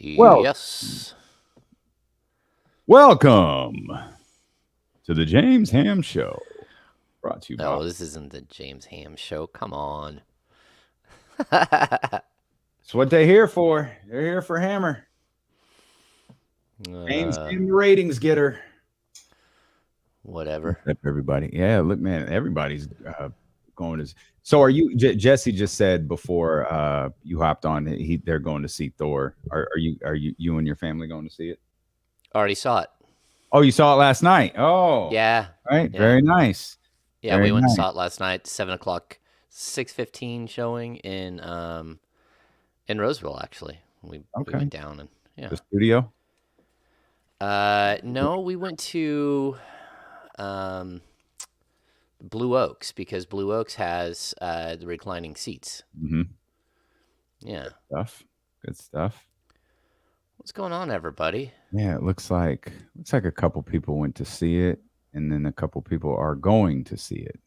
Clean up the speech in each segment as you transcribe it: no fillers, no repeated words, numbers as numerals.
Well, Yes. welcome to the James Ham Show. Brought to you by. No, this isn't the James Ham show. Come on. It's what they're here for. They're here for Hammer. James Ham, the ratings getter. Whatever. What's up, everybody? Yeah, look, man, everybody's going to. So, are you? Jesse just said before you hopped on. They're going to see Thor. Are you and your family going to see it? Already saw it. Oh, you saw it last night. Oh, Yeah. right. Yeah. Very nice. Yeah, Very we went nice. and saw it last night. 7:00, 6:15 showing in Roseville. Actually, we went down and The studio. No, we went to Blue Oaks because Blue Oaks has the reclining seats. Mm-hmm. Yeah. Good stuff. What's going on, everybody? Yeah, it looks like a couple people went to see it, and then a couple people are going to see it.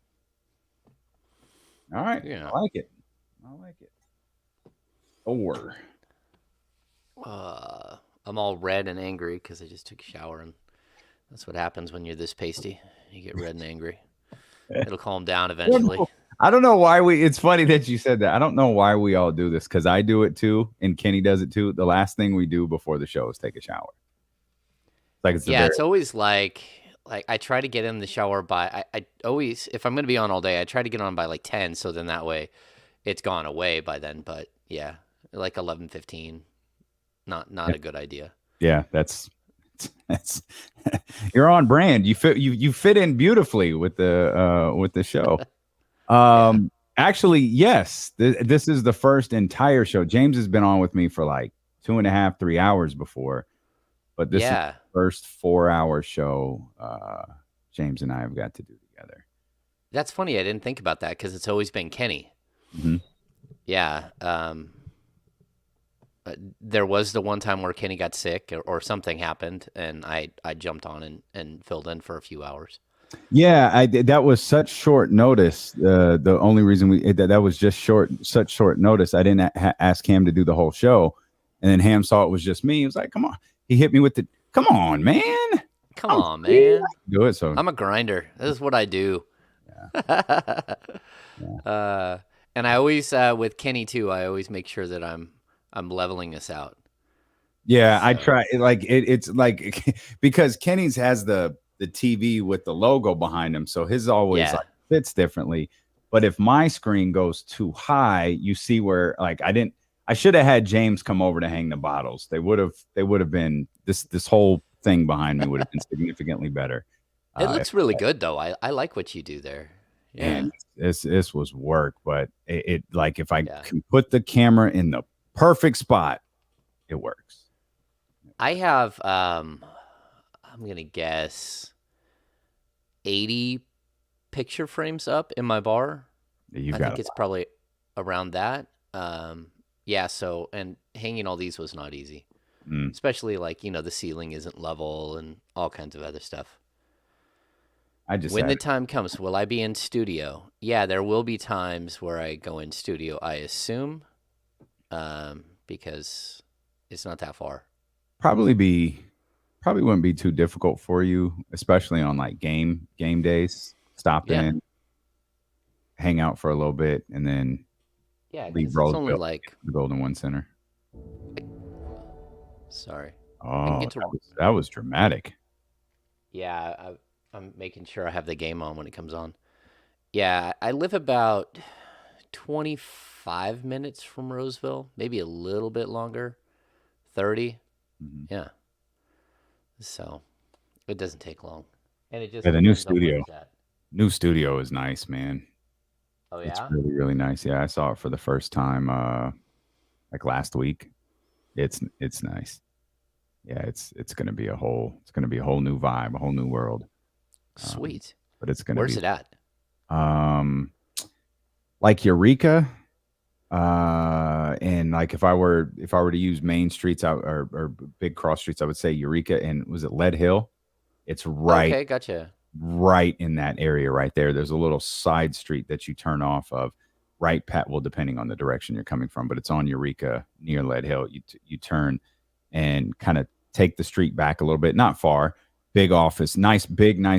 All right. Yeah. I like it. Thor. I'm all red and angry because I just took a shower, and that's what happens when you're this pasty. You get red and angry. It'll calm down eventually. I don't know why it's funny that you said that. I don't know why we all do this because I do it too, and Kenny does it too. The last thing we do before the show is take a shower. It's always like I try to get in the shower by I always, if I'm going to be on all day, I try to get on by like 10, so then that way it's gone away by then. But yeah, like 11:15, not a good idea. Yeah, that's you're on brand. You fit in beautifully with the show. Actually, yes, this is the first entire show. James has been on with me for like 2.5, 3 hours before, but this is the first 4-hour show James and I have got to do together. That's funny. I didn't think about that because it's always been Kenny. Mm-hmm. Yeah. There was the one time where Kenny got sick or something happened, and I jumped on and filled in for a few hours. Yeah, that was such short notice. The only reason that was just such short notice. I didn't ask Ham to do the whole show, and then Ham saw it was just me. He was like, "Come on!" He hit me with the, "Come on, man! Come on, man! Do it." So I'm a grinder. This is what I do. Yeah. And I always with Kenny too. I always make sure that I'm leveling us out. Yeah, so. I try. It's like because Kenny's has the TV with the logo behind him, so his always fits differently. But if my screen goes too high, you see where I should have had James come over to hang the bottles. They would have been this whole thing behind me would have been significantly better. It looks really good though. I like what you do there. Yeah, and this was work, but it like if I can put the camera in the perfect spot, it works. I have I'm gonna guess 80 picture frames up in my bar. I think it's probably around that. So and hanging all these was not easy. Especially the ceiling isn't level and all kinds of other stuff. When the time comes, will I be in studio? Yeah, there will be times where I go in studio, I assume, because it's not that far. Probably wouldn't be too difficult for you, especially on like game days. Stop in, hang out for a little bit, and then leave Roseville, the Golden One Center. Sorry. Oh, that was dramatic. Yeah, I'm making sure I have the game on when it comes on. Yeah, I live about 25 minutes from Roseville, maybe a little bit longer, 30. Mm-hmm. Yeah. So it doesn't take long. And it just the new studio. New studio is nice, man. Oh yeah. It's really, really nice. Yeah, I saw it for the first time like last week. It's nice. Yeah, it's gonna be a whole new vibe, a whole new world. Sweet. But it's gonna Where's it at? Like Eureka. And like if I were to use main streets or big cross streets, I would say Eureka and was it Lead Hill? It's right. Okay, gotcha. Right in that area right there. There's a little side street that you turn off of depending on the direction you're coming from, but it's on Eureka near Lead Hill. You turn and kind of take the street back a little bit, not far. Big office, nice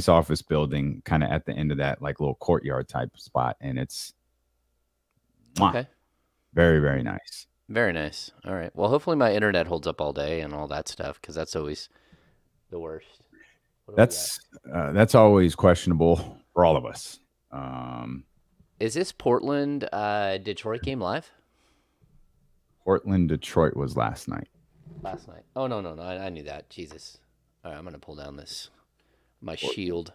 office building, kind of at the end of that like little courtyard type spot, and it's okay, very, very nice. Very nice. All right. Well, hopefully my internet holds up all day and all that stuff, because that's always the worst. That's always questionable for all of us. Is this Portland Detroit game live? Portland Detroit was last night. Oh no! I knew that. Jesus. All right, I'm gonna pull down my shield.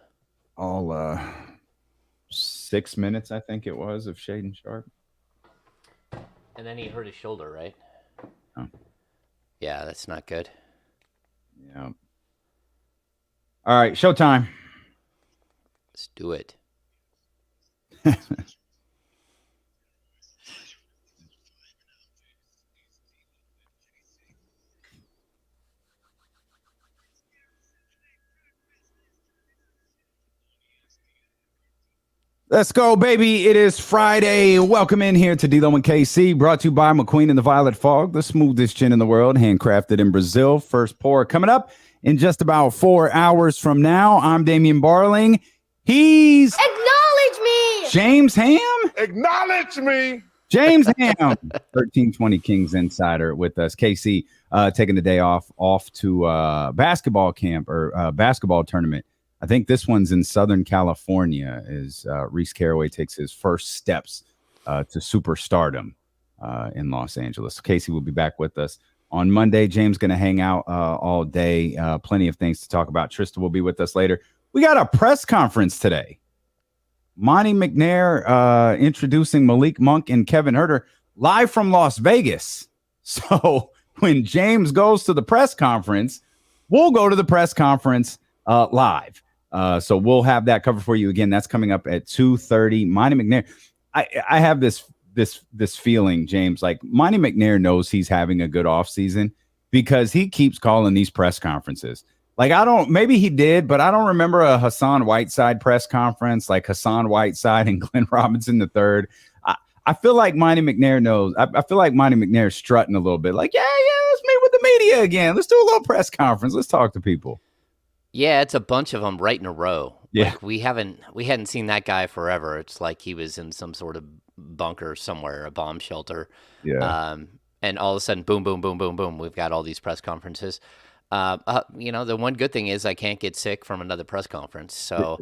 All 6 minutes, I think it was, of Shaden Sharp. And then he hurt his shoulder, right? Oh. Yeah, that's not good. Yeah. All right, showtime. Let's do it. Let's go, baby. It is Friday. Welcome in here to D-Lo and KC, brought to you by McQueen and the Violet Fog, the smoothest gin in the world, handcrafted in Brazil. First pour coming up in just about 4 hours from now. I'm Damian Barling. He's... Acknowledge me! James Ham? Acknowledge me! James Ham, 1320 Kings Insider with us. KC taking the day off to basketball camp or basketball tournament. I think this one's in Southern California as Reese Caraway takes his first steps to superstardom in Los Angeles. Casey will be back with us on Monday. James going to hang out all day. Plenty of things to talk about. Trysta will be with us later. We got a press conference today. Monte McNair introducing Malik Monk and Kevin Huerter live from Las Vegas. So when James goes to the press conference, we'll go to the press conference live. So we'll have that covered for you again. That's coming up at 2:30. Monte McNair. I have this feeling, James, like Monte McNair knows he's having a good offseason because he keeps calling these press conferences. Like, maybe he did, but I don't remember a Hassan Whiteside press conference, like Hassan Whiteside and Glenn Robinson III. I feel like Monte McNair knows. I feel like Monte McNair's strutting a little bit like, yeah, let's meet with the media again. Let's do a little press conference. Let's talk to people. Yeah, it's a bunch of them right in a row. Yeah. Like we hadn't seen that guy forever. It's like he was in some sort of bunker somewhere, a bomb shelter. Yeah. And all of a sudden, boom, boom, boom, boom, boom. We've got all these press conferences. The one good thing is I can't get sick from another press conference. So,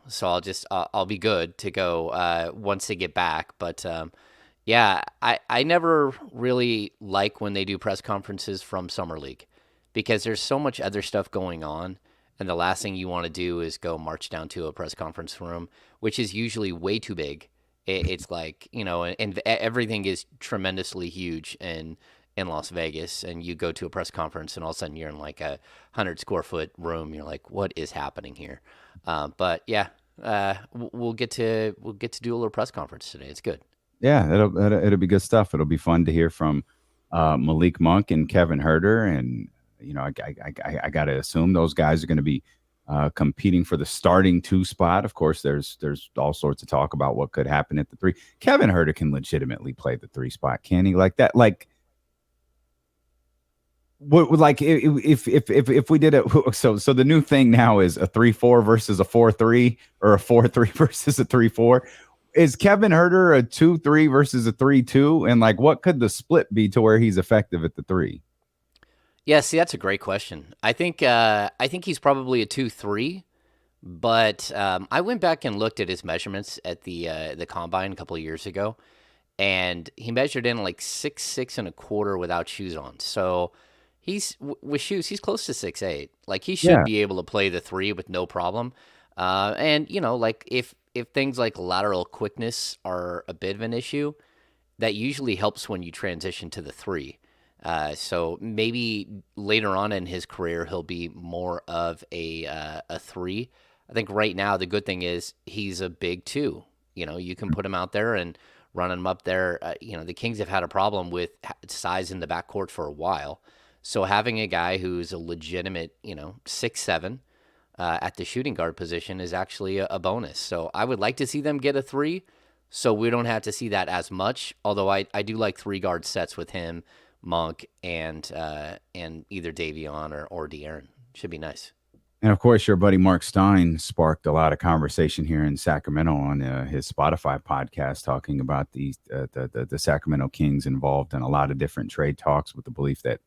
so I'll be good to go once they get back. But I never really like when they do press conferences from Summer League, because there's so much other stuff going on, and the last thing you want to do is go march down to a press conference room, which is usually way too big. It's like, and everything is tremendously huge in Las Vegas, and you go to a press conference and all of a sudden you're in like a 100 square foot room. You're like, what is happening here? But yeah, we'll get to do a little press conference today. It's good. Yeah, it'll be good stuff. It'll be fun to hear from Malik Monk and Kevin Huerter, and I got to assume those guys are going to be competing for the starting 2 spot. Of course, there's all sorts of talk about what could happen at the 3. Kevin Huerter can legitimately play the 3 spot, can he? Like that, like what? Like if we did it, so the new thing now is a 3-4 versus a 4-3, or a 4-3 versus a 3-4. Is Kevin Huerter a 2-3 versus a 3-2, and like what could the split be to where he's effective at the 3? Yeah, see, that's a great question. I think he's probably a 2-3, but I went back and looked at his measurements at the combine a couple of years ago, and he measured in like 6'6" and a quarter without shoes on. So with shoes, he's close to 6'8". Like he should be able to play the 3 with no problem. And like if things like lateral quickness are a bit of an issue, that usually helps when you transition to the 3. So maybe later on in his career, he'll be more of a 3. I think right now, the good thing is he's a big 2. You can put him out there and run him up there. The Kings have had a problem with size in the backcourt for a while. So having a guy who's a legitimate, 6'7", at the shooting guard position is actually a bonus. So I would like to see them get a 3, so we don't have to see that as much. Although I do like 3 guard sets with him, Monk and either Davion or De'Aaron. Should be nice. And of course, your buddy Mark Stein sparked a lot of conversation here in Sacramento on his Spotify podcast, talking about the Sacramento Kings involved in a lot of different trade talks, with the belief that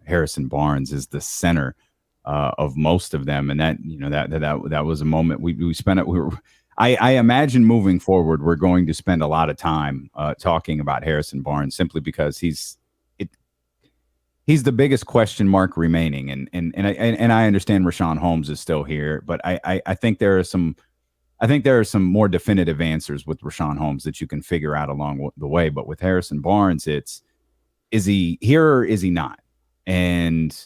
Harrison Barnes is the center of most of them, and that was a moment we spent it. I imagine moving forward, we're going to spend a lot of time talking about Harrison Barnes, simply because he's the biggest question mark remaining, and I understand Richaun Holmes is still here, but I think there are some more definitive answers with Richaun Holmes that you can figure out along the way. But with Harrison Barnes, is he here or is he not? And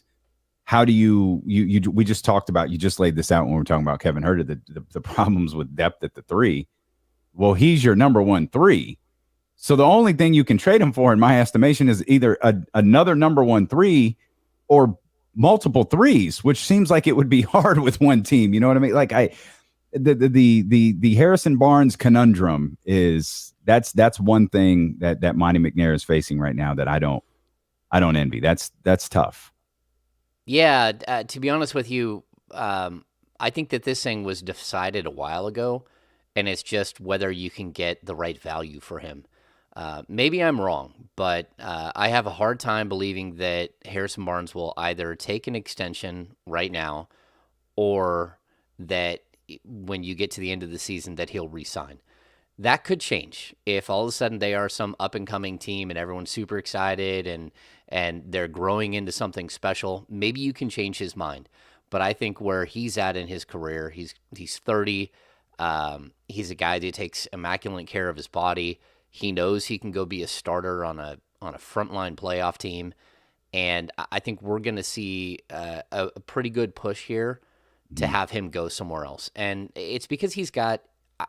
how do you we just talked about, you just laid this out when we were talking about Kevin Huerter, the problems with depth at the three. Well, he's your number 1 3. So the only thing you can trade him for, in my estimation, is either another number 1 3 or multiple threes, which seems like it would be hard with one team. You know what I mean? Like the Harrison Barnes conundrum that's one thing that Monte McNair is facing right now that I don't envy. That's tough. Yeah, to be honest with you, I think that this thing was decided a while ago, and it's just whether you can get the right value for him. Maybe I'm wrong, but I have a hard time believing that Harrison Barnes will either take an extension right now, or that when you get to the end of the season that he'll re-sign. That could change if all of a sudden they are some up-and-coming team and everyone's super excited and they're growing into something special. Maybe you can change his mind. But I think where he's at in his career, he's 30. He's a guy that takes immaculate care of his body. He knows he can go be a starter on a frontline playoff team. And I think we're going to see a pretty good push here to have him go somewhere else. And it's because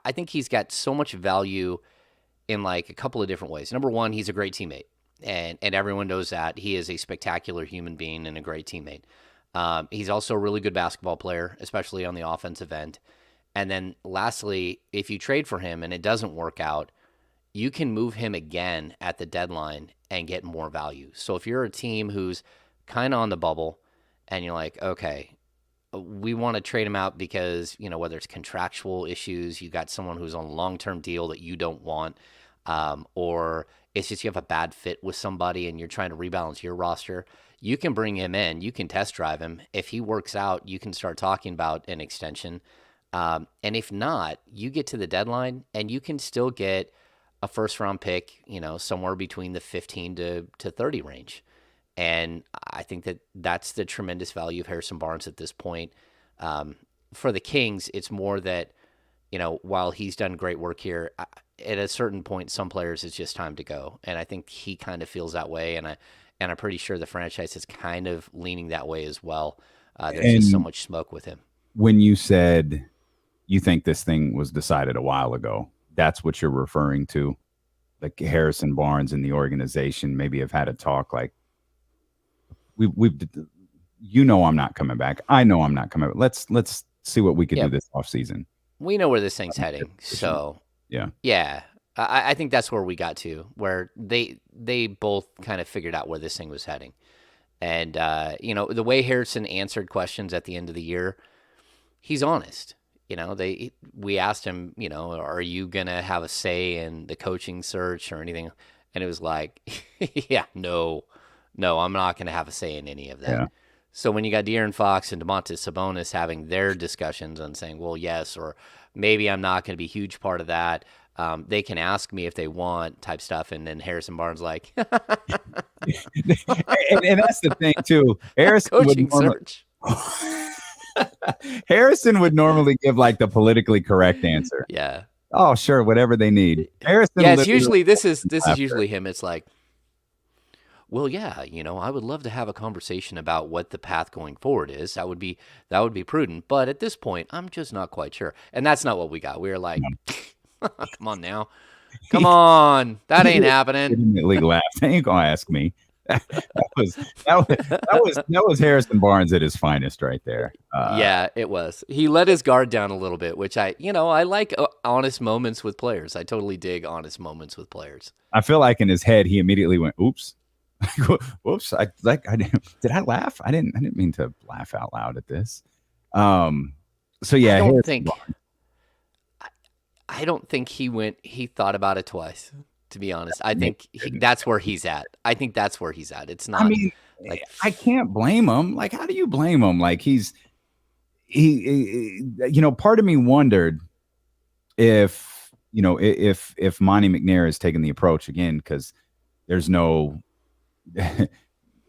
I think he's got so much value in like a couple of different ways. Number one, he's a great teammate, and everyone knows that. He is a spectacular human being and a great teammate. He's also a really good basketball player, especially on the offensive end. And then lastly, if you trade for him and it doesn't work out, you can move him again at the deadline and get more value. So if you're a team who's kind of on the bubble and you're like, okay, we want to trade him out because, whether it's contractual issues, you got someone who's on a long-term deal that you don't want, or it's just you have a bad fit with somebody and you're trying to rebalance your roster, you can bring him in, you can test drive him. If he works out, you can start talking about an extension. And if not, you get to the deadline and you can still get a first-round pick, somewhere between the 15 to 30 range. And I think that that's the tremendous value of Harrison Barnes at this point. For the Kings, it's more that, while he's done great work here, at a certain point, some players, it's just time to go. And I think he kind of feels that way. And I'm pretty sure the franchise is kind of leaning that way as well. There's just so much smoke with him. When you said you think this thing was decided a while ago, that's what you're referring to? Like Harrison Barnes and the organization maybe have had a talk like, I'm not coming back. I know I'm not coming back. Let's see what we could do this offseason. We know where this thing's heading. So yeah. I think that's where we got to, where they both kind of figured out where this thing was heading. And the way Harrison answered questions at the end of the year, he's honest. We asked him, are you gonna have a say in the coaching search or anything? And it was like, yeah, no, I'm not going to have a say in any of that. Yeah. So when you got De'Aaron Fox and Domantas Sabonis having their discussions and saying, well, yes, or maybe I'm not going to be a huge part of that. They can ask me if they want type stuff. And then Harrison Barnes like. and that's the thing, too. Harrison would normally give like the politically correct answer. Yeah. Oh, sure. Whatever they need. Harrison. Yeah, it's usually this is usually him. It's like, well, yeah, I would love to have a conversation about what the path going forward is. That would be prudent. But at this point, I'm just not quite sure. And that's not what we got. We were like, come on now. Come on. That ain't happening. Immediately laughed. They ain't going to ask me. That was Harrison Barnes at his finest right there. Yeah, it was. He let his guard down a little bit, which I like honest moments with players. I totally dig honest moments with players. I feel like in his head, he immediately went, oops. Whoops! Did I laugh? I didn't mean to laugh out loud at this. So I yeah, don't Harrison think Barnes. I don't think he thought about it twice, to be honest. I Maybe think he didn't. that's where he's at. I think that's where he's at. It's I not mean, like I can't blame him. Like, how do you blame him? Like, part of me wondered if if Monte McNair is taking the approach again, because there's no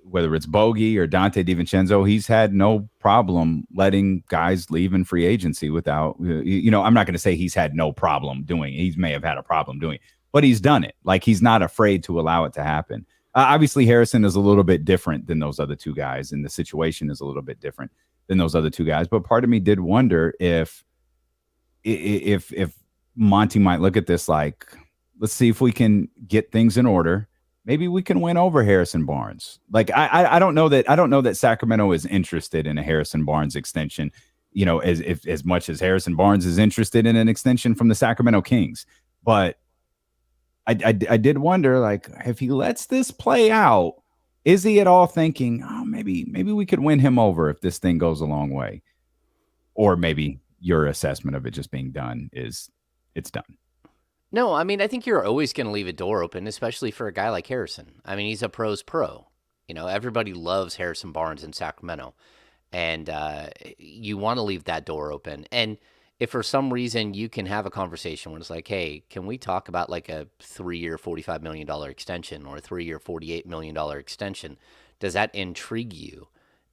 whether it's Bogey or Dante DiVincenzo, he's had no problem letting guys leave in free agency without, I'm not going to say he's had no problem doing it. He may have had a problem doing it, but he's done it. Like, he's not afraid to allow it to happen. Obviously, Harrison is a little bit different than those other two guys, and the situation is a little bit different than those other two guys. But part of me did wonder if Monte might look at this like, let's see if we can get things in order. Maybe we can win over Harrison Barnes. Like, I don't know that Sacramento is interested in a Harrison Barnes extension, as much as Harrison Barnes is interested in an extension from the Sacramento Kings. But I did wonder, like, if he lets this play out, is he at all thinking, oh, maybe we could win him over if this thing goes a long way? Or maybe your assessment of it just being done is it's done. No, I mean, I think you're always going to leave a door open, especially for a guy like Harrison. I mean, he's a pro's pro. Everybody loves Harrison Barnes in Sacramento, and you want to leave that door open. And if for some reason you can have a conversation where it's like, hey, can we talk about like a 3-year, $45 million extension or a 3-year, $48 million extension? Does that intrigue you?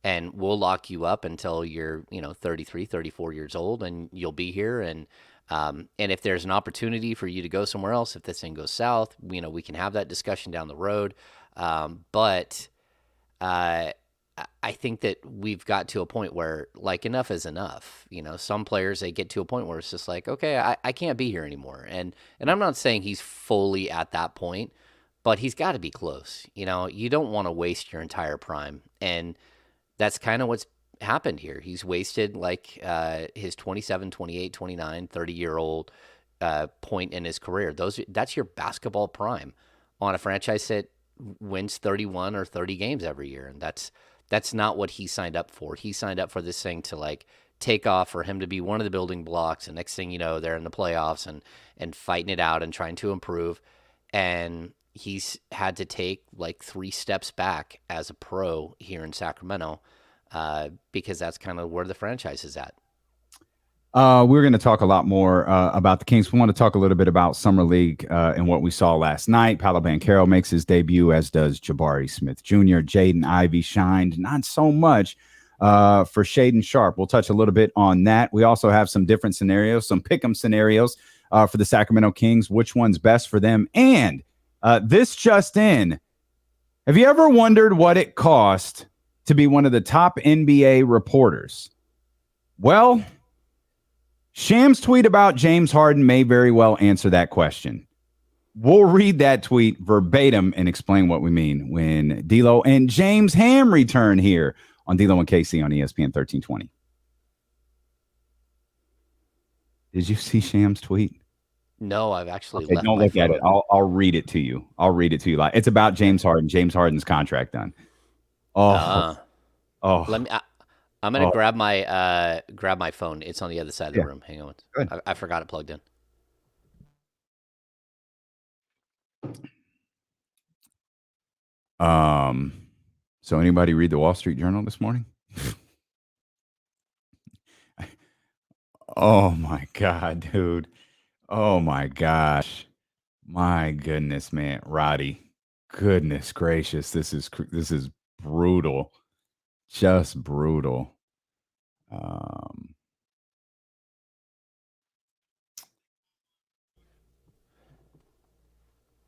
And we'll lock you up until you're, 33, 34 years old, and you'll be here. And if there's an opportunity for you to go somewhere else, if this thing goes south, we can have that discussion down the road. But I think that we've got to a point where, like, enough is enough. Some players, they get to a point where it's just like, okay, I can't be here anymore. And I'm not saying he's fully at that point, but he's got to be close. You don't want to waste your entire prime. And that's kind of what's happened here. He's wasted like his 27, 28, 29, 30-year-old point in his career. That's your basketball prime on a franchise that wins 31 or 30 games every year. And that's not what he signed up for. He signed up for this thing to like take off, for him to be one of the building blocks. And next thing you know, they're in the playoffs and fighting it out and trying to improve. And he's had to take like 3 steps back as a pro here in Sacramento because that's kind of where the franchise is at. We're going to talk a lot more about the Kings. We want to talk a little bit about Summer League and what we saw last night. Paolo Banchero makes his debut, as does Jabari Smith Jr. Jaden Ivey shined, not so much for Shaedon Sharpe. We'll touch a little bit on that. We also have some different scenarios, some pick'em scenarios for the Sacramento Kings, which one's best for them. And this just in, have you ever wondered what it cost to be one of the top NBA reporters? Well, Sham's tweet about James Harden may very well answer that question. We'll read that tweet verbatim and explain what we mean when D'Lo and James Ham return here on D'Lo and KC on ESPN 1320. Did you see Sham's tweet? No, I've actually left. Don't look at it. I'll read it to you. It's about James Harden. James Harden's contract done. Let me. I'm gonna grab my phone. It's on the other side of the room. Hang on. I forgot it plugged in. So anybody read the Wall Street Journal this morning? Oh my God, dude. Oh my gosh. My goodness, man. Roddy. Goodness gracious. This is brutal. Just brutal.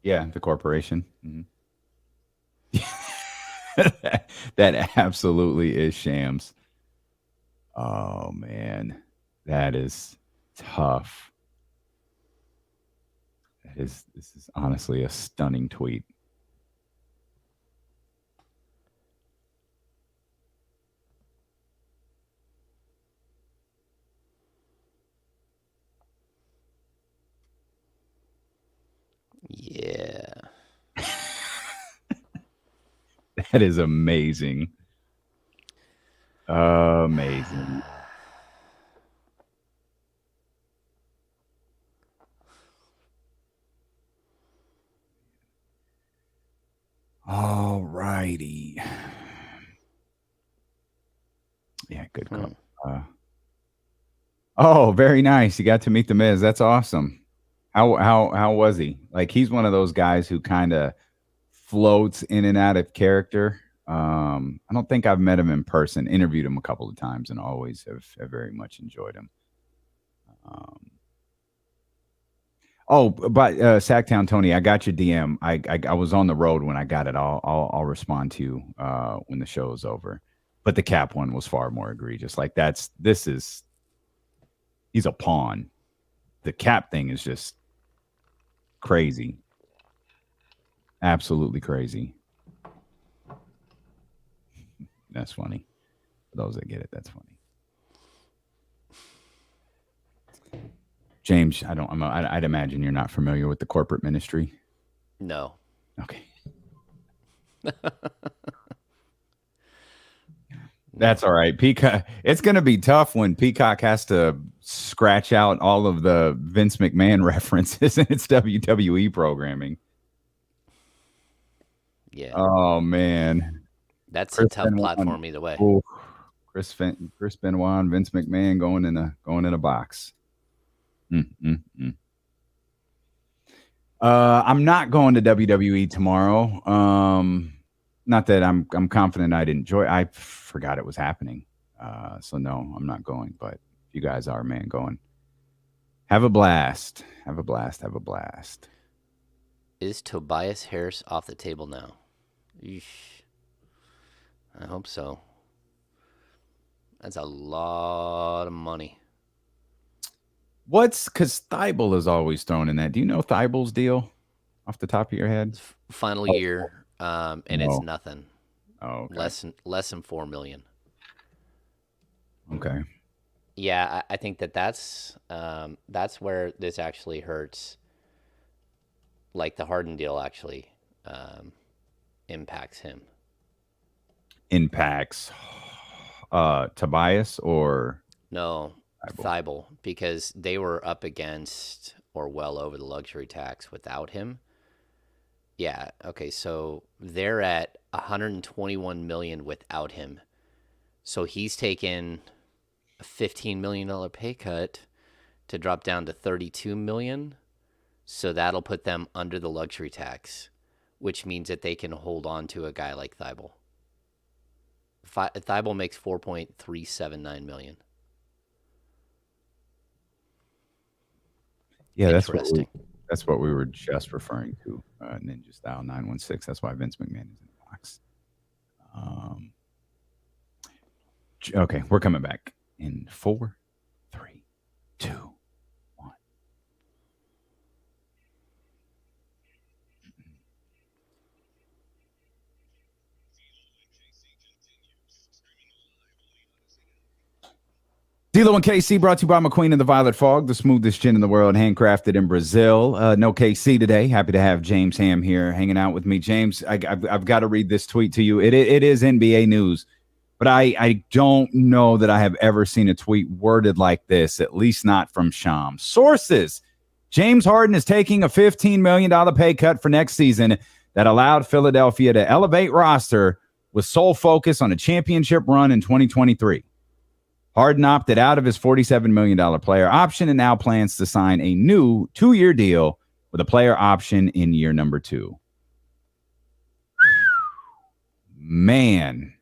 Yeah, the corporation. Mm-hmm. that absolutely is Shams. Oh man, that is tough. This is honestly a stunning tweet. Yeah. That is amazing. Amazing. All righty. Yeah, good call. Oh, very nice. You got to meet the Miz. That's awesome. How was he? Like, he's one of those guys who kind of floats in and out of character. I don't think I've met him in person. Interviewed him a couple of times, and always have very much enjoyed him. But Sacktown Tony, I got your DM. I was on the road when I got it. I'll respond to you when the show is over. But the Cap one was far more egregious. Like, he's a pawn. The Cap thing is just crazy. Absolutely crazy. That's funny. For those that get it, that's funny. James, I'd imagine you're not familiar with the corporate ministry. No. Okay. That's all right. Peacock. It's going to be tough when Peacock has to scratch out all of the Vince McMahon references in its WWE programming. Yeah. Oh man, that's a tough platform either way. Oh, Chris Benoit and Vince McMahon going in a box. I'm not going to WWE tomorrow. Not that I'm confident I'd enjoy. I forgot it was happening. So no, I'm not going. But if you guys are, man, going. Have a blast. Have a blast. Have a blast. Is Tobias Harris off the table now? Eesh. I hope so. That's a lot of money. Because Thibault is always thrown in that. Do you know Thibault's deal off the top of your head? Final year, and it's nothing. Oh, okay. Less than $4 million. Okay. Yeah, I think that's where this actually hurts. Like the Harden deal actually impacts him. Impacts Tobias or no Thibault, because they were up against or well over the luxury tax without him. Yeah. Okay. So they're at 121 million without him. So he's taken a $15 million pay cut to drop down to 32 million. So that'll put them under the luxury tax, which means that they can hold on to a guy like Thibault. Thibault makes 4.379 million. Yeah, that's what we were just referring to. Ninja Style 916. That's why Vince McMahon is in the box. Okay, we're coming back in 4, 3, 2, 1. D'Lo and KC brought to you by McQueen and the Violet Fog, the smoothest gin in the world, handcrafted in Brazil. No KC today. Happy to have James Ham here hanging out with me. James, I've got to read this tweet to you. It is NBA news, but I don't know that I have ever seen a tweet worded like this, at least not from Sham. Sources: James Harden is taking a $15 million pay cut for next season that allowed Philadelphia to elevate roster with sole focus on a championship run in 2023. Harden opted out of his $47 million player option and now plans to sign a new 2-year deal with a player option in year number 2. Man,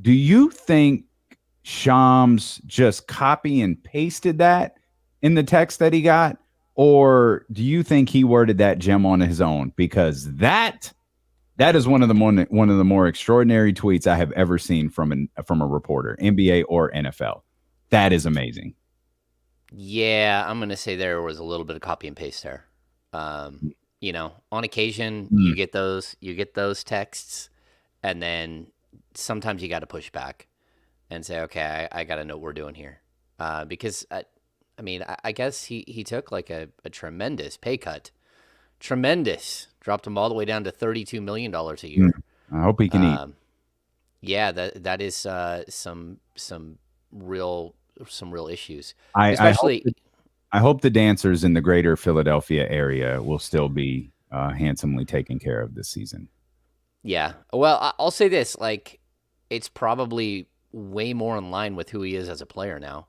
do you think Shams just copy and pasted that in the text that he got? Or do you think he worded that gem on his own? Because that is one of the more extraordinary tweets I have ever seen from a reporter, NBA or NFL. That is amazing. Yeah, I'm gonna say there was a little bit of copy and paste there. On occasion you get those texts, and then sometimes you got to push back and say, okay, I got to know what we're doing here, because I guess he took like a tremendous pay cut. Tremendous. Dropped him all the way down to $32 million a year. I hope he can eat. Yeah, that is some real issues, I hope especially. I hope the dancers in the greater Philadelphia area will still be handsomely taken care of this season. Yeah. Well, I'll say this: like, it's probably way more in line with who he is as a player now,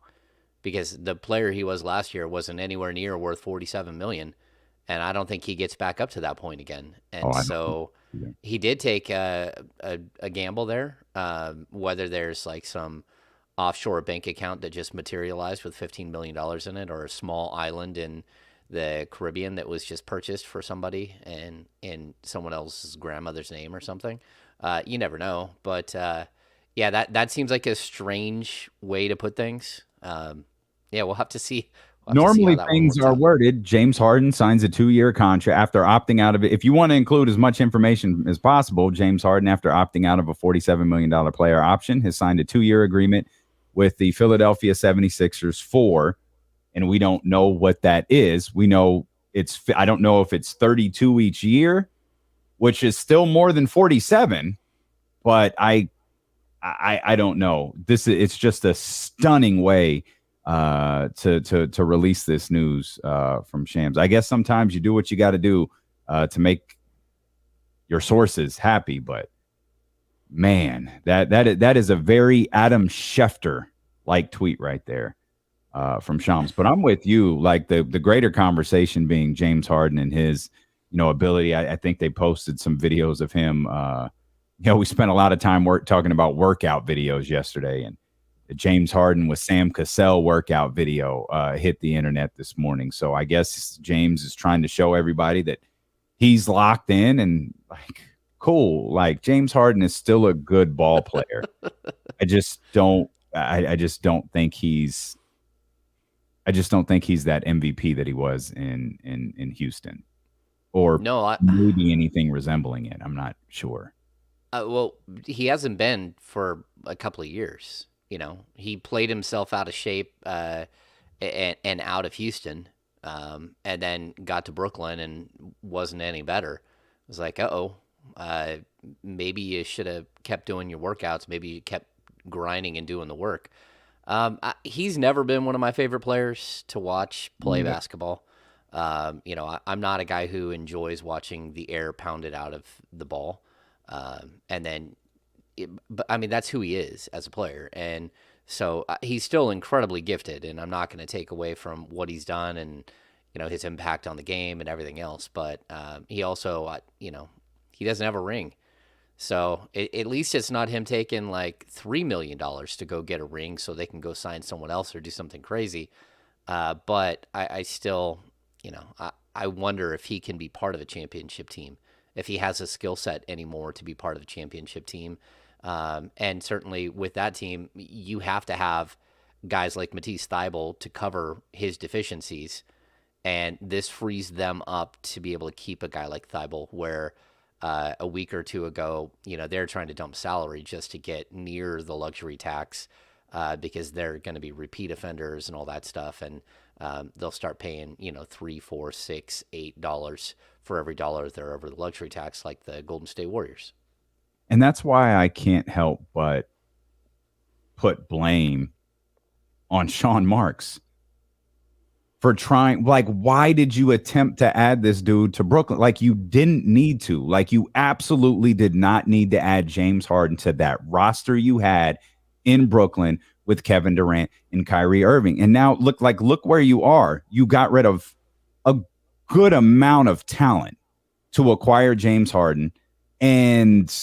because the player he was last year wasn't anywhere near worth 47 million, and I don't think he gets back up to that point again. Oh, And I don't. so he did take a gamble there. Whether there's like some offshore bank account that just materialized with $15 million in it, or a small island in the Caribbean that was just purchased for somebody and in someone else's grandmother's name or something. You never know, but yeah, that seems like a strange way to put things. Yeah, we'll have to see. Normally, How that one things works are out. worded. James Harden signs a 2-year contract after opting out of it. If you want to include as much information as possible, James Harden, after opting out of a $47 million player option, has signed a 2-year agreement with the Philadelphia 76ers for, and we don't know what that is. We know I don't know if it's 32 each year, which is still more than 47, but I don't know. It's just a stunning way to release this news from Shams. I guess sometimes you do what you got to do to make your sources happy, but man, that is a very Adam Schefter like tweet right there from Shams. But I'm with you. Like the greater conversation being James Harden and his ability. I think they posted some videos of him. We spent a lot of time talking about workout videos yesterday, and the James Harden with Sam Cassell workout video hit the internet this morning. So I guess James is trying to show everybody that he's locked in and like, cool. Like James Harden is still a good ball player. I just don't think he's that MVP that he was in Houston, or maybe anything resembling it. I'm not sure. Well, he hasn't been for a couple of years. He played himself out of shape and out of Houston, and then got to Brooklyn and wasn't any better. It was like, maybe you should have kept doing your workouts. Maybe you kept grinding and doing the work. He's never been one of my favorite players to watch play basketball. I'm not a guy who enjoys watching the air pounded out of the ball. And then, but I mean, that's who he is as a player. And so he's still incredibly gifted, and I'm not going to take away from what he's done and, his impact on the game and everything else. But he also, he doesn't have a ring. So at least it's not him taking like $3 million to go get a ring so they can go sign someone else or do something crazy. But I still, I wonder if he can be part of a championship team, if he has a skill set anymore to be part of a championship team. And certainly with that team, you have to have guys like Matisse Thybulle to cover his deficiencies. And this frees them up to be able to keep a guy like Thybulle, where a week or two ago, they're trying to dump salary just to get near the luxury tax because they're going to be repeat offenders and all that stuff. And they'll start paying, $3, $4, $6, $8 for every dollar they're over the luxury tax, like the Golden State Warriors. And that's why I can't help but put blame on Sean Marks for trying. Like, why did you attempt to add this dude to Brooklyn? Like, you didn't need to. Like, you absolutely did not need to add James Harden to that roster you had in Brooklyn with Kevin Durant and Kyrie Irving. And now look where you are. You got rid of a good amount of talent to acquire James Harden. And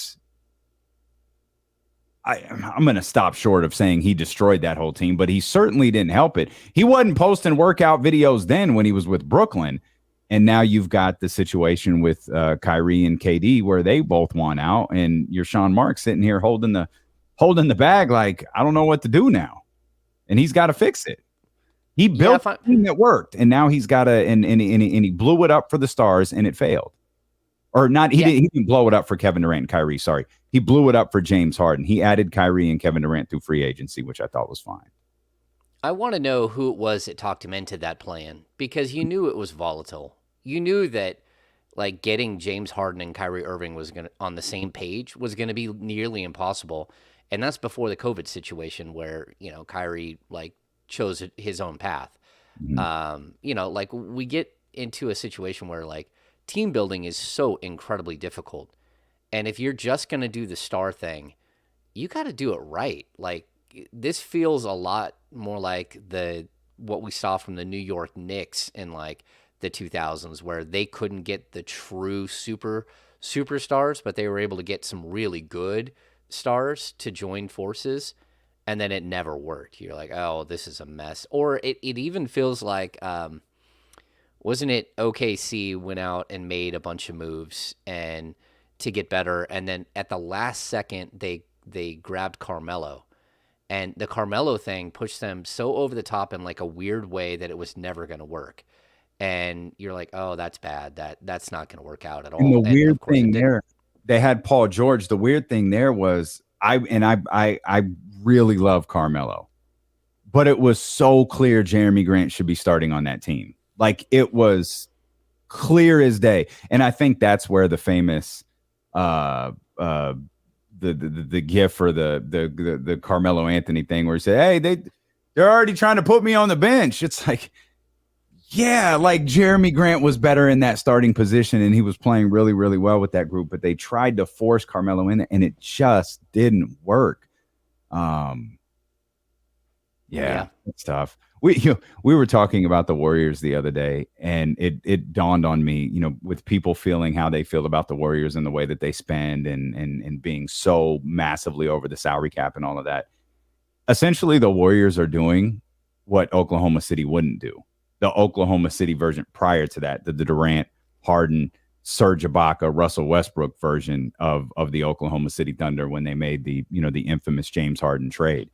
I'm going to stop short of saying he destroyed that whole team, but he certainly didn't help it. He wasn't posting workout videos then when he was with Brooklyn. And now you've got the situation with Kyrie and KD where they both won out, and you're Sean Marks sitting here holding the bag like, I don't know what to do now. And he's got to fix it. He built a team that worked, and now he's got and he blew it up for the Stars, and it failed. Or not, he didn't blow it up for Kevin Durant and Kyrie, sorry. He blew it up for James Harden. He added Kyrie and Kevin Durant through free agency, which I thought was fine. I want to know who it was that talked him into that plan, because you knew it was volatile. You knew that, like getting James Harden and Kyrie Irving was going to on the same page was going to be nearly impossible. And that's before the COVID situation where, Kyrie like chose his own path. Mm-hmm. Like we get into a situation where like team building is so incredibly difficult. And if you're just going to do the star thing, you got to do it right. Like this feels a lot more like what we saw from the New York Knicks in like the 2000s, where they couldn't get the true superstars, but they were able to get some really good stars to join forces, and then it never worked. You're like, oh, this is a mess. Or it even feels like, wasn't it OKC went out and made a bunch of moves and to get better, and then at the last second they grabbed Carmelo. And the Carmelo thing pushed them so over the top in like a weird way that it was never going to work. And you're like, oh, that's bad. That's not going to work out at all. And the weird of course thing there, they had Paul George. The weird thing there was I really love Carmelo, but it was so clear Jeremy Grant should be starting on that team. Like it was clear as day. And I think that's where the famous the gif or the Carmelo Anthony thing where he said, hey, they're already trying to put me on the bench. It's like, yeah, like Jeremy Grant was better in that starting position and he was playing really, really well with that group, but they tried to force Carmelo in there and it just didn't work. Yeah. It's tough. We were talking about the Warriors the other day, and it dawned on me, with people feeling how they feel about the Warriors and the way that they spend and being so massively over the salary cap and all of that. Essentially, the Warriors are doing what Oklahoma City wouldn't do. The Oklahoma City version prior to that, the Durant, Harden, Serge Ibaka, Russell Westbrook version of the Oklahoma City Thunder when they made the infamous James Harden trade.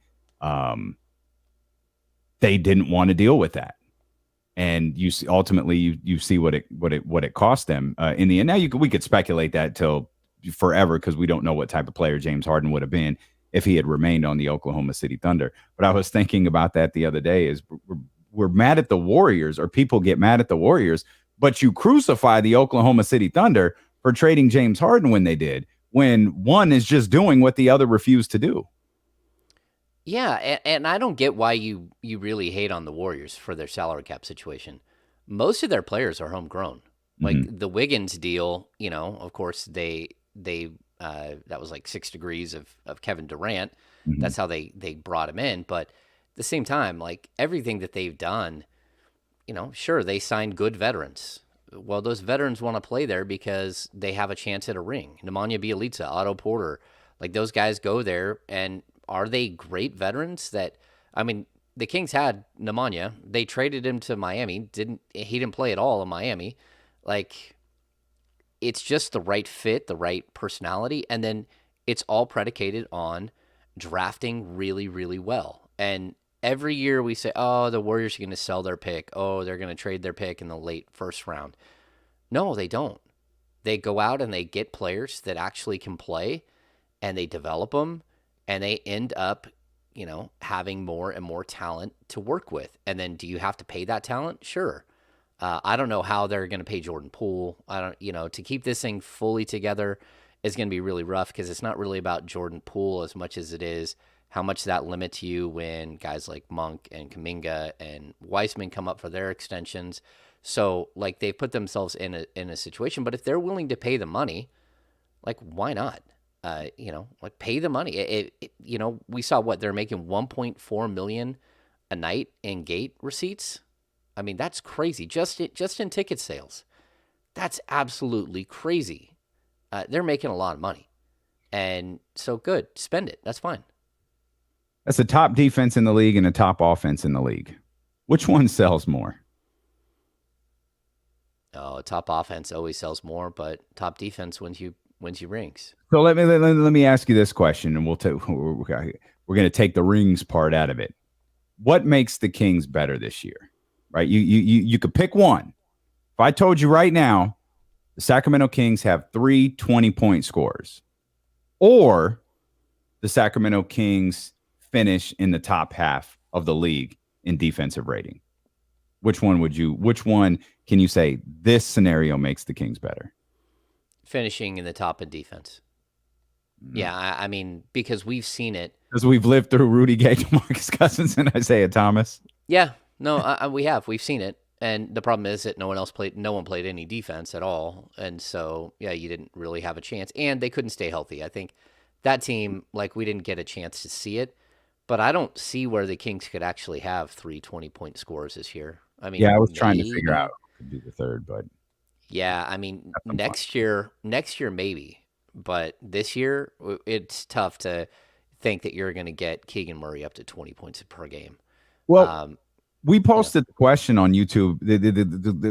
They didn't want to deal with that, and you see, ultimately you see what it cost them in the end. Now we could speculate that till forever because we don't know what type of player James Harden would have been if he had remained on the Oklahoma City Thunder. But I was thinking about that the other day. Is we're mad at the Warriors, or people get mad at the Warriors, but you crucify the Oklahoma City Thunder for trading James Harden when they did, when one is just doing what the other refused to do. Yeah, and I don't get why you really hate on the Warriors for their salary cap situation. Most of their players are homegrown. Like the Wiggins deal, of course they that was like 6 degrees of Kevin Durant. Mm-hmm. That's how they brought him in, but at the same time, like everything that they've done, sure, they signed good veterans. Well, those veterans want to play there because they have a chance at a ring. Nemanja Bjelica, Otto Porter, like those guys go there, and are they great veterans? The Kings had Nemanja. They traded him to Miami. He didn't play at all in Miami. Like, it's just the right fit, the right personality, and then it's all predicated on drafting really, really well. And every year we say, oh, the Warriors are going to sell their pick. Oh, they're going to trade their pick in the late first round. No, they don't. They go out and they get players that actually can play, and they develop them, and they end up, having more and more talent to work with. And then do you have to pay that talent? Sure. I don't know how they're going to pay Jordan Poole. To keep this thing fully together is going to be really rough because it's not really about Jordan Poole as much as it is how much that limits you when guys like Monk and Kuminga and Weissman come up for their extensions. So, like, they've put themselves in a situation. But if they're willing to pay the money, like, why not? Pay the money. We saw what they're making $1.4 million a night in gate receipts. I mean, that's crazy. Just in ticket sales, that's absolutely crazy. They're making a lot of money, and so good. Spend it. That's fine. That's a top defense in the league and a top offense in the league. Which one sells more? Oh, top offense always sells more, but top defense wins you rings. So let me ask you this question, and we're going to take the rings part out of it. What makes the Kings better this year? Right? You could pick one. If I told you right now, the Sacramento Kings have 3 20-point scorers, or the Sacramento Kings finish in the top half of the league in defensive rating, which one can you say this scenario makes the Kings better? finishing in the top in defense. Yeah, I mean, because we've seen it. Because we've lived through Rudy Gay, DeMarcus Cousins, and Isaiah Thomas. Yeah, no, we have. We've seen it. And the problem is that no one played any defense at all. And so, yeah, you didn't really have a chance. And they couldn't stay healthy. I think that team, like, we didn't get a chance to see it. But I don't see where the Kings could actually have 3 20-point scores this year. I mean, yeah, I was trying to figure out who could be the third, but yeah, I mean, next year maybe, but this year it's tough to think that you're going to get Keegan Murray up to 20 points per game. Well, we posted the question on YouTube.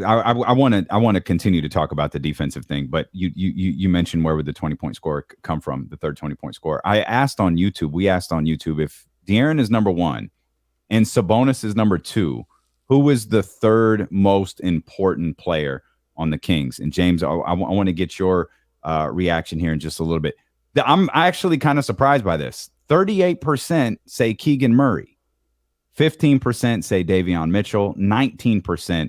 I want to continue to talk about the defensive thing, but you mentioned where would the 20-point score come from, the third 20-point score. We asked on YouTube if De'Aaron is number 1 and Sabonis is number 2, who is the third most important player on the Kings? And James, I want to get your reaction here in just a little bit. I'm actually kind of surprised by this. 38% say Keegan Murray. 15% say Davion Mitchell, 19%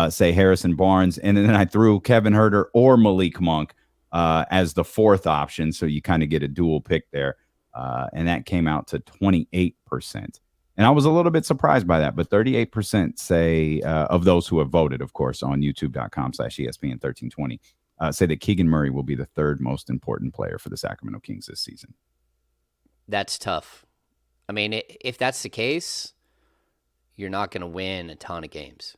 say Harrison Barnes, and then I threw Kevin Huerter or Malik Monk as the fourth option, so you kind of get a dual pick there, and that came out to 28%. And I was a little bit surprised by that, but 38% say of those who have voted, of course, on youtube.com/ESPN1320, say that Keegan Murray will be the third most important player for the Sacramento Kings this season. That's tough. I mean, if that's the case, you're not going to win a ton of games.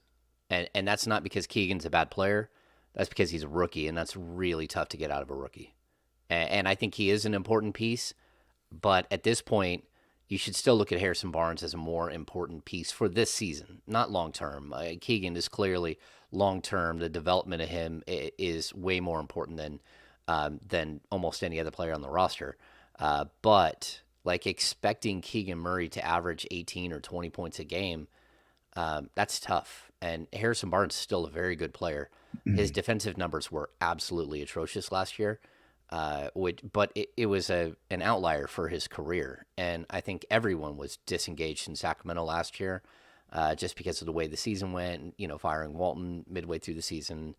And that's not because Keegan's a bad player. That's because he's a rookie, and that's really tough to get out of a rookie. And I think he is an important piece, but at this point, you should still look at Harrison Barnes as a more important piece for this season, not long-term. Keegan is clearly long-term. The development of him is way more important than almost any other player on the roster. But like expecting Keegan Murray to average 18 or 20 points a game, that's tough. And Harrison Barnes is still a very good player. His defensive numbers were absolutely atrocious last year, but it was an outlier for his career. And I think everyone was disengaged in Sacramento last year just because of the way the season went, firing Walton midway through the season,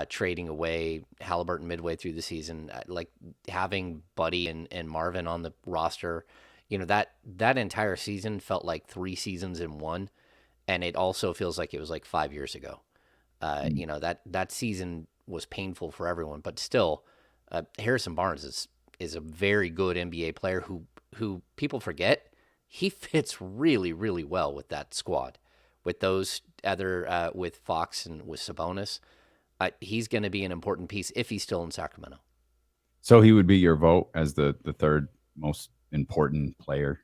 trading away Halliburton midway through the season, like having Buddy and Marvin on the roster, that entire season felt like 3 seasons in one. And it also feels like it was like 5 years ago. That season was painful for everyone, but still, Harrison Barnes is a very good NBA player who people forget he fits really, really well with that squad, with those other with Fox and with Sabonis. He's going to be an important piece if he's still in Sacramento. So he would be your vote as the third most important player?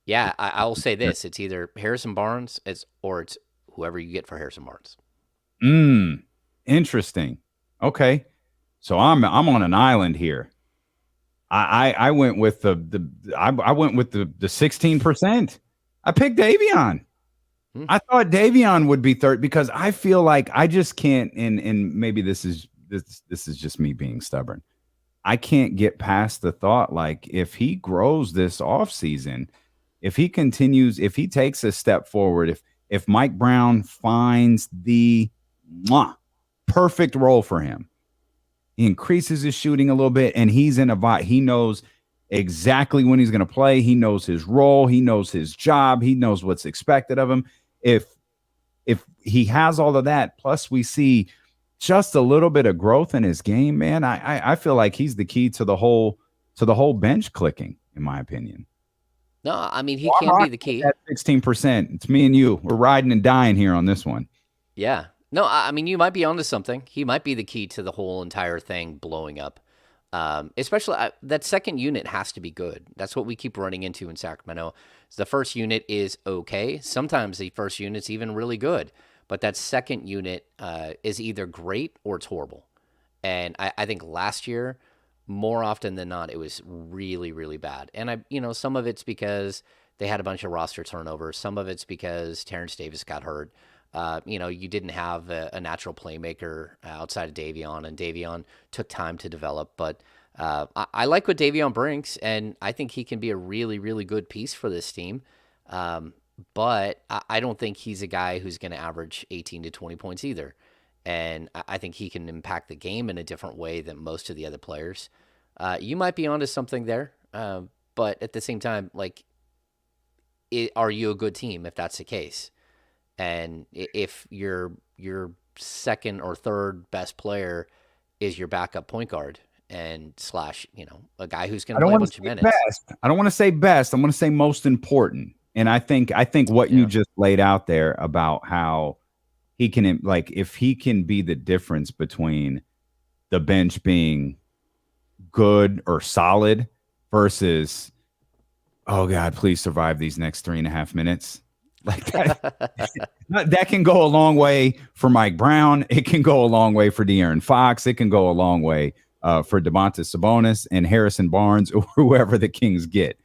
Yeah, I will say this. It's either Harrison Barnes or it's whoever you get for Harrison Barnes. Interesting. Okay. So I'm on an island here. I went with the 16%. I picked Davion. I thought Davion would be third because I feel like I just can't, and maybe this is just me being stubborn. I can't get past the thought, like, if he grows this offseason, if he continues, if he takes a step forward, if Mike Brown finds the perfect role for him, he increases his shooting a little bit, and he's in a vibe. He knows exactly when he's going to play. He knows his role. He knows his job. He knows what's expected of him. If he has all of that, plus we see just a little bit of growth in his game, man, I feel like he's the key to the whole bench clicking, in my opinion. No, I mean, he can be the key. At 16%. It's me and you. We're riding and dying here on this one. Yeah. No, I mean, you might be onto something. He might be the key to the whole entire thing blowing up. Especially that second unit has to be good. That's what we keep running into in Sacramento. The first unit is okay. Sometimes the first unit's even really good. But that second unit is either great or it's horrible. And I think last year, more often than not, it was really, really bad. And some of it's because they had a bunch of roster turnovers. Some of it's because Terrence Davis got hurt. You didn't have a natural playmaker outside of Davion, and Davion took time to develop. But I like what Davion brings, and I think he can be a really, really good piece for this team. But I don't think he's a guy who's going to average 18 to 20 points either. and I think he can impact the game in a different way than most of the other players. You might be onto something there, but at the same time, like, are you a good team if that's the case? And if your second or third best player is your backup point guard and slash, a guy who's going to play a bunch of minutes. I don't want to say best. I'm going to say most important. And I think what you just laid out there about how he can, like, if he can be the difference between the bench being good or solid versus, oh God, please survive these next 3.5 minutes. Like that can go a long way for Mike Brown. It can go a long way for De'Aaron Fox. It can go a long way for Domantas Sabonis and Harrison Barnes, or whoever the Kings get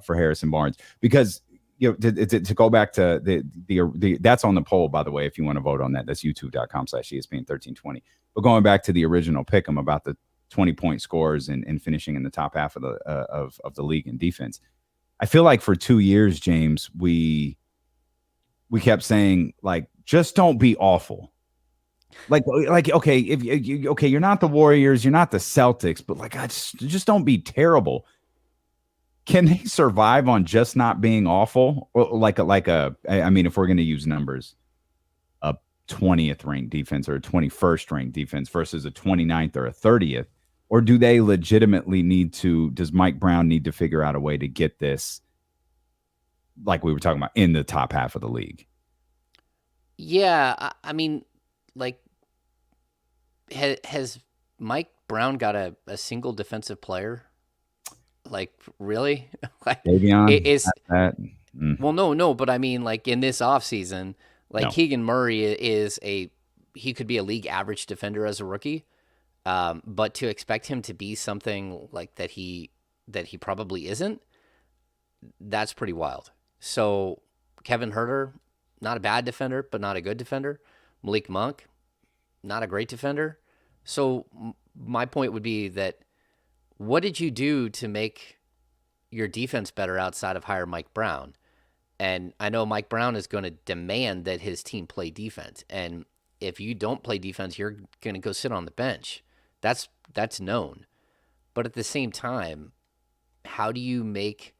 for Harrison Barnes. Because to go back to the that's on the poll, by the way, if you want to vote on that, that's youtube.com/ESPN1320. But going back to the original pick'em about the 20-point scores and finishing in the top half of the league in defense, I feel like for 2 years, James, we kept saying, like, just don't be awful. Like okay, if you're not the Warriors, you're not the Celtics, but like, just don't be terrible. Can they survive on just not being awful? Or I mean, if we're going to use numbers, a 20th ranked defense or a 21st ranked defense versus a 29th or a 30th, or do they legitimately does Mike Brown need to figure out a way to get this, like we were talking about, in the top half of the league? Yeah, I mean, like, has Mike Brown got a single defensive player? Like, really? Like, well, no, but I mean, like, in this offseason, like, no. Keegan Murray he could be a league average defender as a rookie, but to expect him to be something like that he probably isn't, that's pretty wild. So Kevin Huerter, not a bad defender, but not a good defender. Malik Monk, not a great defender. So my point would be that, what did you do to make your defense better outside of hire Mike Brown? And I know Mike Brown is going to demand that his team play defense. And if you don't play defense, you're going to go sit on the bench. That's known. But at the same time, how do you make...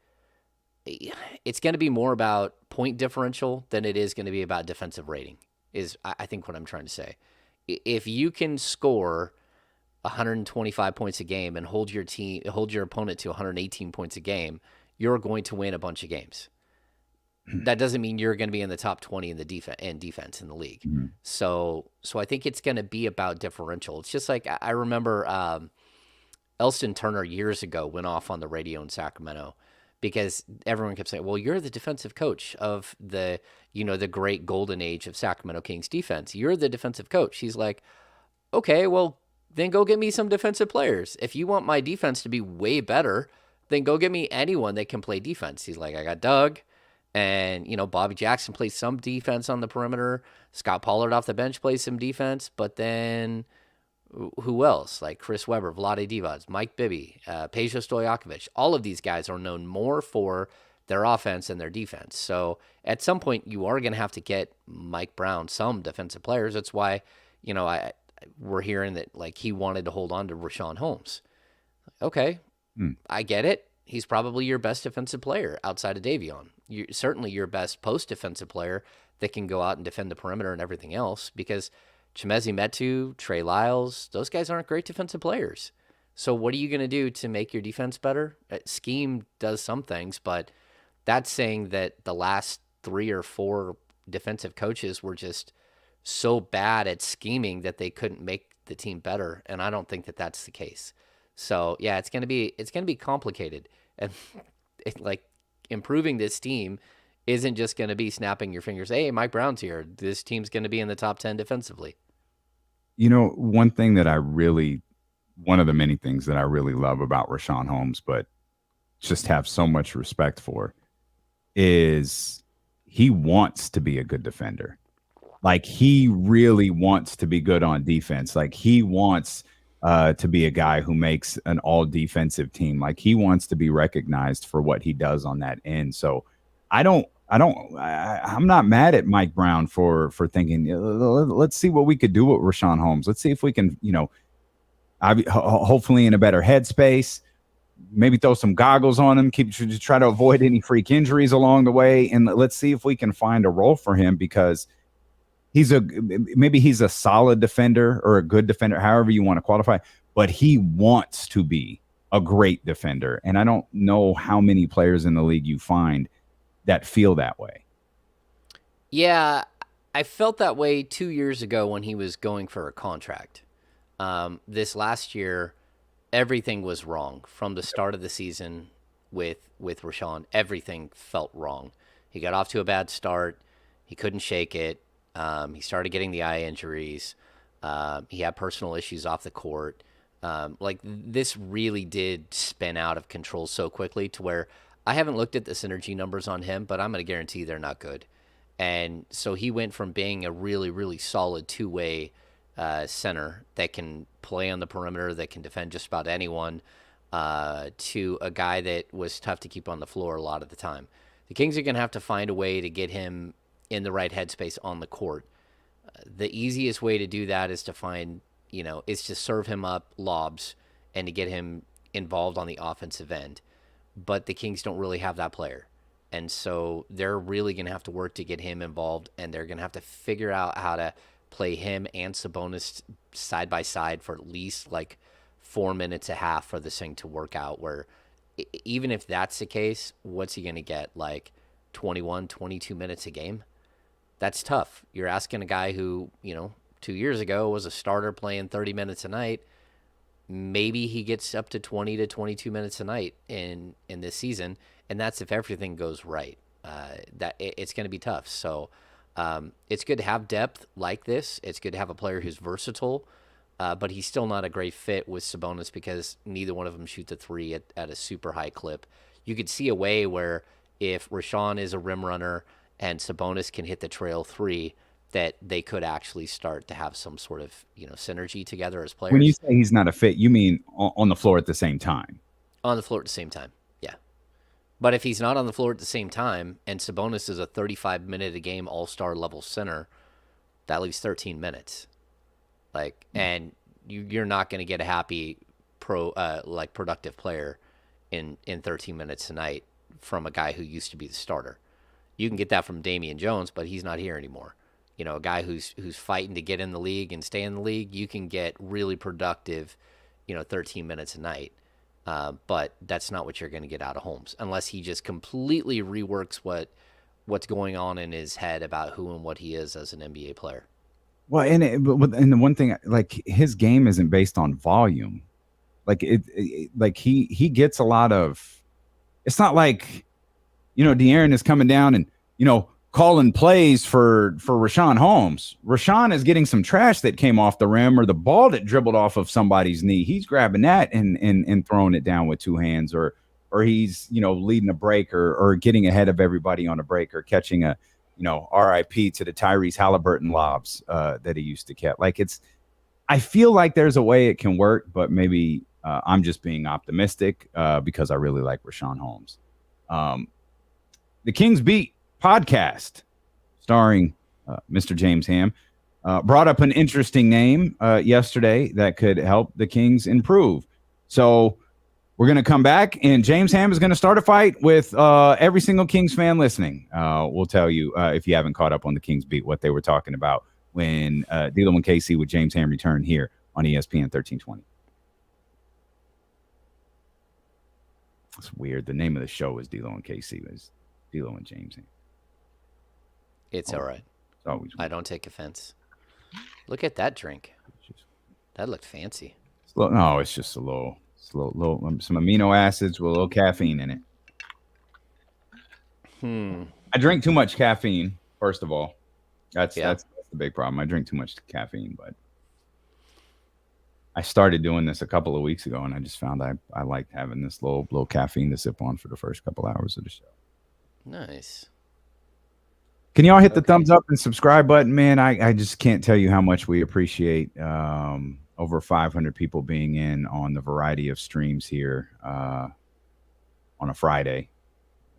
It's going to be more about point differential than it is going to be about defensive rating, is I think what I'm trying to say. If you can score 125 points a game and hold your opponent to 118 points a game, you're going to win a bunch of games. That doesn't mean you're going to be in the top 20 in the defense in the league. Mm-hmm. So I think it's going to be about differential. It's just like, I remember Elston Turner years ago went off on the radio in Sacramento because everyone kept saying, well, you're the defensive coach of the great golden age of Sacramento Kings defense. You're the defensive coach. He's like, okay, well, then go get me some defensive players. If you want my defense to be way better, then go get me anyone that can play defense. He's like, I got Doug, and, Bobby Jackson plays some defense on the perimeter. Scott Pollard off the bench plays some defense, but then who else? Like Chris Webber, Vlade Divac, Mike Bibby, Peja Stojakovic. All of these guys are known more for their offense and their defense. So at some point, you are going to have to get Mike Brown some defensive players. That's why, we're hearing that, like, he wanted to hold on to Richaun Holmes. Okay, I get it. He's probably your best defensive player outside of Davion. Certainly your best post-defensive player that can go out and defend the perimeter and everything else, because Chimezie Metu, Trey Lyles, those guys aren't great defensive players. So what are you going to do to make your defense better? Scheme does some things, but that's saying that the last 3 or 4 defensive coaches were just so bad at scheming that they couldn't make the team better, and I don't think that that's the case. So yeah, it's gonna be complicated, and like, improving this team isn't just gonna be snapping your fingers. Hey, Mike Brown's here. This team's gonna be in the top 10 defensively. One of the many things that I really love about Richaun Holmes, but just have so much respect for, is he wants to be a good defender. Like, he really wants to be good on defense. Like, he wants to be a guy who makes an all-defensive team. Like, he wants to be recognized for what he does on that end. So I don't I'm not mad at Mike Brown for thinking, let's see what we could do with Rashawn Holmes. Let's see if we can, hopefully in a better headspace, maybe throw some goggles on him, try to avoid any freak injuries along the way. And let's see if we can find a role for him, because maybe he's a solid defender or a good defender, however you want to qualify, but he wants to be a great defender. And I don't know how many players in the league you find that feel that way. Yeah, I felt that way 2 years ago when he was going for a contract. This last year, everything was wrong from the start of the season with Rashawn. Everything felt wrong. He got off to a bad start. He couldn't shake it. He started getting the eye injuries. He had personal issues off the court. This really did spin out of control so quickly to where I haven't looked at the synergy numbers on him, but I'm going to guarantee they're not good. And so he went from being a really, really solid two-way center that can play on the perimeter, that can defend just about anyone, to a guy that was tough to keep on the floor a lot of the time. The Kings are going to have to find a way to get him in the right headspace on the court. The easiest way to do that is to is to serve him up lobs and to get him involved on the offensive end. But the Kings don't really have that player. And so they're really going to have to work to get him involved, and they're going to have to figure out how to play him and Sabonis side by side for at least 4 minutes a half for this thing to work out, where even if that's the case, what's he going to get? 21, 22 minutes a game? That's tough. You're asking a guy who, 2 years ago was a starter playing 30 minutes a night. Maybe he gets up to 20 to 22 minutes a night in this season, and that's if everything goes right. It's going to be tough. So it's good to have depth like this. It's good to have a player who's versatile, but he's still not a great fit with Sabonis because neither one of them shoots a three at a super high clip. You could see a way where if Rashawn is a rim runner and Sabonis can hit the trail three, that they could actually start to have some sort of synergy together as players. When you say he's not a fit, you mean on the floor at the same time? On the floor at the same time, yeah. But if he's not on the floor at the same time, and Sabonis is a 35-minute-a-game all-star level center, that leaves 13 minutes. And you're not going to get a happy productive player in 13 minutes tonight from a guy who used to be the starter. You can get that from Damian Jones, but he's not here anymore. A guy who's fighting to get in the league and stay in the league, you can get really productive, 13 minutes a night. But that's not what you're going to get out of Holmes unless he just completely reworks what's going on in his head about who and what he is as an NBA player. Well, and the one thing, his game isn't based on volume. He gets a lot of. It's not like, De'Aaron is coming down and calling plays for Rashawn Holmes. Rashawn is getting some trash that came off the rim or the ball that dribbled off of somebody's knee. He's grabbing that and throwing it down with two hands, or he's, leading a break or getting ahead of everybody on a break, or catching a, RIP to the Tyrese Halliburton lobs that he used to catch. I feel like there's a way it can work, but maybe I'm just being optimistic because I really like Rashawn Holmes. The Kings Beat podcast starring Mr. James Ham brought up an interesting name yesterday that could help the Kings improve. So we're going to come back, and James Ham is going to start a fight with every single Kings fan listening. We'll tell you, if you haven't caught up on the Kings Beat, what they were talking about when D'Lo and KC with James Ham returned here on ESPN 1320. It's weird. The name of the show is D'Lo and KC. It's D'Lo and James Ham. It's all right. I don't take offense. Look at that drink. That looked fancy. No, it's just a little some amino acids with a little caffeine in it. I drink too much caffeine, first of all. That's the big problem. I drink too much caffeine, but I started doing this a couple of weeks ago, and I just found I liked having this little caffeine to sip on for the first couple hours of the show. Nice. Can y'all hit the thumbs up and subscribe button, man? I just can't tell you how much we appreciate over 500 people being in on the variety of streams here on a Friday.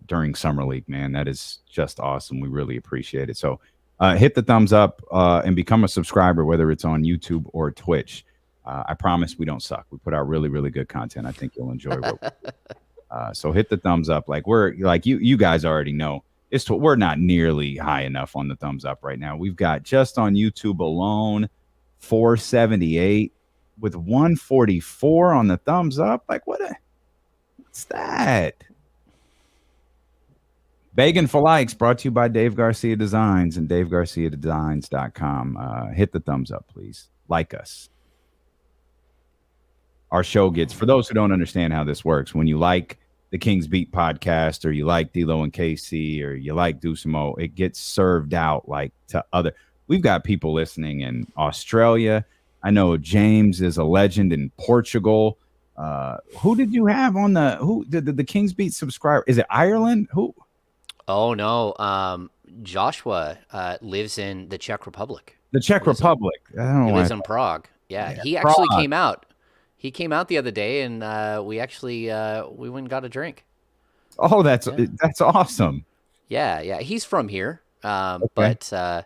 during Summer League, man. That is just awesome. We really appreciate it. So hit the thumbs up and become a subscriber, whether it's on YouTube or Twitch. I promise we don't suck. We put out really, really good content. I think you'll enjoy what we do. So hit the thumbs up. Like you guys already know. We're not nearly high enough on the thumbs up right now. We've got just on YouTube alone 478 with 144 on the thumbs up. Like what's that? Begging for likes brought to you by Dave Garcia Designs and DaveGarciaDesigns.com. Hit the thumbs up, please. Like us. Our show gets, for those who don't understand how this works, when you like the Kings Beat podcast or you like D-Lo and KC or you like Dusimo, it gets served out like to other. We've got people listening in Australia. I know James is a legend in Portugal. Who did you have on the Kings Beat subscriber? Is it Ireland? Who? Oh, no. Joshua lives in the Czech Republic. The Czech Republic. He lives in Prague. Yeah, he actually came out. He came out the other day, and we went and got a drink. Oh, that's awesome. Yeah. He's from here, but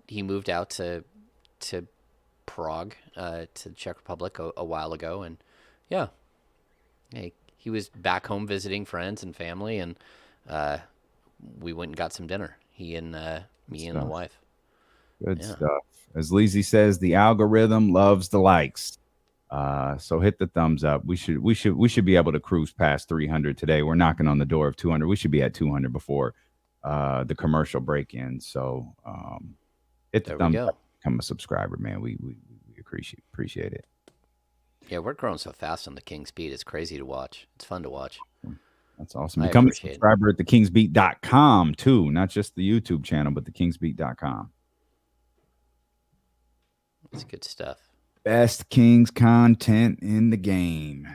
he moved out to Prague, to the Czech Republic a while ago, and he was back home visiting friends and family, and we went and got some dinner. He and me and the wife. Good stuff. As Leezy says, the algorithm loves the likes. So hit the thumbs up. We should be able to cruise past 300 today. We're knocking on the door of 200. We should be at 200 before the commercial break in. So hit the thumbs up. Become a subscriber, man. We appreciate it. Yeah, we're growing so fast on the Kings Beat. It's crazy to watch. It's fun to watch. That's awesome. Become a subscriber at thekingsbeat.com too, not just the YouTube channel, but thekingsbeat.com. That's good stuff. Best Kings content in the game.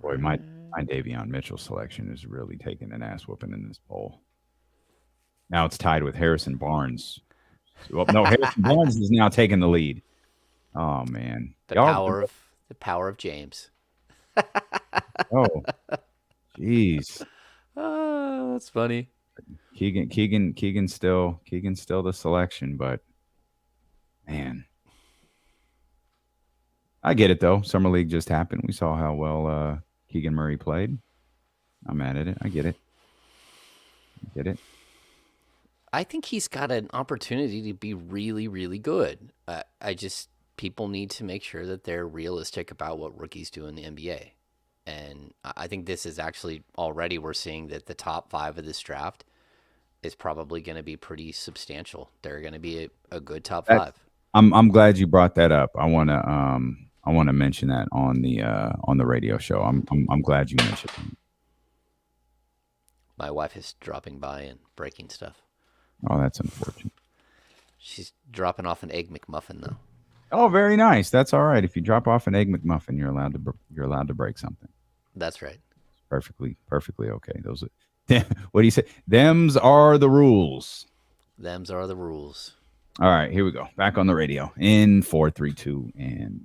Boy, my Davion Mitchell selection is really taking an ass whooping in this poll. Now it's tied with Harrison Barnes. Well, no, Harrison Barnes is now taking the lead. Oh man, the power of James. Oh, jeez. Oh, that's funny. Keegan's still the selection, but man, I get it though. Summer League just happened. We saw how well Keegan Murray played. I'm mad at it. I get it. I think he's got an opportunity to be really, really good. People need to make sure that they're realistic about what rookies do in the NBA. And I think this is actually already we're seeing that the top 5 of this draft is probably going to be pretty substantial. They're going to be a good top 5. I'm glad you brought that up. I want to mention that on the radio show. I'm glad you mentioned it. My wife is dropping by and breaking stuff. Oh, that's unfortunate. She's dropping off an Egg McMuffin though. Oh, very nice. That's all right. If you drop off an Egg McMuffin, you're allowed to break something. That's right. Perfectly okay. Those are, what do you say? Them's are the rules. Them's are the rules. All right, here we go. Back on the radio in 4, 3, 2, and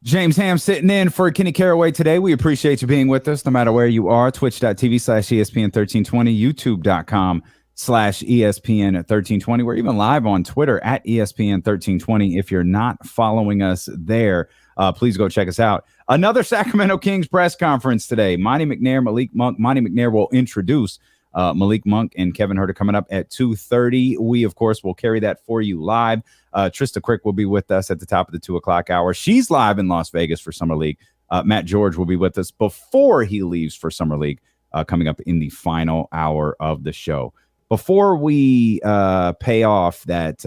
James Ham sitting in for Kenny Caraway today. We appreciate you being with us no matter where you are. Twitch.tv/ESPN1320, YouTube.com/ESPN1320. We're even live on Twitter at ESPN1320. If you're not following us there, please go check us out. Another Sacramento Kings press conference today. Monte McNair, Malik Monk. Monte McNair will introduce Malik Monk and Kevin Huerter coming up at 2:30. We, of course, will carry that for you live. Trysta Krick will be with us at the top of the 2 o'clock hour. She's live in Las Vegas for Summer League. Matt George will be with us before he leaves for Summer League, coming up in the final hour of the show. Before we pay off that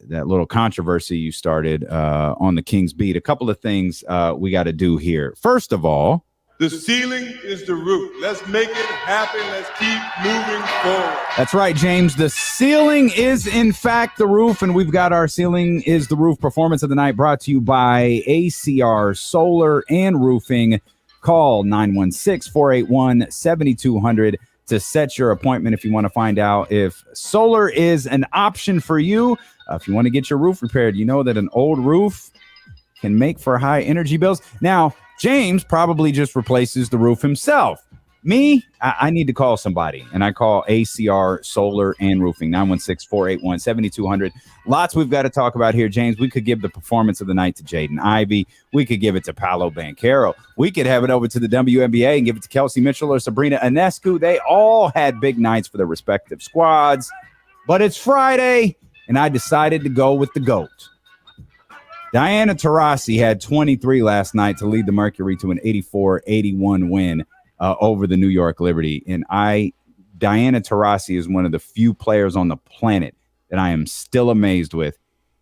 little controversy you started on the Kings Beat, a couple of things we got to do here. First of all, the ceiling is the roof. Let's make it happen. Let's keep moving forward. That's right, James. The ceiling is, in fact, the roof, and we've got our Ceiling is the Roof performance of the night brought to you by ACR Solar and Roofing. Call 916-481-7200 to set your appointment if you want to find out if solar is an option for you. If you want to get your roof repaired, you know that an old roof can make for high energy bills. Now, James probably just replaces the roof himself. Me, I need to call somebody, and I call ACR Solar and Roofing, 916-481-7200. Lots we've got to talk about here, James. We could give the performance of the night to Jaden Ivey. We could give it to Paolo Banchero. We could have it over to the WNBA and give it to Kelsey Mitchell or Sabrina Ionescu. They all had big nights for their respective squads. But it's Friday, and I decided to go with the GOAT. Diana Taurasi had 23 last night to lead the Mercury to an 84-81 win over the New York Liberty. And Diana Taurasi is one of the few players on the planet that I am still amazed with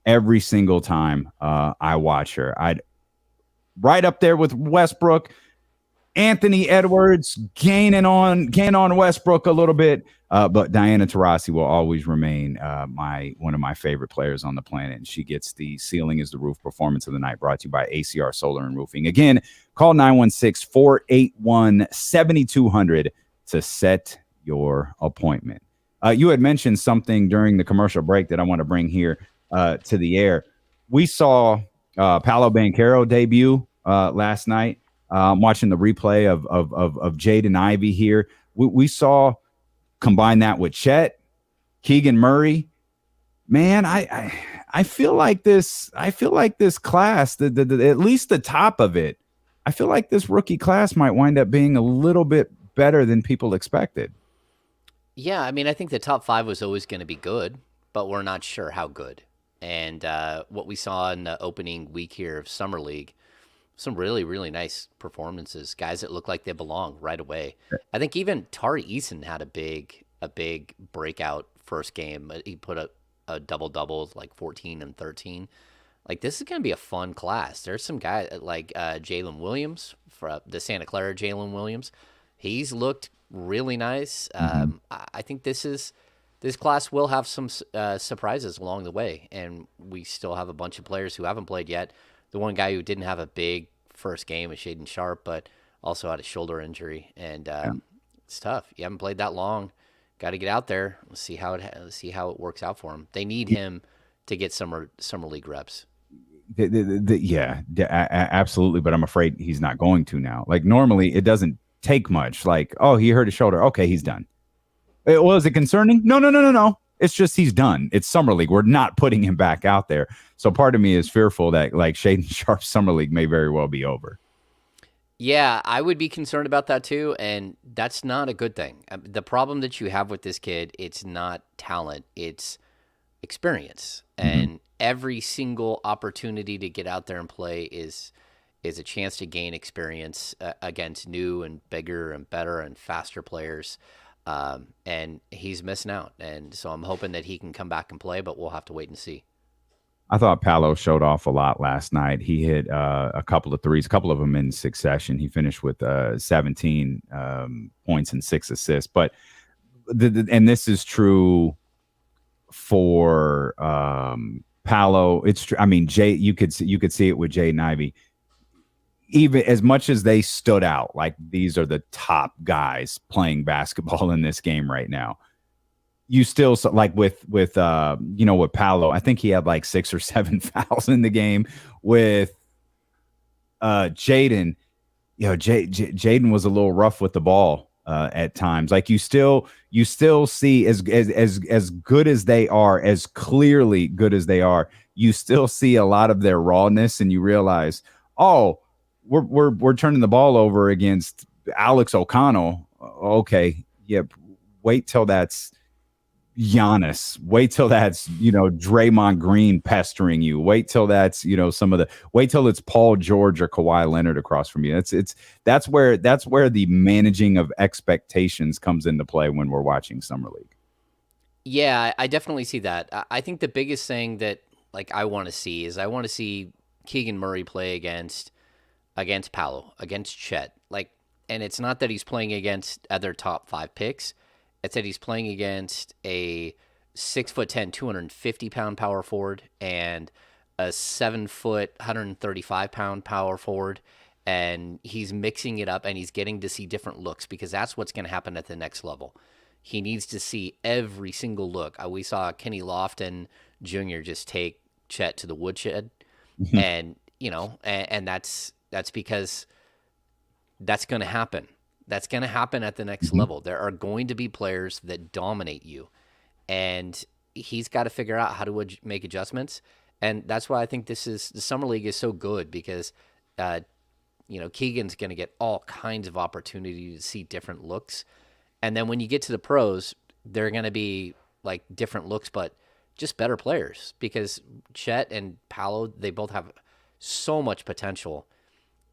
every single time I watch her. I'd right up there with Westbrook, Anthony Edwards gaining on Westbrook a little bit, but Diana Taurasi will always remain one of my favorite players on the planet. And she gets the Ceiling is the Roof Performance of the Night, brought to you by ACR Solar and Roofing. Again, call 916-481-7200 to set your appointment. You had mentioned something during the commercial break that I want to bring here to the air. We saw Paolo Banchero debut last night. Watching the replay of Jaden Ivey here. We saw, combine that with Chet, Keegan Murray. Man, I feel like this class, at least the top of it, I feel like this rookie class might wind up being a little bit better than people expected. Yeah, I mean, I think the top 5 was always going to be good, but we're not sure how good. And what we saw in the opening week here of Summer League, some really, really nice performances. Guys that look like they belong right away. I think even Tari Eason had a big breakout first game. He put a double-double, like 14 and 13. Like, this is going to be a fun class. There's some guys like Jalen Williams, for the Santa Clara Jalen Williams. He's looked really nice. I think this class will have some surprises along the way, and we still have a bunch of players who haven't played yet. The one guy who didn't have a big first game is Shaden Sharp, but also had a shoulder injury, and it's tough. You haven't played that long. Got to get out there. Let's see how it works out for him. They need him to get summer league reps. Absolutely. But I'm afraid he's not going to now. Like, normally it doesn't take much. Like, oh, he hurt his shoulder. Okay, he's done. Was it concerning? No. It's just he's done. It's Summer League. We're not putting him back out there. So part of me is fearful that, like, Shaden Sharp's Summer League may very well be over. Yeah, I would be concerned about that too, and that's not a good thing. The problem that you have with this kid, it's not talent, it's experience. And every single opportunity to get out there and play is a chance to gain experience against new and bigger and better and faster players. And he's missing out. And so I'm hoping that he can come back and play, but we'll have to wait and see. I thought Paolo showed off a lot last night. He hit a couple of threes, a couple of them in succession. He finished with 17 points and 6 assists. But and this is true for Paolo. It's true. I mean, you could see it with Jaden Ivey. Even as much as they stood out, like these are the top guys playing basketball in this game right now, you still, like with Paolo, I think he had like 6 or 7 fouls in the game. With Jaden, Jaden was a little rough with the ball at times. Like you still see as good as they are, as clearly good as they are, you still see a lot of their rawness, and you realize, oh, we're turning the ball over against Alex O'Connell. Okay, yeah. Wait till that's Giannis. Wait till that's Draymond Green pestering you. Wait till that's wait till it's Paul George or Kawhi Leonard across from you. That's where the managing of expectations comes into play when we're watching Summer League. Yeah, I definitely see that. I think the biggest thing that I want to see Keegan Murray play against Paolo, against Chet. And it's not that he's playing against other top 5 picks. It's that he's playing against a 6'10", 250-pound power forward and a 7 foot, 135-pound power forward, and he's mixing it up, and he's getting to see different looks, because that's what's going to happen at the next level. He needs to see every single look. We saw Kenny Lofton Jr. just take Chet to the woodshed, and and that's because that's going to happen. That's going to happen at the next level. There are going to be players that dominate you, and he's got to figure out how to make adjustments. And that's why I think the summer league is so good, because Keegan's going to get all kinds of opportunity to see different looks. And then when you get to the pros, they're going to be like different looks, but just better players, because Chet and Paolo, they both have so much potential.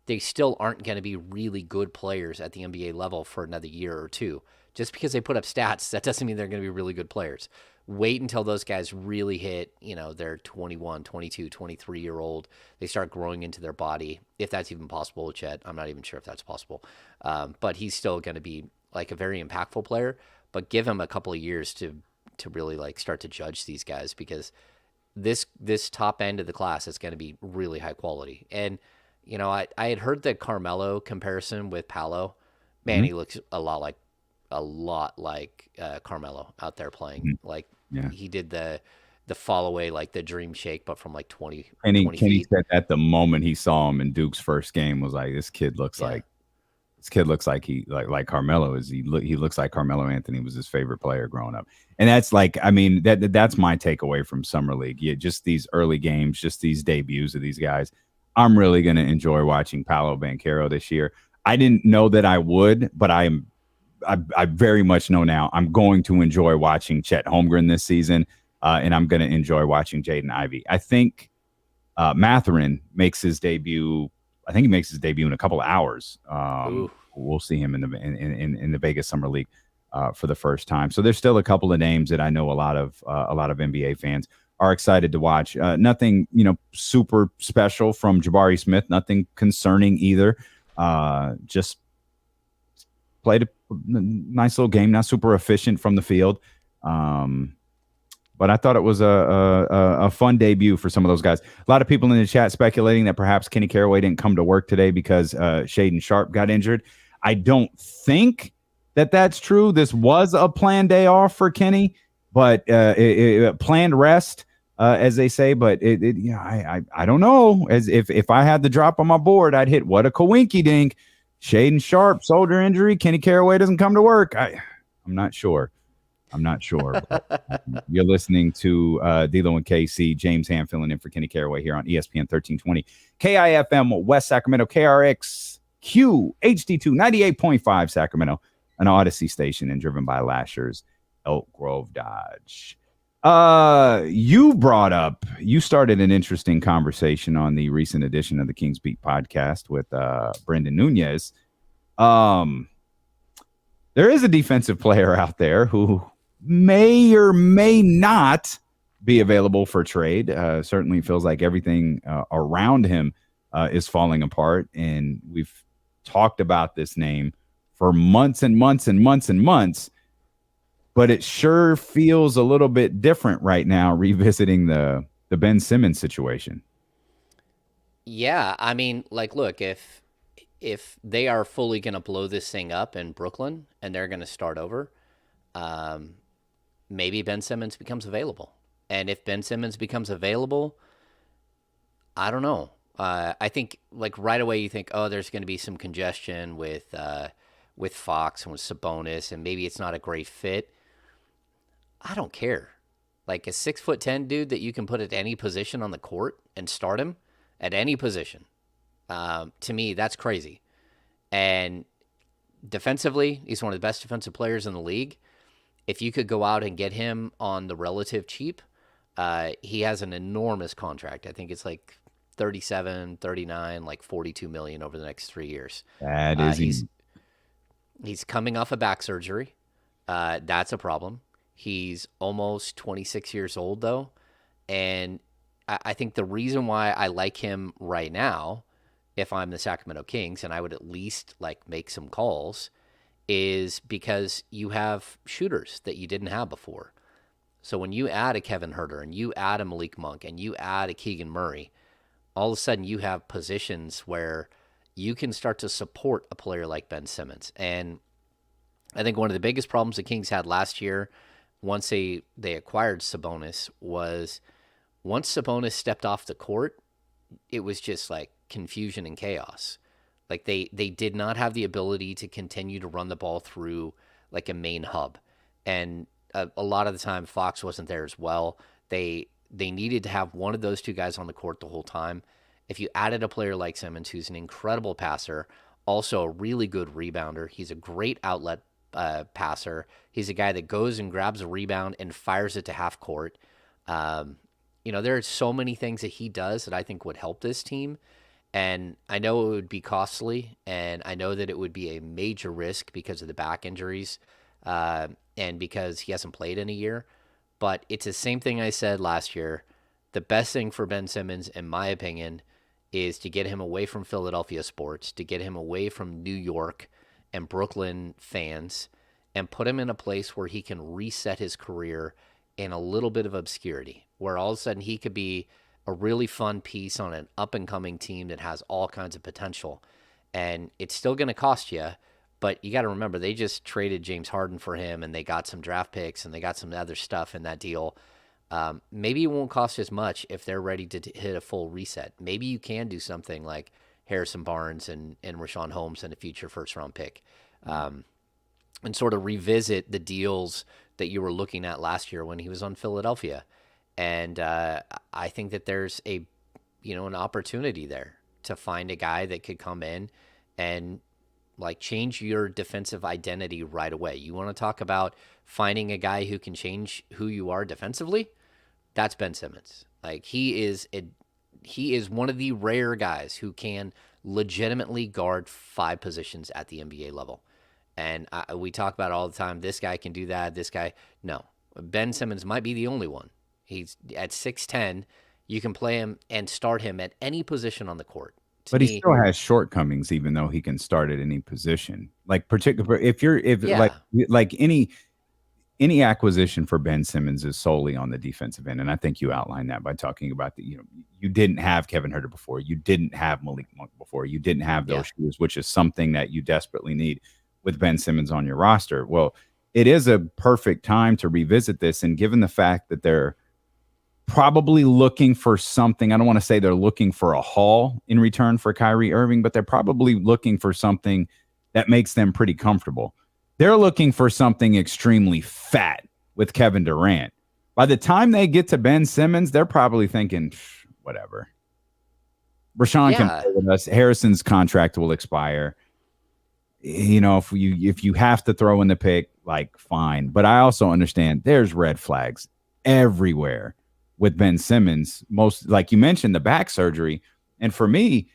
They still aren't going to be really good players at the NBA level for another year or two. Just because they put up stats, that doesn't mean they're going to be really good players. Wait until those guys really hit, they're 21, 22, 23-year-old. They start growing into their body, if that's even possible with Chet. I'm not even sure if that's possible. But he's still going to be like a very impactful player. But give him a couple of years to really like start to judge these guys, because this top end of the class is going to be really high quality. And I had heard the Carmelo comparison with Paolo. Man, he looks a lot like Carmelo out there playing. Like he did the fall away, like the dream shake, but from like 20 Kenny feet. said that the moment he saw him in Duke's first game was like, this kid looks like he like Carmelo is. He looks like Carmelo Anthony was his favorite player growing up. And that's like, I mean, that's my takeaway from Summer League. Yeah, just these early games, just these debuts of these guys. I'm really going to enjoy watching Paolo Banchero this year. I didn't know that I would, but I very much know now I'm going to enjoy watching Chet Holmgren this season, and I'm going to enjoy watching Jaden Ivey. I think Mathurin makes his debut. I think he makes his debut in a couple of hours. We'll see him in the Vegas Summer League for the first time. So there's still a couple of names that I know a lot of NBA fans are excited to watch. Nothing, super special from Jabari Smith. Nothing concerning either. Just played a nice little game. Not super efficient from the field. But I thought it was a fun debut for some of those guys. A lot of people in the chat speculating that perhaps Kenny Caraway didn't come to work today because Shaedon Sharpe got injured. I don't think that's true. This was a planned day off for Kenny, but planned rest, as they say. But I don't know. As if I had the drop on my board, I'd hit what a coinky dink. Shaedon Sharpe, shoulder injury. Kenny Caraway doesn't come to work. I'm not sure. You're listening to D'Lo and KC. James Ham filling in for Kenny Caraway here on ESPN 1320. KIFM West Sacramento, KRXQ HD2 98.5 Sacramento, an Odyssey station and driven by Lashers, Elk Grove Dodge. You started an interesting conversation on the recent edition of the Kings Beat podcast with Brendan Nunez. There is a defensive player out there who may or may not be available for trade. Certainly feels like everything around him is falling apart. And we've talked about this name for months and months and months and months. But it sure feels a little bit different right now, revisiting the Ben Simmons situation. Yeah, I mean, like, look, if they are fully going to blow this thing up in Brooklyn and they're going to start over, maybe Ben Simmons becomes available. And if Ben Simmons becomes available, I don't know. I think, like, right away you think, oh, there's going to be some congestion with Fox and with Sabonis, and maybe it's not a great fit. I don't care. Like, a 6'10" dude that you can put at any position on the court and start him at any position. To me, that's crazy. And defensively, he's one of the best defensive players in the league. If you could go out and get him on the relative cheap, he has an enormous contract. I think it's like 37, 39, like $42 million over the next 3 years. That is he's coming off a back surgery. That's a problem. He's almost 26 years old, though. And I think the reason why I like him right now, if I'm the Sacramento Kings, and I would at least like make some calls, is because you have shooters that you didn't have before. So when you add a Kevin Huerter and you add a Malik Monk and you add a Keegan Murray, all of a sudden you have positions where you can start to support a player like Ben Simmons. And I think one of the biggest problems the Kings had last year, once they acquired Sabonis, was once Sabonis stepped off the court, it was just like confusion and chaos. Like they did not have the ability to continue to run the ball through like a main hub. And a lot of the time Fox wasn't there as well. They needed to have one of those two guys on the court the whole time. If you added a player like Simmons, who's an incredible passer, also a really good rebounder, he's a great outlet passer. He's a guy that goes and grabs a rebound and fires it to half court. There are so many things that he does that I think would help this team. And I know it would be costly, and I know that it would be a major risk because of the back injuries and because he hasn't played in a year. But it's the same thing I said last year. The best thing for Ben Simmons, in my opinion, is to get him away from Philadelphia sports, to get him away from New York and Brooklyn fans, and put him in a place where he can reset his career in a little bit of obscurity, where all of a sudden he could be a really fun piece on an up-and-coming team that has all kinds of potential. And it's still going to cost you, but you got to remember, they just traded James Harden for him, and they got some draft picks, and they got some other stuff in that deal. Maybe it won't cost as much if they're ready to hit a full reset. Maybe you can do something like Harrison Barnes and Rashawn Holmes and a future first-round pick, and sort of revisit the deals that you were looking at last year when he was on Philadelphia. And I think that there's an opportunity there to find a guy that could come in and like change your defensive identity right away. You want to talk about finding a guy who can change who you are defensively? That's Ben Simmons. Like he is one of the rare guys who can legitimately guard 5 positions at the NBA level. And we talk about it all the time. This guy can do that. This guy, no. Ben Simmons might be the only one. He's at 6'10". You can play him and start him at any position on the court. But he still has shortcomings, even though he can start at any position. Like like any acquisition for Ben Simmons is solely on the defensive end, and I think you outlined that by talking about you didn't have Kevin Huerter before, you didn't have Malik Monk before, you didn't have those shooters, which is something that you desperately need with Ben Simmons on your roster. Well, it is a perfect time to revisit this, and given the fact that they're probably looking for something. I don't want to say they're looking for a haul in return for Kyrie Irving, but they're probably looking for something that makes them pretty comfortable. They're looking for something extremely fat with Kevin Durant. By the time they get to Ben Simmons, they're probably thinking, whatever. Rashawn can play with us. Harrison's contract will expire. If you have to throw in the pick, like, fine. But I also understand there's red flags everywhere with Ben Simmons, most like you mentioned, the back surgery. And for me,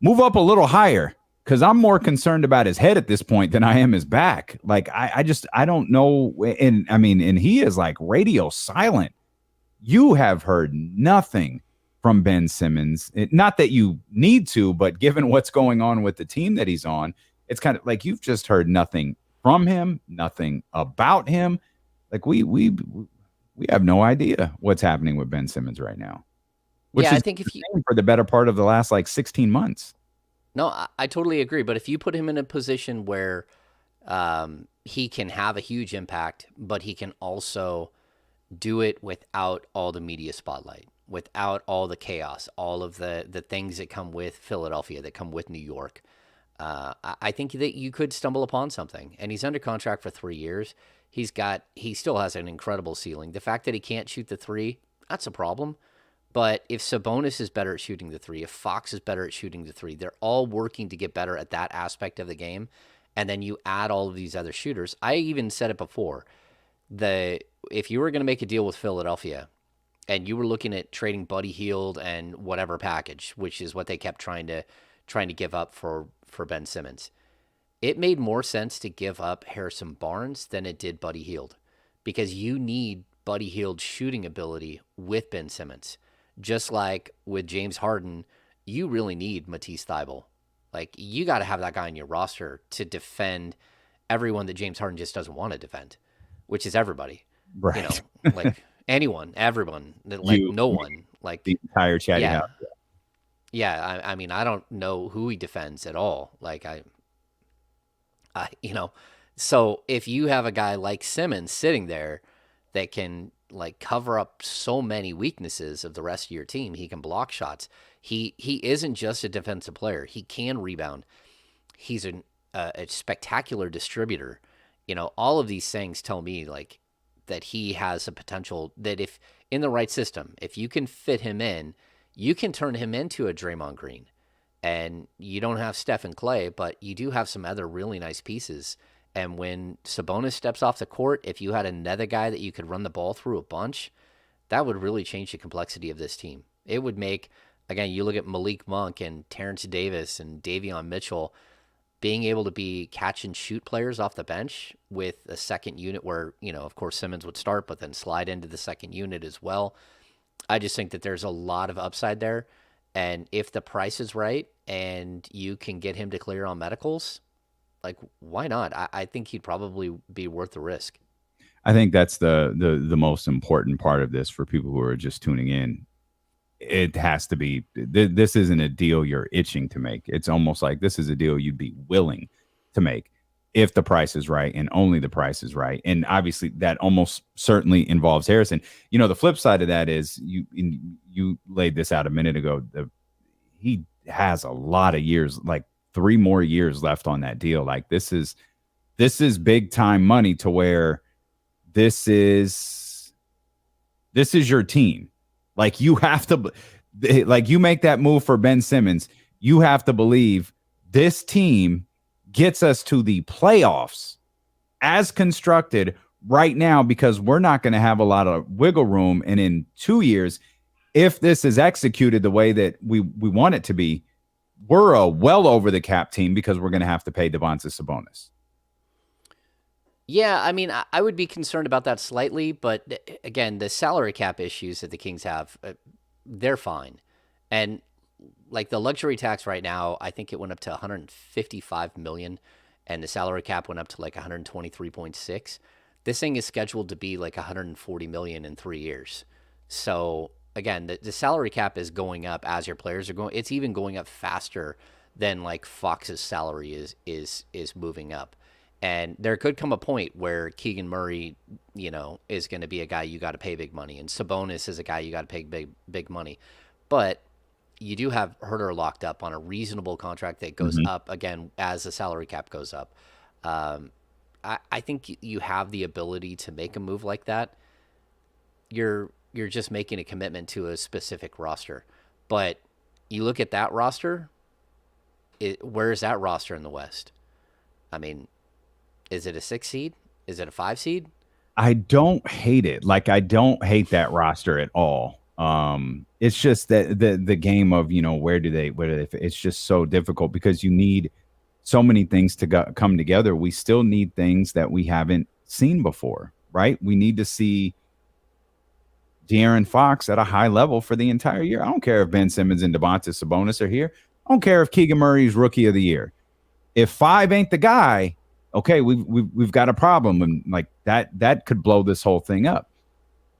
move up a little higher, because I'm more concerned about his head at this point than I am his back. Like, I don't know. And he is like radio silent. You have heard nothing from Ben Simmons. Not that you need to, but given what's going on with the team that he's on, it's kind of like you've just heard nothing from him, nothing about him. Like we have no idea what's happening with Ben Simmons right now. I think if you for the better part of the last 16 months. No, I totally agree. But if you put him in a position where he can have a huge impact, but he can also do it without all the media spotlight, without all the chaos, all of the things that come with Philadelphia, that come with New York, I think that you could stumble upon something. And he's under contract for 3 years. He still has an incredible ceiling. The fact that he can't shoot the three, that's a problem. But if Sabonis is better at shooting the three, if Fox is better at shooting the three, they're all working to get better at that aspect of the game. And then you add all of these other shooters. I even said it before. If you were going to make a deal with Philadelphia and you were looking at trading Buddy Hield and whatever package, which is what they kept trying to give up for Ben Simmons, it made more sense to give up Harrison Barnes than it did Buddy Hield, because you need Buddy Hield's shooting ability with Ben Simmons. Just like with James Harden, you really need Matisse Thybulle. Like, you got to have that guy on your roster to defend everyone that James Harden just doesn't want to defend, which is everybody. Right. Like anyone, everyone, like no one. Like the entire chatting house. Yeah, I mean, I don't know who he defends at all. Like so if you have a guy like Simmons sitting there that can like cover up so many weaknesses of the rest of your team, he can block shots. He isn't just a defensive player. He can rebound. He's a spectacular distributor. All of these things tell me like that he has a potential that if in the right system, if you can fit him in, you can turn him into a Draymond Green. And you don't have Steph and Clay, but you do have some other really nice pieces. And when Sabonis steps off the court, if you had another guy that you could run the ball through a bunch, that would really change the complexity of this team. It would make, again, you look at Malik Monk and Terrence Davis and Davion Mitchell being able to be catch and shoot players off the bench with a second unit where, of course Simmons would start, but then slide into the second unit as well. I just think that there's a lot of upside there. And if the price is right and you can get him to clear on medicals, like why not? I think he'd probably be worth the risk. I think that's the most important part of this for people who are just tuning in. It has to be, this isn't a deal you're itching to make. It's almost like this is a deal you'd be willing to make if the price is right and only the price is right. And obviously that almost certainly involves Harrison. The flip side of that is you laid this out a minute ago. He has a lot of years, like 3 more years left on that deal. Like this is big time money to where this is your team. Like you have to, like you make that move for Ben Simmons, you have to believe this team gets us to the playoffs as constructed right now, because we're not going to have a lot of wiggle room. And in 2 years, if this is executed the way that we want it to be, we're a well over the cap team because we're going to have to pay Domantas Sabonis. Yeah, I mean, I would be concerned about that slightly, but again, the salary cap issues that the Kings have, they're fine. And like the luxury tax right now, I think it went up to 155 million and the salary cap went up to like 123.6. This thing is scheduled to be like 140 million in 3 years. So again, the salary cap is going up as your players are going. It's even going up faster than like Fox's salary is moving up. And there could come a point where Keegan Murray, is going to be a guy you got to pay big money, and Sabonis is a guy you got to pay big money. But you do have Huerter locked up on a reasonable contract that goes up again as the salary cap goes up. I think you have the ability to make a move like that. You're just making a commitment to a specific roster, but you look at that roster. Where is that roster in the West? I mean, is it a 6 seed? Is it a 5 seed? I don't hate it. Like, I don't hate that roster at all. It's just that the game of, where do they, it's just so difficult because you need so many things to come together. We still need things that we haven't seen before, right? We need to see De'Aaron Fox at a high level for the entire year. I don't care if Ben Simmons and Domantas Sabonis are here. I don't care if Keegan Murray is rookie of the year. If 5 ain't the guy, okay, we've got a problem, and like that could blow this whole thing up.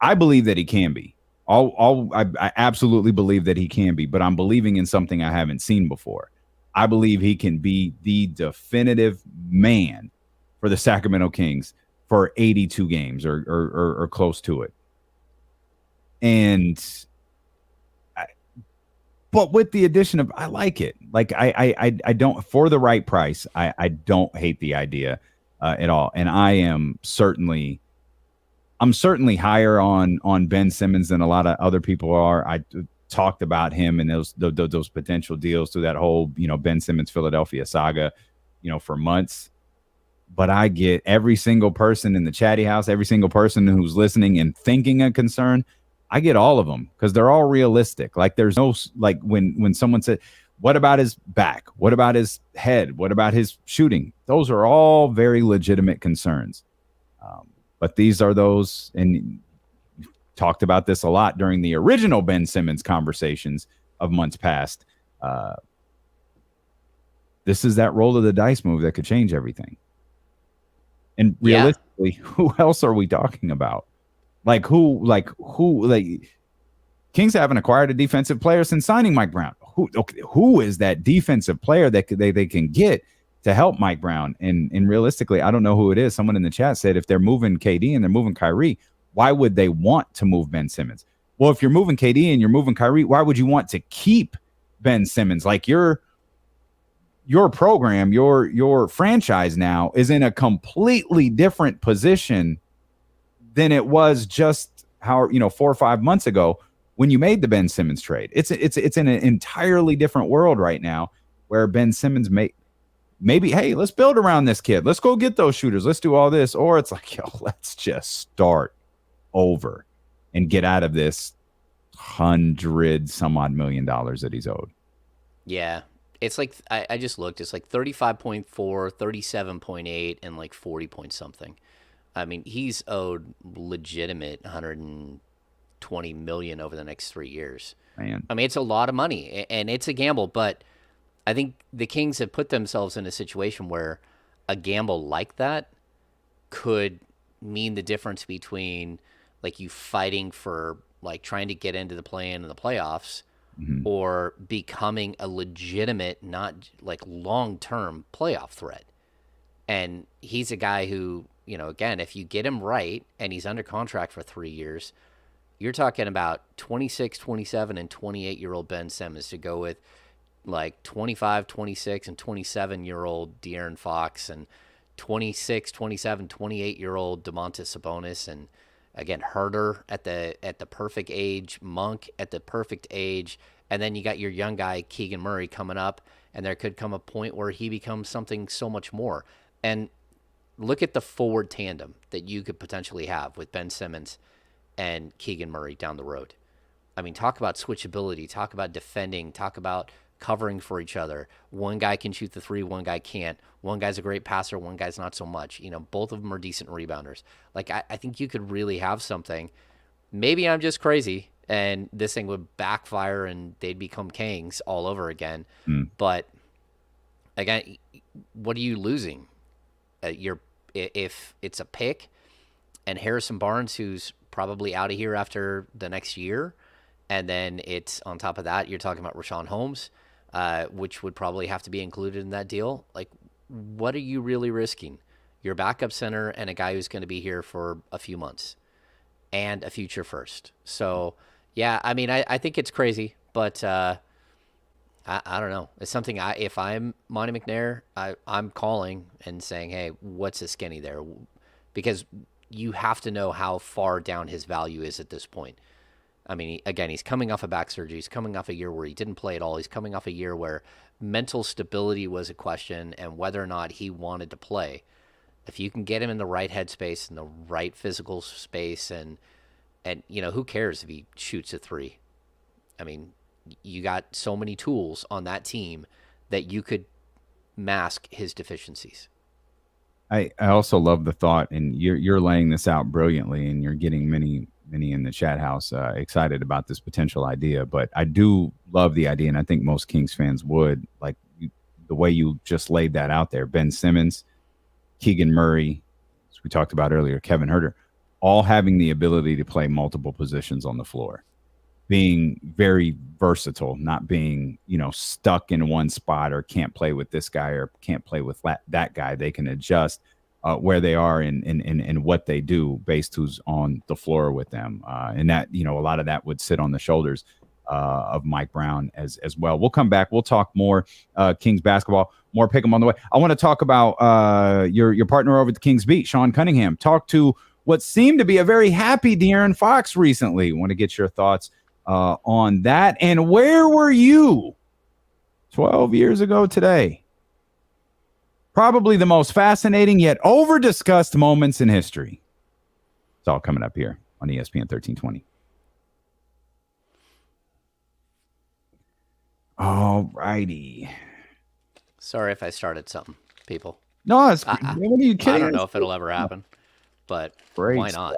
I believe that he can be. I absolutely believe that he can be, but I'm believing in something I haven't seen before. I believe he can be the definitive man for the Sacramento Kings for 82 games or close to it. But with the addition of, I like it. Like I don't, for the right price, I don't hate the idea at all. And I'm certainly higher on Ben Simmons than a lot of other people are. I talked about him and those potential deals through that whole, Ben Simmons Philadelphia saga, for months. But I get every single person in the chatty house, every single person who's listening and thinking a concern. I get all of them because they're all realistic. Like there's no, like when someone said, what about his back? What about his head? What about his shooting? Those are all very legitimate concerns. But these are those, and talked about this a lot during the original Ben Simmons conversations of months past. This is that roll of the dice move that could change everything. And realistically, who else are we talking about? Kings haven't acquired a defensive player since signing Mike Brown. who is that defensive player that they can get to help Mike Brown? And realistically, I don't know who it is. Someone in the chat said if they're moving KD and they're moving Kyrie, why would they want to move Ben Simmons? Well, if you're moving KD and you're moving Kyrie, why would you want to keep Ben Simmons? Like your program, your franchise now is in a completely different position than it was just 4 or 5 months ago when you made the Ben Simmons trade. It's in an entirely different world right now where Ben Simmons maybe, hey, let's build around this kid. Let's go get those shooters. Let's do all this. Or it's like, let's just start over and get out of this $100-some-odd million that he's owed. Yeah. It's like, I just looked. It's like 35.4, 37.8, and like 40 point something. I mean, he's owed legitimate $120 million over the next 3 years. Man. I mean, it's a lot of money, and it's a gamble, but I think the Kings have put themselves in a situation where a gamble like that could mean the difference between like you fighting for like trying to get into the play-in and the playoffs, or becoming a legitimate, not like long-term playoff threat. And he's a guy who, again, if you get him right and he's under contract for 3 years, you're talking about 26, 27, and 28-year-old Ben Simmons to go with like 25, 26, and 27-year-old De'Aaron Fox, and 26, 27, 28-year-old Domantas Sabonis, and again, Huerter at the perfect age, Monk at the perfect age, and then you got your young guy, Keegan Murray, coming up, and there could come a point where he becomes something so much more. And look at the forward tandem that you could potentially have with Ben Simmons and Keegan Murray down the road. I mean, talk about switchability, talk about defending, talk about covering for each other. One guy can shoot the three, one guy can't. One guy's a great passer, one guy's not so much. Both of them are decent rebounders. Like, I think you could really have something. Maybe I'm just crazy, and this thing would backfire, and they'd become Kings all over again. But, again, what are you losing? If it's a pick, and Harrison Barnes, who's probably out of here after the next year, and then it's on top of that, you're talking about Rashawn Holmes, which would probably have to be included in that deal. Like, what are you really risking? Your backup center and a guy who's going to be here for a few months and a future first. So, yeah, I mean, I think it's crazy, but I don't know. It's something if I'm Monte McNair, I'm calling and saying, hey, what's a skinny there? Because you have to know how far down his value is at this point. I mean, again, he's coming off a back surgery. He's coming off a year where he didn't play at all. He's coming off a year where mental stability was a question and whether or not he wanted to play. If you can get him in the right headspace and the right physical space, and who cares if he shoots a three? I mean, you got so many tools on that team that you could mask his deficiencies. I also love the thought, and you're laying this out brilliantly, and you're getting many in the chat house excited about this potential idea. But I do love the idea, and I think most Kings fans would, like the way you just laid that out there. Ben Simmons, Keegan Murray, as we talked about earlier, Kevin Huerter, all having the ability to play multiple positions on the floor, being very versatile, not being, stuck in one spot or can't play with this guy or can't play with that guy. They can adjust where they are and what they do based who's on the floor with them. And that, a lot of that would sit on the shoulders of Mike Brown as well. We'll come back. We'll talk more Kings basketball, more pick 'em on the way. I want to talk about your partner over at the Kings Beat, Sean Cunningham. Talk to what seemed to be a very happy De'Aaron Fox recently. Want to get your thoughts on that. And where were you 12 years ago today? Probably the most fascinating yet over-discussed moments in history. It's all coming up here on ESPN 1320. All righty. Sorry if I started something, people. No, it's what are you kidding? I don't know if it'll ever happen, but why not?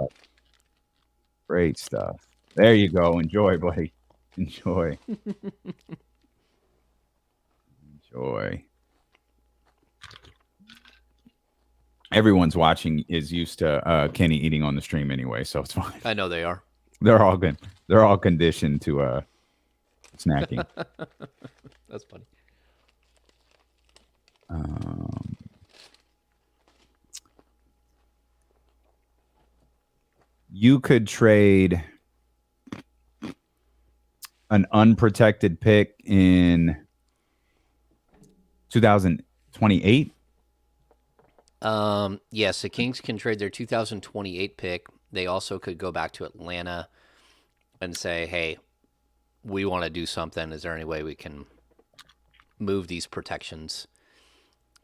Great stuff. There you go. Enjoy, buddy. Enjoy. Enjoy. Everyone's watching is used to Kenny eating on the stream anyway, so it's fine. I know they are. They're all good. They're all conditioned to snacking. That's funny. You could trade an unprotected pick in 2028. Yes, the Kings can trade their 2028 pick. They also could go back to Atlanta and say, hey, we want to do something. Is there any way we can move these protections?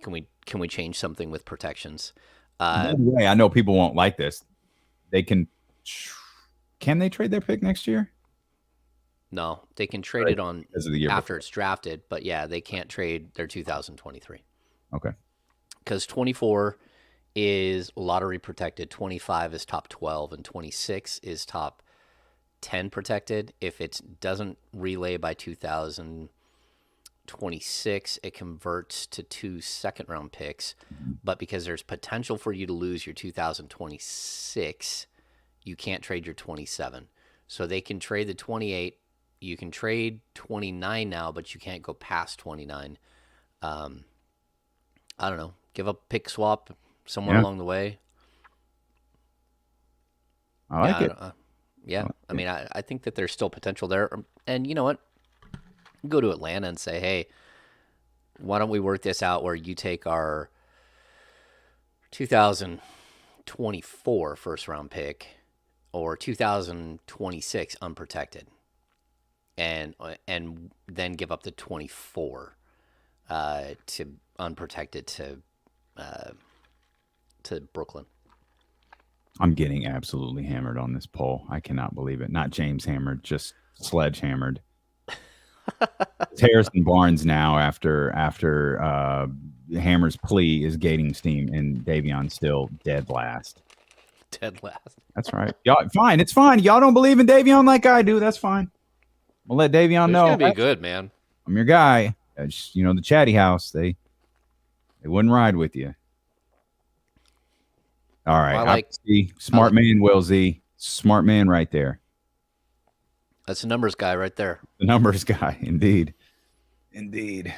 Can we change something with protections? By the way, I know people won't like this. They can they trade their pick next year? No, they can trade it on after before. It's drafted, but yeah, they can't trade their 2023. Okay. Because 24 is lottery protected, 25 is top 12, and 26 is top 10 protected. If it doesn't relay by 2026, it converts to 2 second-round picks. Mm-hmm. But because there's potential for you to lose your 2026, you can't trade your 27. So they can trade the 28. You can trade 29 now, but you can't go past 29. I don't know. Give up pick swap somewhere along the way. I like it. I mean, I think that there's still potential there. And you know what? Go to Atlanta and say, hey, why don't we work this out where you take our 2024 first-round pick or 2026 unprotected, and then give up the 24 to unprotected to Brooklyn. I'm getting absolutely hammered on this poll. I cannot believe it. Not James hammered, just sledgehammered. It's Harrison Barnes now after Hammer's plea is gaining steam, and Davion still dead last. Dead last. That's right. Y'all, fine. It's fine. Y'all don't believe in Davion like I do. That's fine. We'll let Davion know. It's gonna be good, man. I'm your guy. The Chatty House. They wouldn't ride with you. All right. Smart man, Will Z. Smart man right there. That's a numbers guy right there. The numbers guy, indeed. Indeed.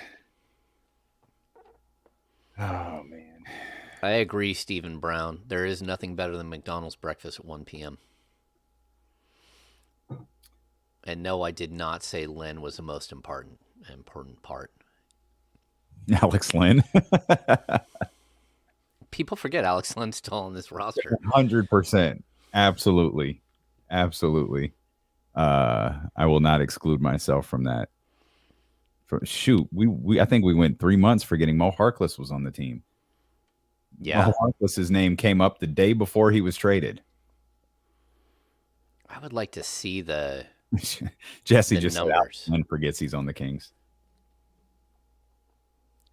Oh, man. I agree, Stephen Brown. There is nothing better than McDonald's breakfast at 1 p.m. And no, I did not say Lynn was the most important part. Alex Lynn. People forget Alex Lynn's still on this roster. 100%. Absolutely. Absolutely. I will not exclude myself from that. I think we went 3 months forgetting Mo Harkless was on the team. Yeah. Mo Harkless's name came up the day before he was traded. I would like to see the Jesse just numbers. Said and forgets he's on the Kings.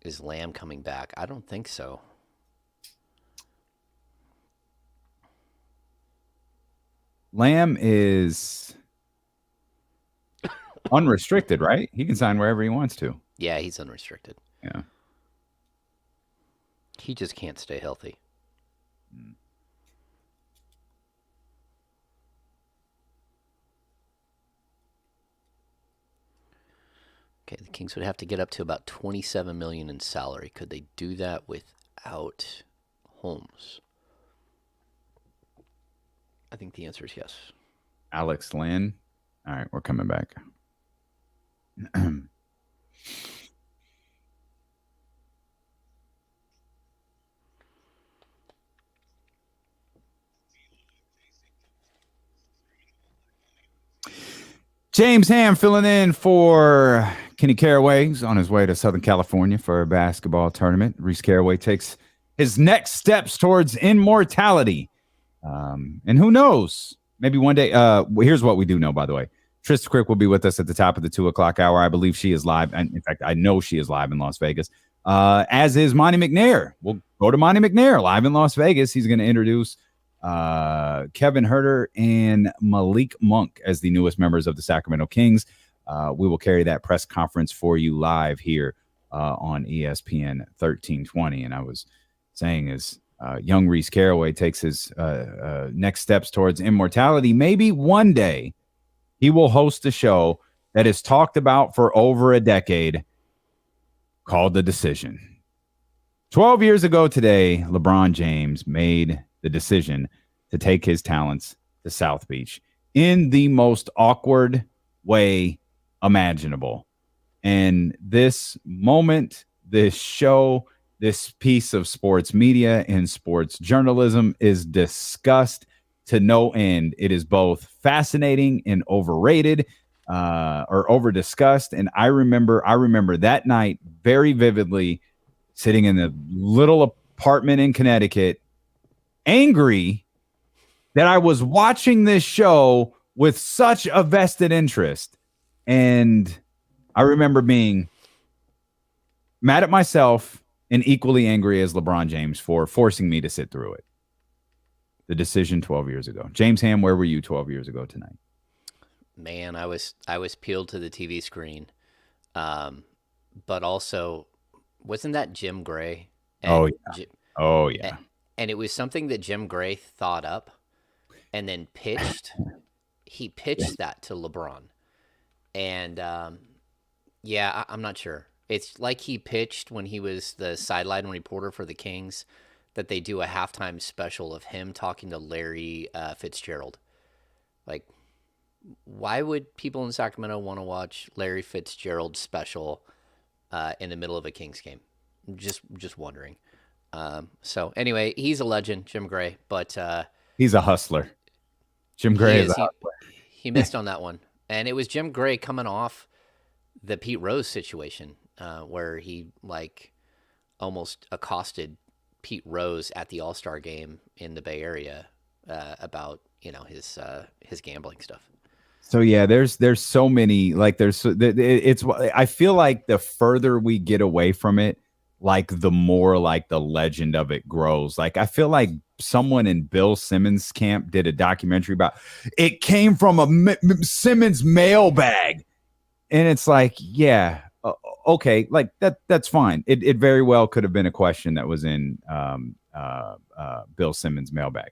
Is Lamb coming back? I don't think so. Lamb is unrestricted, right? He can sign wherever he wants to. Yeah, he's unrestricted. Yeah. He just can't stay healthy. Okay, the Kings would have to get up to about $27 million in salary. Could they do that without Holmes? I think the answer is yes. Alex Lynn. All right, we're coming back. James Ham filling in for Kenny Caraway. He's on his way to Southern California for a basketball tournament. Reese Caraway takes his next steps towards immortality. And who knows? Maybe one day. Here's what we do know, by the way. Trysta Krick will be with us at the top of the 2:00 hour. I believe she is live. And in fact, I know she is live in Las Vegas. As is Monte McNair. We'll go to Monte McNair live in Las Vegas. He's going to introduce Kevin Huerter and Malik Monk as the newest members of the Sacramento Kings. We will carry that press conference for you live here on ESPN 1320. And I was saying as young Reese Caraway takes his next steps towards immortality, maybe one day he will host a show that is talked about for over a decade called the decision. 12 years ago today, LeBron James made the decision to take his talents to South Beach in the most awkward way imaginable. And this moment, this show, this piece of sports media and sports journalism is discussed to no end. It is both fascinating and overrated, or over discussed. And I remember that night very vividly, sitting in a little apartment in Connecticut, angry that I was watching this show with such a vested interest. And I remember being mad at myself and equally angry as LeBron James for forcing me to sit through it. The decision 12 years ago. James Ham, where were you 12 years ago tonight? Man, I was peeled to the TV screen. But also, wasn't that Jim Gray? And oh, yeah. And it was something that Jim Gray thought up and then pitched. He pitched that to LeBron. And, I'm not sure. It's like he pitched when he was the sideline reporter for the Kings that they do a halftime special of him talking to Larry Fitzgerald. Like, why would people in Sacramento want to watch Larry Fitzgerald's special in the middle of a Kings game? Just wondering. So anyway, he's a legend, Jim Gray, but he's a hustler. Jim Gray is a hustler. He missed on that one. And it was Jim Gray coming off the Pete Rose situation where he almost accosted Pete Rose at the All-Star game in the Bay Area about, his gambling stuff. So yeah, there's so many, I feel like the further we get away from it, the more the legend of it grows. I feel like someone in Bill Simmons' camp did a documentary about it came from a Simmons mailbag. And it's okay, that's fine. It very well could have been a question that was in Bill Simmons' mailbag.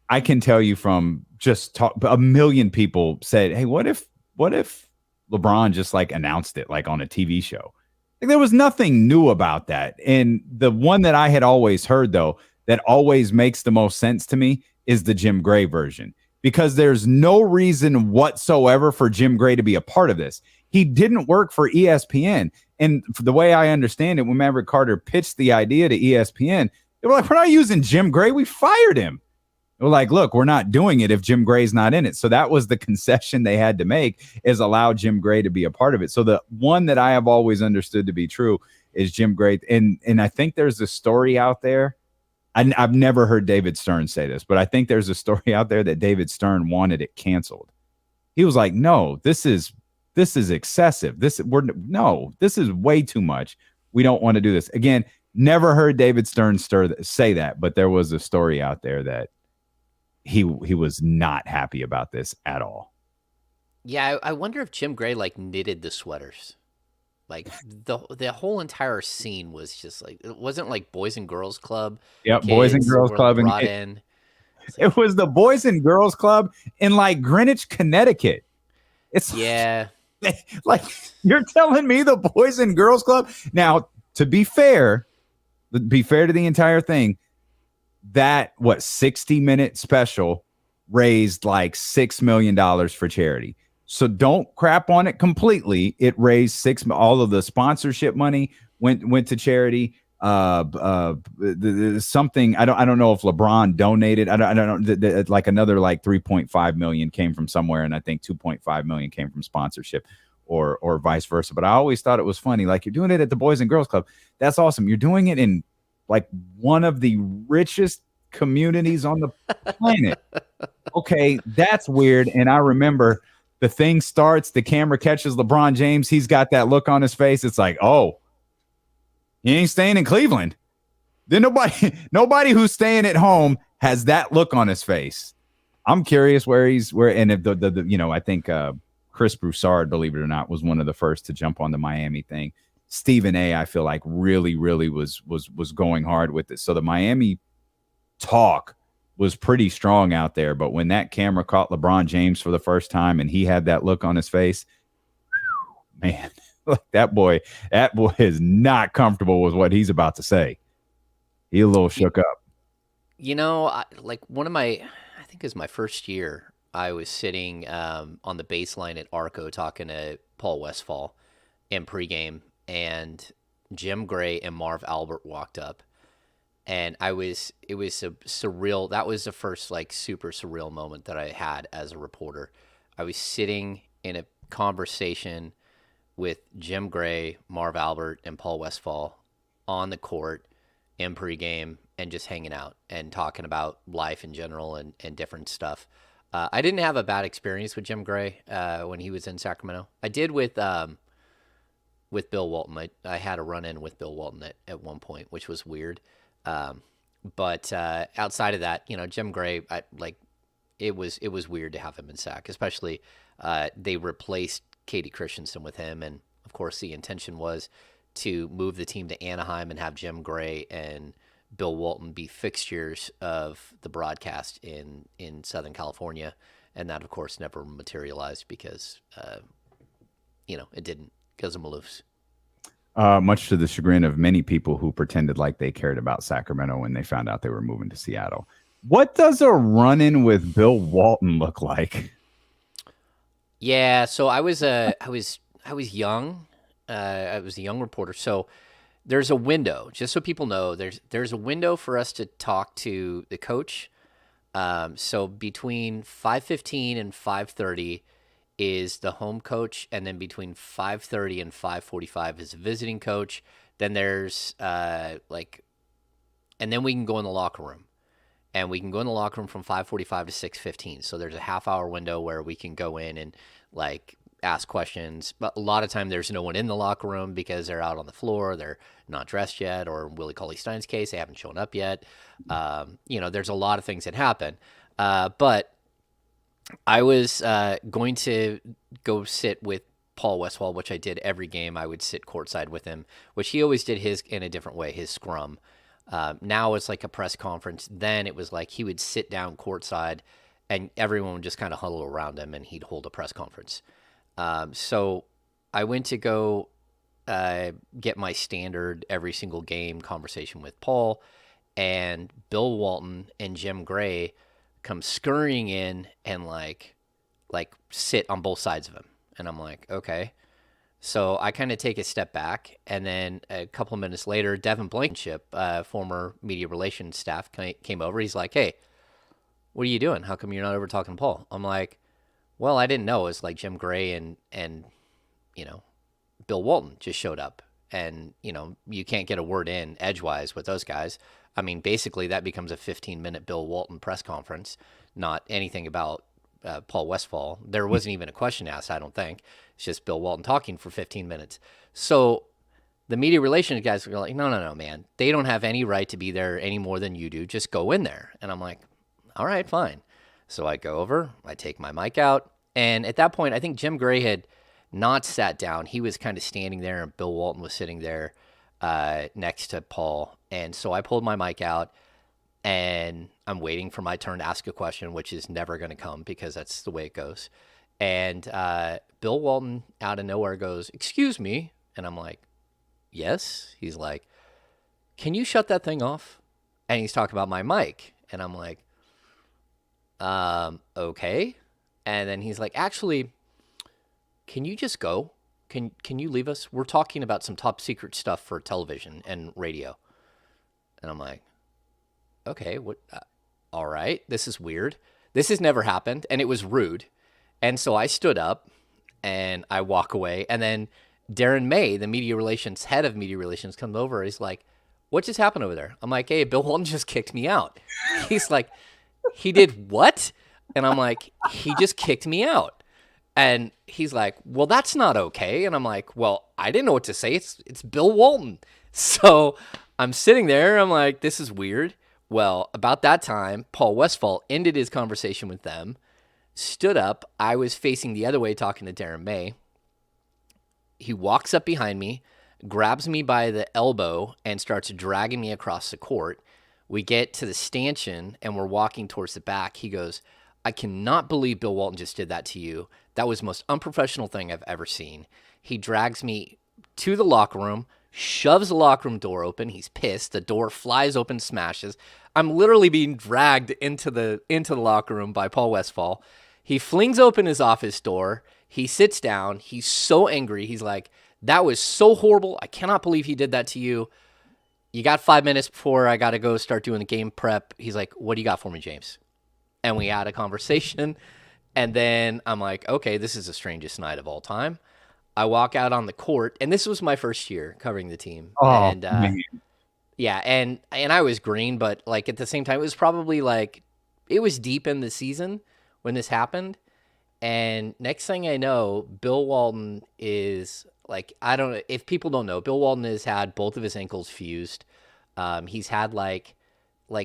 I can tell you from just a million people said, hey, what if LeBron just announced it on a TV show? There was nothing new about that. And the one that I had always heard, though, that always makes the most sense to me is the Jim Gray version, because there's no reason whatsoever for Jim Gray to be a part of this. He didn't work for ESPN. And the way I understand it, when Maverick Carter pitched the idea to ESPN, they were like, we're not using Jim Gray. We fired him. They're like, look, we're not doing it if Jim Gray's not in it. So that was the concession they had to make, is allow Jim Gray to be a part of it. So the one that I have always understood to be true is Jim Gray. And I think there's a story out there. I've never heard David Stern say this, but I think there's a story out there that David Stern wanted it canceled. He was like, no, this is excessive. This is way too much. We don't want to do this. Again, never heard David Stern say that, but there was a story out there that he was not happy about this at all. Yeah, I wonder if Jim Gray knitted the sweaters. The whole entire scene was just it wasn't Boys and Girls Club. Yep, Boys and Girls Club. It was the Boys and Girls Club in Greenwich, Connecticut. It's you're telling me the Boys and Girls Club. Now, to be fair to the entire thing, that 60-minute special raised $6 million for charity. So don't crap on it completely. It raised all of the sponsorship money went to charity. Something I don't know if LeBron donated. I don't know. Another 3.5 million came from somewhere, and I think 2.5 million came from sponsorship, or vice versa. But I always thought it was funny. You're doing it at the Boys and Girls Club. That's awesome. You're doing it in one of the richest communities on the planet. Okay, that's weird. And I remember the thing starts, the camera catches LeBron James. He's got that look on his face. It's oh, he ain't staying in Cleveland. Then nobody who's staying at home has that look on his face. I'm curious where and if I think Chris Broussard, believe it or not, was one of the first to jump on the Miami thing. Stephen A, I feel really was going hard with it. So the Miami talk was pretty strong out there. But when that camera caught LeBron James for the first time and he had that look on his face, man, like that boy is not comfortable with what he's about to say. He a little shook up. Like I think it was my first year, I was sitting on the baseline at Arco talking to Paul Westphal in pregame, and Jim Gray and Marv Albert walked up, and it was a surreal. That was the first like super surreal moment that I had as a reporter. I was sitting in a conversation with Jim Gray, Marv Albert, and Paul Westphal on the court in pregame and just hanging out and talking about life in general and different stuff. I didn't have a bad experience with Jim Gray when he was in Sacramento. I did with Bill Walton. I had a run-in with Bill Walton at one point, which was weird. But outside of that, Jim Gray, it was weird to have him in Sac, especially they replaced Katie Christensen with him. And, of course, the intention was to move the team to Anaheim and have Jim Gray and Bill Walton be fixtures of the broadcast in Southern California. And that, of course, never materialized because, it didn't, because of Maloofs. Much to the chagrin of many people who pretended like they cared about Sacramento when they found out they were moving to Seattle. What does a run-in with Bill Walton look like? Yeah, so I was young. I was a young reporter. So there's a window, just so people know. There's a window for us to talk to the coach. So between 5:15 and 5:30 is the home coach, and then between 5:30 and 5:45 is a visiting coach. Then there's and then we can go in the locker room. And we can go in the locker room from 5:45 to 6:15. So there's a half-hour window where we can go in and ask questions. But a lot of time there's no one in the locker room because they're out on the floor, they're not dressed yet, or in Willie Cauley-Stein's case, they haven't shown up yet. There's a lot of things that happen. But I was going to go sit with Paul Westphal, which I did every game. I would sit courtside with him, which he always did his in a different way, his scrum. Now it's like a press conference. Then it was like he would sit down courtside and everyone would just kind of huddle around him and he'd hold a press conference. So I went to go get my standard every single game conversation with Paul, and Bill Walton and Jim Gray come scurrying in and like sit on both sides of him. And I'm like, okay. So I kind of take a step back, and then a couple of minutes later, Devin Blankenship, former media relations staff, came over. He's like, hey, what are you doing? How come you're not over talking to Paul? I'm like, well, I didn't know. It's like Jim Gray and Bill Walton just showed up. And, you can't get a word in edgewise with those guys. I mean, basically that becomes a 15-minute Bill Walton press conference, not anything about Paul Westphal. There wasn't even a question asked, I don't think. It's just Bill Walton talking for 15 minutes. So the media relations guys were like, no, man. They don't have any right to be there any more than you do. Just go in there. And I'm like, all right, fine. So I go over, I take my mic out. And at that point, I think Jim Gray had not sat down. He was kind of standing there, and Bill Walton was sitting there next to Paul. And so I pulled my mic out, and I'm waiting for my turn to ask a question, which is never going to come because that's the way it goes. And Bill Walton out of nowhere goes, excuse me. And I'm like, yes. He's like, can you shut that thing off? And he's talking about my mic. And I'm like, okay. And then he's like, actually, can you just go? Can you leave us? We're talking about some top secret stuff for television and radio. And I'm like, okay, what? All right. This is weird. This has never happened. And it was rude. And so I stood up and I walk away. And then Darren May, the head of media relations, comes over. He's like, what just happened over there? I'm like, hey, Bill Walton just kicked me out. He's like, he did what? And I'm like, he just kicked me out. And he's like, well, that's not okay. And I'm like, well, I didn't know what to say. It's Bill Walton. So I'm sitting there. I'm like, this is weird. Well, about that time, Paul Westphal ended his conversation with them, stood up. I was facing the other way talking to Darren May. He walks up behind me, grabs me by the elbow, and starts dragging me across the court. We get to the stanchion, and we're walking towards the back. He goes, I cannot believe Bill Walton just did that to you. That was the most unprofessional thing I've ever seen. He drags me to the locker room, shoves the locker room door open. He's pissed. The door flies open, smashes. I'm literally being dragged into the locker room by Paul Westphal. He flings open his office door. He sits down. He's so angry. He's like, "That was so horrible. I cannot believe he did that to you. You got 5 minutes before I got to go start doing the game prep." He's like, "What do you got for me, James?" And we had a conversation. And then I'm like, okay, this is the strangest night of all time. I walk out on the court, and this was my first year covering the team. Oh, and yeah, and I was green, but like at the same time, it was probably like it was deep in the season when this happened. And next thing I know, Bill Walton is like, I don't know if people don't know, Bill Walton has had both of his ankles fused. He's had like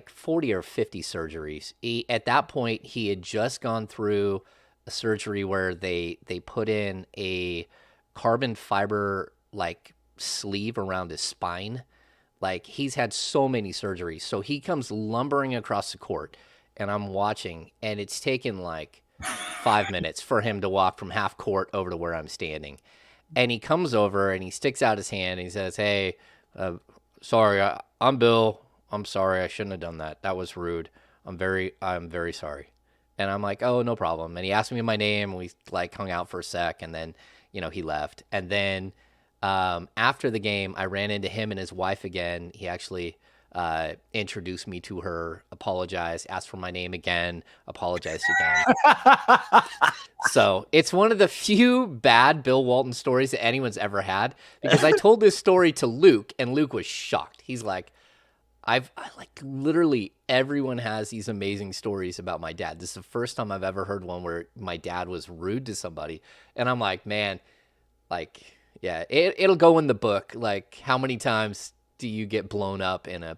40 or 50 surgeries. At that point, he had just gone through a surgery where they put in a carbon fiber like sleeve around his spine. Like, he's had so many surgeries. So he comes lumbering across the court, and I'm watching, and it's taken like 5 minutes for him to walk from half court over to where I'm standing. And he comes over, and he sticks out his hand, and he says, "Hey, sorry, I'm Bill. I'm sorry. I shouldn't have done that. That was rude. I'm very sorry." And I'm like, "Oh, no problem." And he asked me my name, and we like hung out for a sec, and then, he left. And then after the game, I ran into him and his wife again. He actually introduced me to her, apologized, asked for my name again, apologized again. So it's one of the few bad Bill Walton stories that anyone's ever had, because I told this story to Luke, and Luke was shocked. He's like, I like literally everyone has these amazing stories about my dad. This is the first time I've ever heard one where my dad was rude to somebody. And I'm like, man, like, yeah, it'll go in the book. Like, how many times do you get blown up in a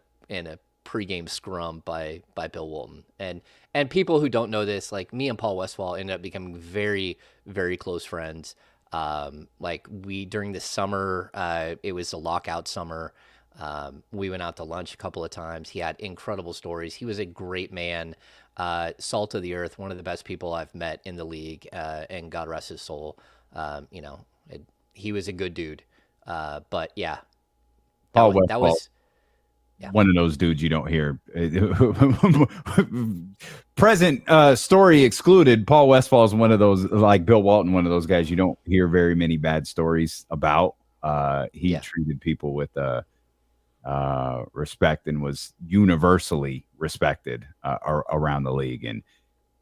pregame scrum by Bill Walton? And people who don't know this, like me and Paul Westphal ended up becoming very, very close friends. Like during the summer, it was a lockout summer. We went out to lunch a couple of times. He had incredible stories. He was a great man, salt of the earth, one of the best people I've met in the league, and God rest his soul. He was a good dude. But yeah, that was one of those dudes you don't hear. Present story excluded. Paul Westphal is one of those, like Bill Walton, one of those guys you don't hear very many bad stories about. He treated people with respect and was universally respected around the league. And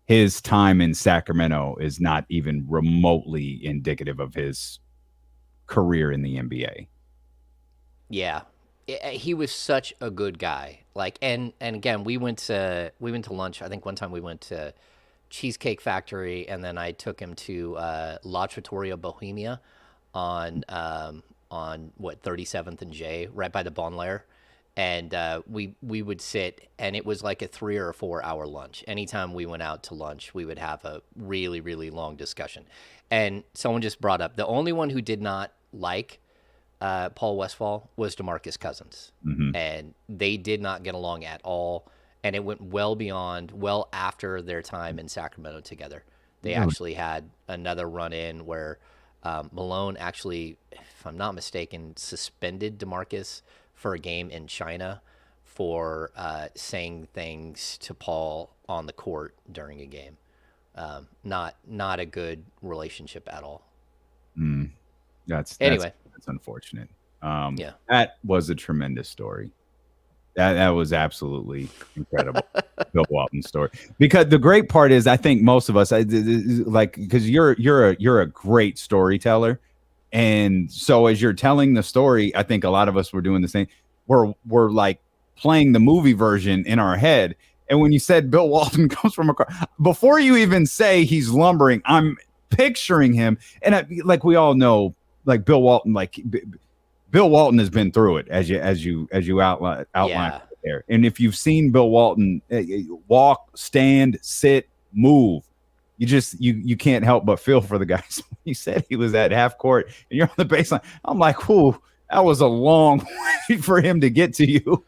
his time in Sacramento is not even remotely indicative of his career in the NBA. Yeah. He was such a good guy. Like, and again, we went to lunch. I think one time we went to Cheesecake Factory, and then I took him to La Trattoria Bohemia on 37th and J, right by the Bon Lair. And we would sit, and it was like a 3 or 4 hour lunch. Anytime we went out to lunch, we would have a really, really long discussion. And someone just brought up the only one who did not like Paul Westphal was DeMarcus Cousins. Mm-hmm. And they did not get along at all. And it went well after their time in Sacramento together. They actually had another run-in where Malone actually, if I'm not mistaken, suspended DeMarcus for a game in China for saying things to Paul on the court during a game. Not a good relationship at all. That's unfortunate. Yeah, that was a tremendous story. That was absolutely incredible. Bill Walton story. Because the great part is, I think most of us, like, because you're a great storyteller, and so as you're telling the story, I think a lot of us were doing the same. We're like playing the movie version in our head. And when you said Bill Walton comes from before you even say he's lumbering, I'm picturing him, and like we all know, like Bill Walton, Bill Walton has been through it, as you outline there. And if you've seen Bill Walton walk, stand, sit, move, you can't help but feel for the guys. He said he was at half court and you're on the baseline. I'm like, whoo, that was a long way for him to get to you.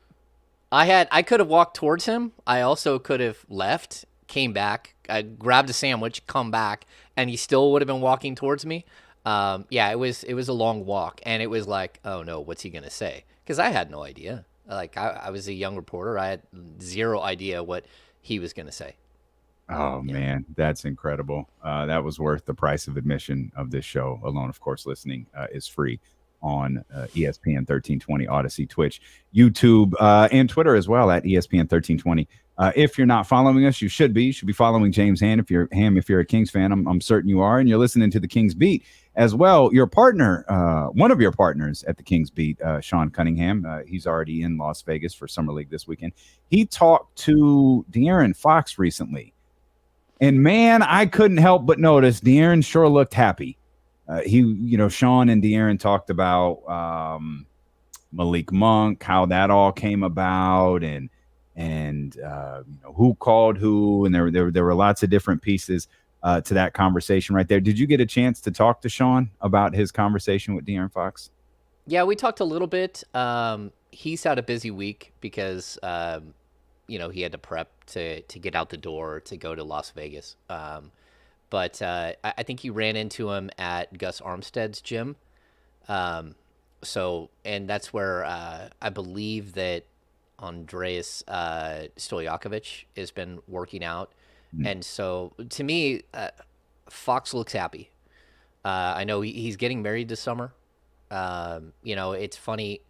I could have walked towards him. I also could have left, came back, I grabbed a sandwich, come back, and he still would have been walking towards me. Yeah, it was a long walk, and it was like, oh no, what's he gonna say? Because I had no idea. Like I was a young reporter, I had zero idea what he was gonna say. Oh man, that's incredible. That was worth the price of admission of this show alone. Of course, listening is free on ESPN 1320, Odyssey, Twitch, YouTube, and Twitter as well at ESPN 1320. If you're not following us, you should be. You should be following James Ham if you're a Kings fan. I'm certain you are, and you're listening to the Kings Beat as well. Your partner, one of your partners at the Kings Beat, Sean Cunningham, he's already in Las Vegas for Summer League this weekend. He talked to De'Aaron Fox recently. And man, I couldn't help but notice De'Aaron sure looked happy. Sean and De'Aaron talked about Malik Monk, how that all came about, and who called who, and there were lots of different pieces to that conversation right there. Did you get a chance to talk to Sean about his conversation with De'Aaron Fox? Yeah, we talked a little bit. He's had a busy week because he had to prep to get out the door to go to Las Vegas. But I think he ran into him at Gus Armstead's gym. And that's where I believe that Andreas Stojakovic has been working out. Mm-hmm. And so to me, Fox looks happy. I know he's getting married this summer. It's funny.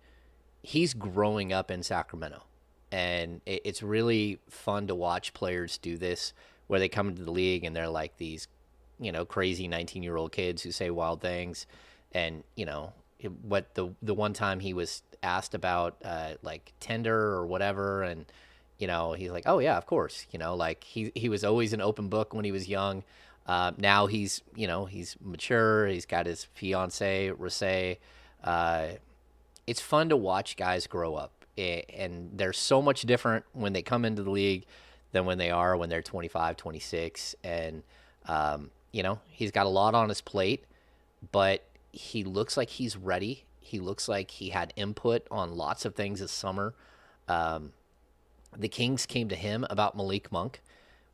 He's growing up in Sacramento. And it's really fun to watch players do this, where they come into the league and they're like these, crazy 19-year-old kids who say wild things. And, what the one time he was asked about like Tinder or whatever, and, he's like, oh, yeah, of course. Like he was always an open book when he was young. Now he's mature. He's got his fiance, Rosé. It's fun to watch guys grow up. And they're so much different when they come into the league than when they're 25, 26. And, he's got a lot on his plate, but he looks like he's ready. He looks like he had input on lots of things this summer. The Kings came to him about Malik Monk,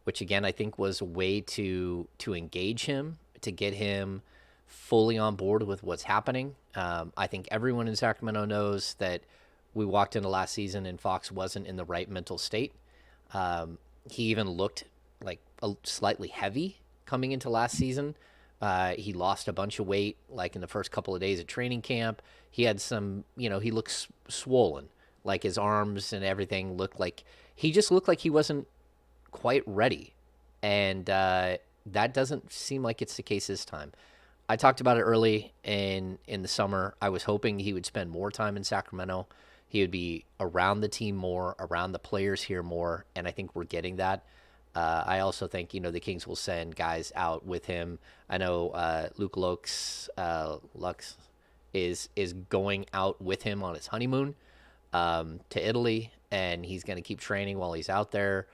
which, again, I think was a way to engage him, to get him fully on board with what's happening. I think everyone in Sacramento knows that we walked into last season and Fox wasn't in the right mental state. He even looked like slightly heavy coming into last season. He lost a bunch of weight, like in the first couple of days of training camp. He had some, he looks swollen, like his arms and everything he just looked like he wasn't quite ready. And that doesn't seem like it's the case this time. I talked about it early in the summer. I was hoping he would spend more time in Sacramento. He would be around the team more, around the players here more, and I think we're getting that. I also think, the Kings will send guys out with him. I know Luke Lux is going out with him on his honeymoon to Italy, and he's going to keep training while he's out there.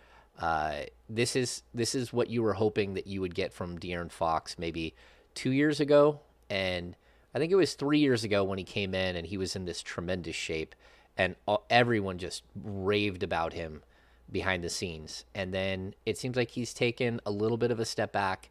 This is what you were hoping that you would get from De'Aaron Fox maybe 2 years ago, and I think it was 3 years ago when he came in and he was in this tremendous shape. And everyone just raved about him behind the scenes. And then it seems like he's taken a little bit of a step back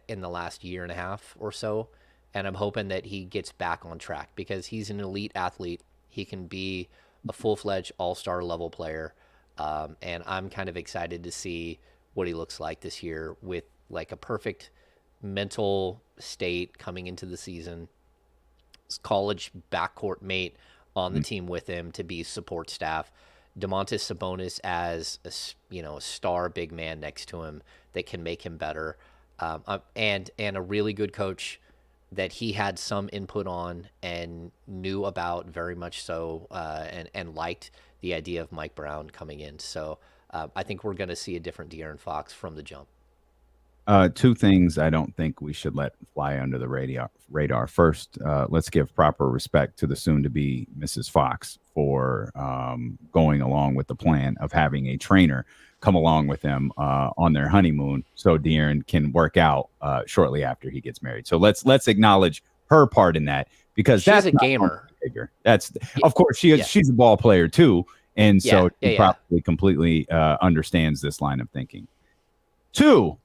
in the last year and a half or so. And I'm hoping that he gets back on track because he's an elite athlete. He can be a full-fledged all-star level player. And I'm kind of excited to see what he looks like this year with like a perfect mental state coming into the season. His college backcourt mate on the team with him to be support staff. Domantas Sabonis as a star big man next to him that can make him better, and a really good coach that he had some input on and knew about very much so, and liked the idea of Mike Brown coming in. So I think we're going to see a different De'Aaron Fox from the jump. Two things I don't think we should let fly under the radar. First, let's give proper respect to the soon-to-be Mrs. Fox for going along with the plan of having a trainer come along with them on their honeymoon so De'Aaron can work out shortly after he gets married. So let's acknowledge her part in that because she's a gamer. That's of course she's a ball player too, and so she probably completely understands this line of thinking. Two.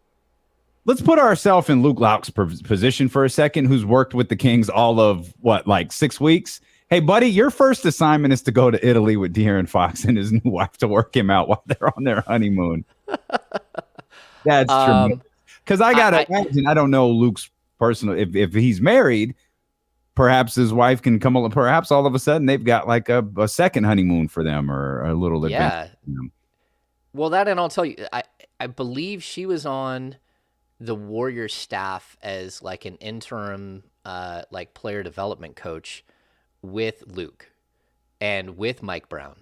Let's put ourselves in Luke Lauck's position for a second, who's worked with the Kings all of, 6 weeks? Hey, buddy, your first assignment is to go to Italy with De'Aaron Fox and his new wife to work him out while they're on their honeymoon. That's true. Because I got to imagine, I don't know Luke's personal, if he's married, perhaps his wife can come along. Perhaps all of a sudden they've got like a second honeymoon for them or a little adventure. Well, that, and I'll tell you, I believe she was on the Warriors staff as like an interim like player development coach with Luke and with Mike Brown.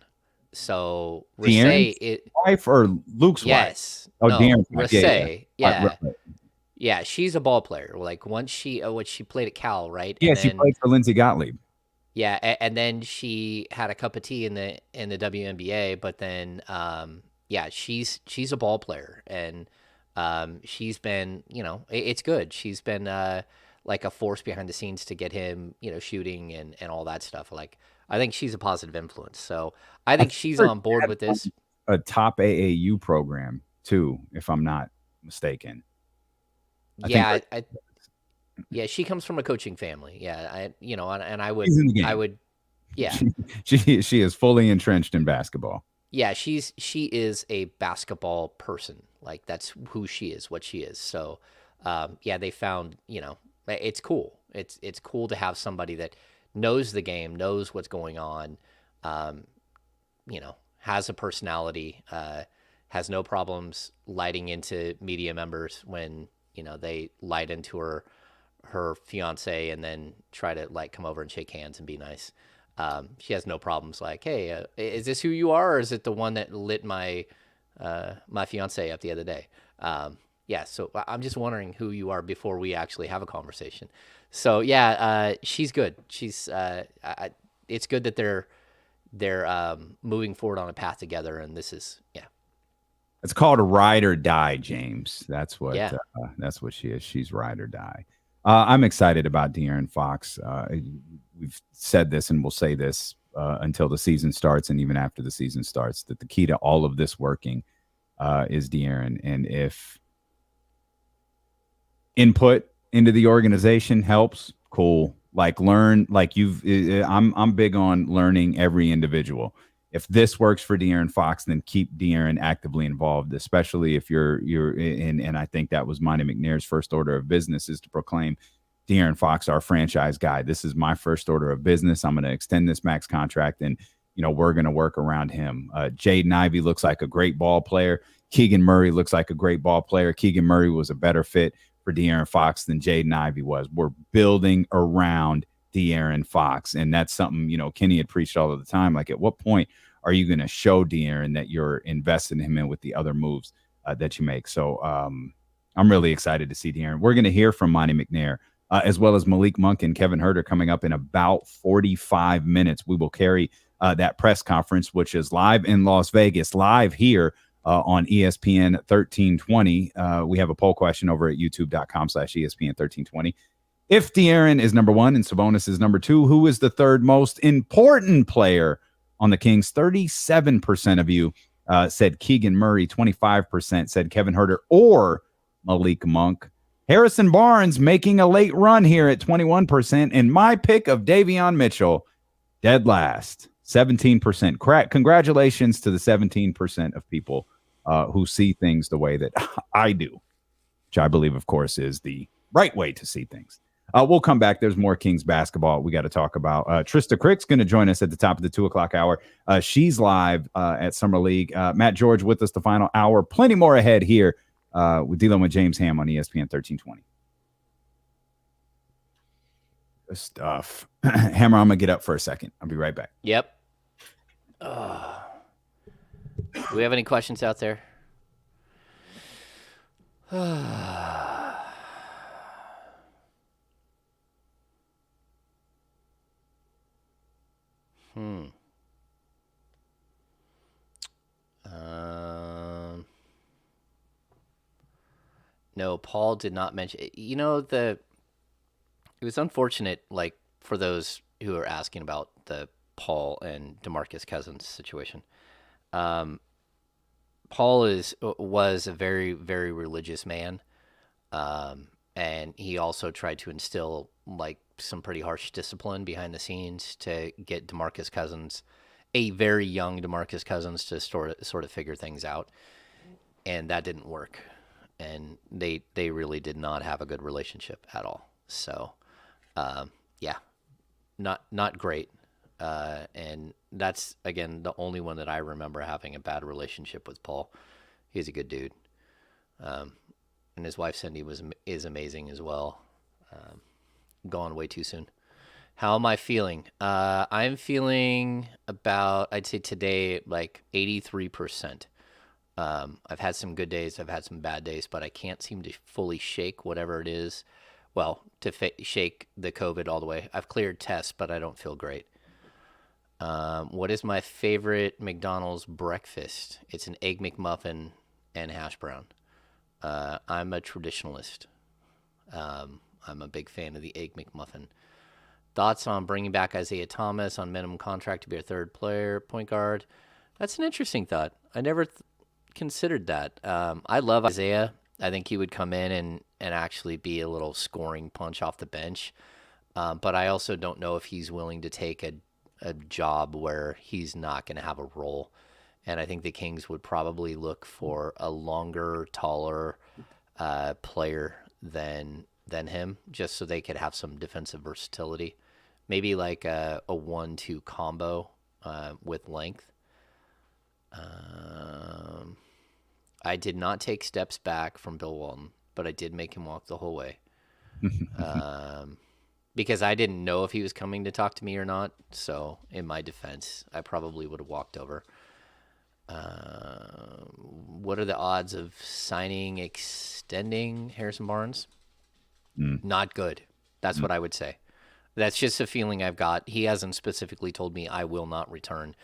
So De'Aaron's wife or Luke's wife? Oh, no, De'Aaron's wife. Yeah. Yeah, she's a ball player. Like once she played at Cal, right? Yeah, she played for Lindsey Gottlieb. Yeah, and then she had a cup of tea in the WNBA, but then she's a ball player, and she's been, it's good. She's been like a force behind the scenes to get him, shooting and all that stuff. Like, I think she's a positive influence. So I think she's on board with this. A top AAU program too, if I'm not mistaken. Yeah, she comes from a coaching family. Yeah, I would, yeah. She is fully entrenched in basketball. Yeah, she is a basketball person. Like, that's who she is, what she is. So, they found, it's cool. It's cool to have somebody that knows the game, knows what's going on, has a personality, has no problems lighting into media members when, they light into her fiance and then try to like come over and shake hands and be nice. She has no problems like, hey, is this who you are, or is it the one that lit my my fiance up the other day? So I'm just wondering who you are before we actually have a conversation. So she's good. She's it's good that they're moving forward on a path together, and this is It's called a ride or die, James. That's what she is. She's ride or die. I'm excited about De'Aaron Fox. We've said this and we'll say this until the season starts, and even after the season starts, that the key to all of this working is De'Aaron. And if input into the organization helps, cool. Like, learn, like I'm big on learning every individual. If this works for De'Aaron Fox, then keep De'Aaron actively involved, especially if you're in. And I think that was Monte McNair's first order of business, is to proclaim De'Aaron Fox our franchise guy. This is my first order of business. I'm going to extend this max contract, and we're going to work around him. Jaden Ivey looks like a great ball player. Keegan Murray looks like a great ball player. Keegan Murray was a better fit for De'Aaron Fox than Jaden Ivey was. We're building around De'Aaron Fox, and that's something Kenny had preached all of the time. Like, at what point are you going to show De'Aaron that you're investing him in with the other moves that you make? So I'm really excited to see De'Aaron. We're going to hear from Monte McNair as well as Malik Monk and Kevin Huerter coming up in about 45 minutes. We will carry that press conference, which is live in Las Vegas, live here on ESPN 1320. We have a poll question over at youtube.com/ESPN 1320. If De'Aaron is number one and Sabonis is number two, who is the third most important player on the Kings? 37% of you said Keegan Murray. 25% said Kevin Huerter or Malik Monk. Harrison Barnes making a late run here at 21%. And my pick of Davion Mitchell, dead last, 17%. Congratulations to the 17% of people who see things the way that I do, which I believe, of course, is the right way to see things. We'll come back. There's more Kings basketball we got to talk about. Trysta Krick's going to join us at the top of the 2 o'clock hour. She's live at Summer League. Matt George with us the final hour. Plenty more ahead here. We're dealing with James Ham on ESPN 1320. Good stuff. Hammer, I'm going to get up for a second. I'll be right back. Yep. Do we have any questions out there? No, Paul did not mention. It was unfortunate, like, for those who are asking about the Paul and DeMarcus Cousins situation. Paul was a very, very religious man. And he also tried to instill like some pretty harsh discipline behind the scenes to get DeMarcus Cousins, a very young DeMarcus Cousins, to sort of figure things out. And that didn't work. And they really did not have a good relationship at all. So, yeah, not great. And that's, again, the only one that I remember having a bad relationship with Paul. He's a good dude. And his wife Cindy is amazing as well. Gone way too soon. How am I feeling? I'm feeling about, I'd say today, like 83%. I've had some good days. I've had some bad days, but I can't seem to fully shake whatever it is. Well, to shake the COVID all the way. I've cleared tests, but I don't feel great. What is my favorite McDonald's breakfast? It's an Egg McMuffin and hash brown. I'm a traditionalist. I'm a big fan of the Egg McMuffin. Thoughts on bringing back Isaiah Thomas on minimum contract to be a third player, point guard? That's an interesting thought. I never considered that. I love Isaiah. I think he would come in and actually be a little scoring punch off the bench. But I also don't know if he's willing to take a job where he's not going to have a role. And I think the Kings would probably look for a longer, taller player than him, just so they could have some defensive versatility. Maybe like a 1-2 combo with length. I did not take steps back from Bill Walton, but I did make him walk the whole way. Because I didn't know if he was coming to talk to me or not. So in my defense, I probably would have walked over. What are the odds of extending Harrison Barnes? Not good. That's what I would say. That's just a feeling I've got. He hasn't specifically told me I will not return.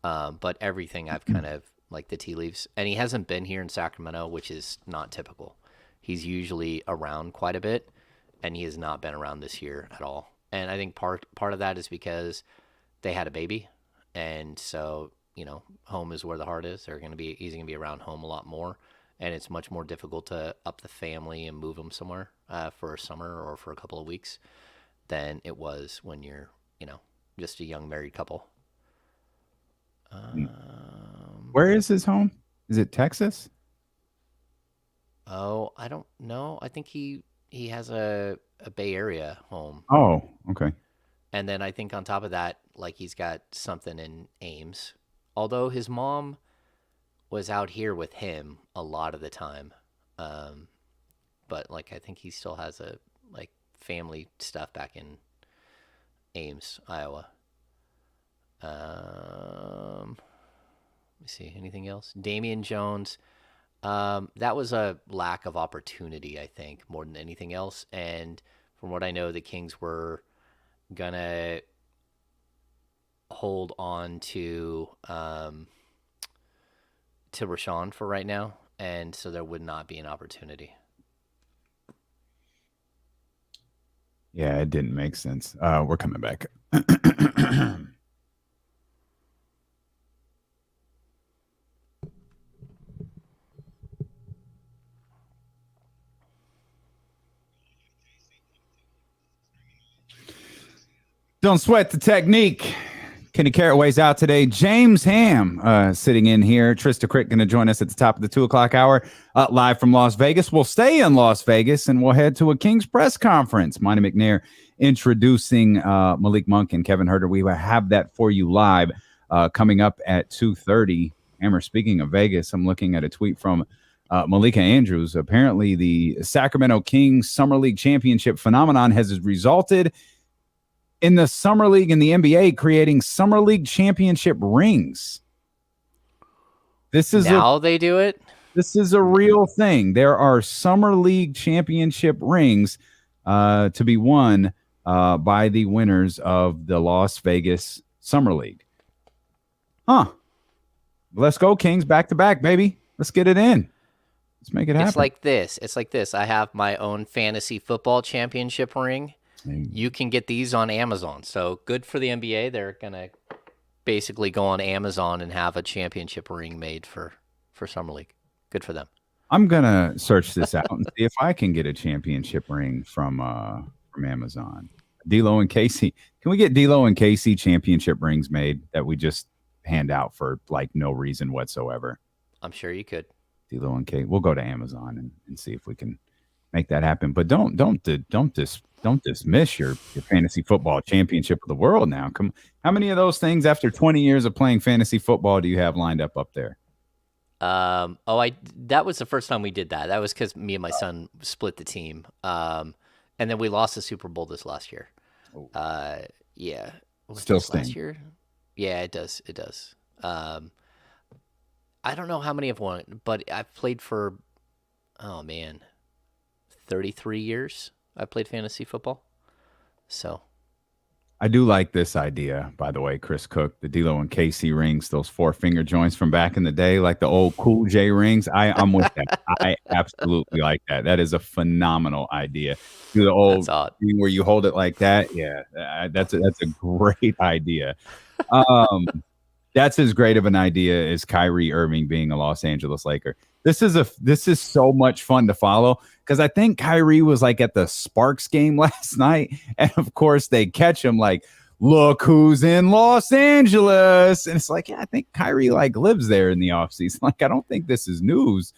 But everything I've kind of, like the tea leaves. And he hasn't been here in Sacramento, which is not typical. He's usually around quite a bit, and he has not been around this year at all. And I think part of that is because they had a baby. And so, home is where the heart is. He's going to be around home a lot more. And it's much more difficult to up the family and move him somewhere for a summer or for a couple of weeks than it was when you're, just a young married couple. Where is his home? Is it Texas? Oh, I don't know. I think he has a Bay Area home. Oh, okay. And then I think on top of that, like he's got something in Ames. Although his mom was out here with him a lot of the time. But like I think he still has a like family stuff back in Ames, Iowa. Let me see. Anything else? Damian Jones. That was a lack of opportunity, I think, more than anything else. And from what I know, the Kings were gonna hold on to Rashawn for right now, and so there would not be an opportunity. Yeah, it didn't make sense. We're coming back. Don't sweat the technique. Kenny Carraway's out today. James Ham sitting in here. Trysta Krick going to join us at the top of the 2 o'clock hour, live from Las Vegas. We'll stay in Las Vegas, and we'll head to a Kings press conference. Monte McNair introducing Malik Monk and Kevin Huerter. We will have that for you live coming up at 2:30. Hammer, speaking of Vegas, I'm looking at a tweet from Malika Andrews. Apparently, the Sacramento Kings Summer League Championship phenomenon has resulted in the Summer League and the NBA creating Summer League championship rings. This is they do it. This is a real thing. There are Summer League championship rings to be won by the winners of the Las Vegas Summer League. Huh. Let's go, Kings, back to back, baby. Let's get it in. Let's make it happen. It's like this. I have my own fantasy football championship ring. You can get these on Amazon. So good for the NBA. They're going to basically go on Amazon and have a championship ring made for Summer League. Good for them. I'm gonna search this out and see if I can get a championship ring from Amazon. D'Lo and Casey. Can we get D'Lo and Casey championship rings made that we just hand out for like no reason whatsoever? I'm sure you could. D'Lo and Casey. We'll go to Amazon and see if we can make that happen. But don't dismiss your fantasy football championship of the world now. Come, how many of those things after 20 years of playing fantasy football do you have lined up there? That was the first time we did that. That was because me and my son split the team. And then we lost the Super Bowl this last year. Yeah. Still last year? Yeah, it does. It does. I don't know how many have won, but I've played for, 33 years. I played fantasy football. So. I do like this idea, by the way, Chris Cook, the D'Lo and Casey rings, those 4-finger joints from back in the day, like the old Cool J rings. I'm with that. I absolutely like that. That is a phenomenal idea. Do the old thing where you hold it like that. Yeah, that's a great idea. That's as great of an idea as Kyrie Irving being a Los Angeles Laker. This is so much fun to follow because I think Kyrie was like at the Sparks game last night, and of course they catch him like, look who's in Los Angeles, and it's like, yeah, I think Kyrie like lives there in the offseason. Like, I don't think this is news,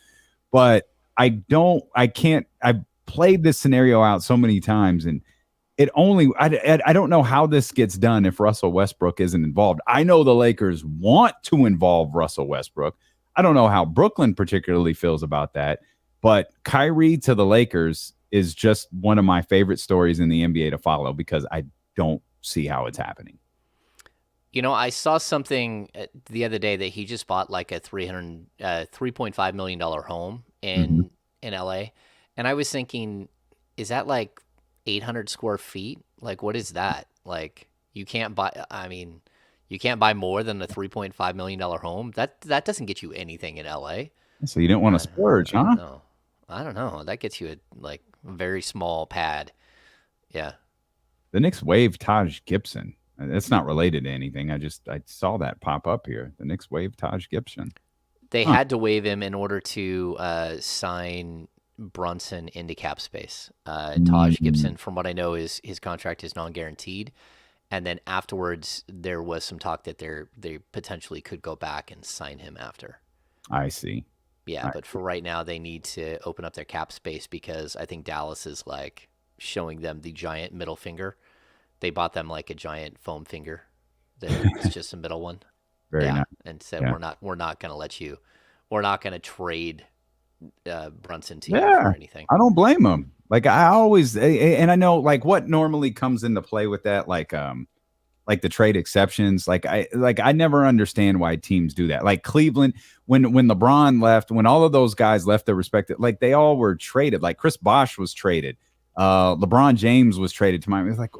but I played this scenario out so many times, and I don't know how this gets done if Russell Westbrook isn't involved. I know the Lakers want to involve Russell Westbrook. I don't know how Brooklyn particularly feels about that, but Kyrie to the Lakers is just one of my favorite stories in the NBA to follow because I don't see how it's happening. You know, I saw something the other day that he just bought like a $3.5 million home in LA. And I was thinking, is that like 800 square feet? Like, what is that? Like, you can't buy more than a $3.5 million home. That doesn't get you anything in LA. So you didn't want to splurge, huh? I don't know. That gets you a very small pad. Yeah. The Knicks waived Taj Gibson. It's not related to anything. I saw that pop up here. The Knicks waived Taj Gibson. They had to waive him in order to sign Brunson into cap space. Taj Gibson, from what I know, his contract is non-guaranteed. And then afterwards, there was some talk that they potentially could go back and sign him after. I see. Yeah, but for right now, they need to open up their cap space because I think Dallas is like showing them the giant middle finger. They bought them like a giant foam finger. It's just a middle one. Very nice. And said we're not going to let you. We're not going to trade Brunson to you for anything. I don't blame them. Like I always, and I know like what normally comes into play with that, like the trade exceptions. Like I never understand why teams do that. Like Cleveland, when LeBron left, when all of those guys left their respective, like they all were traded. Like Chris Bosh was traded. LeBron James was traded to Miami. It's like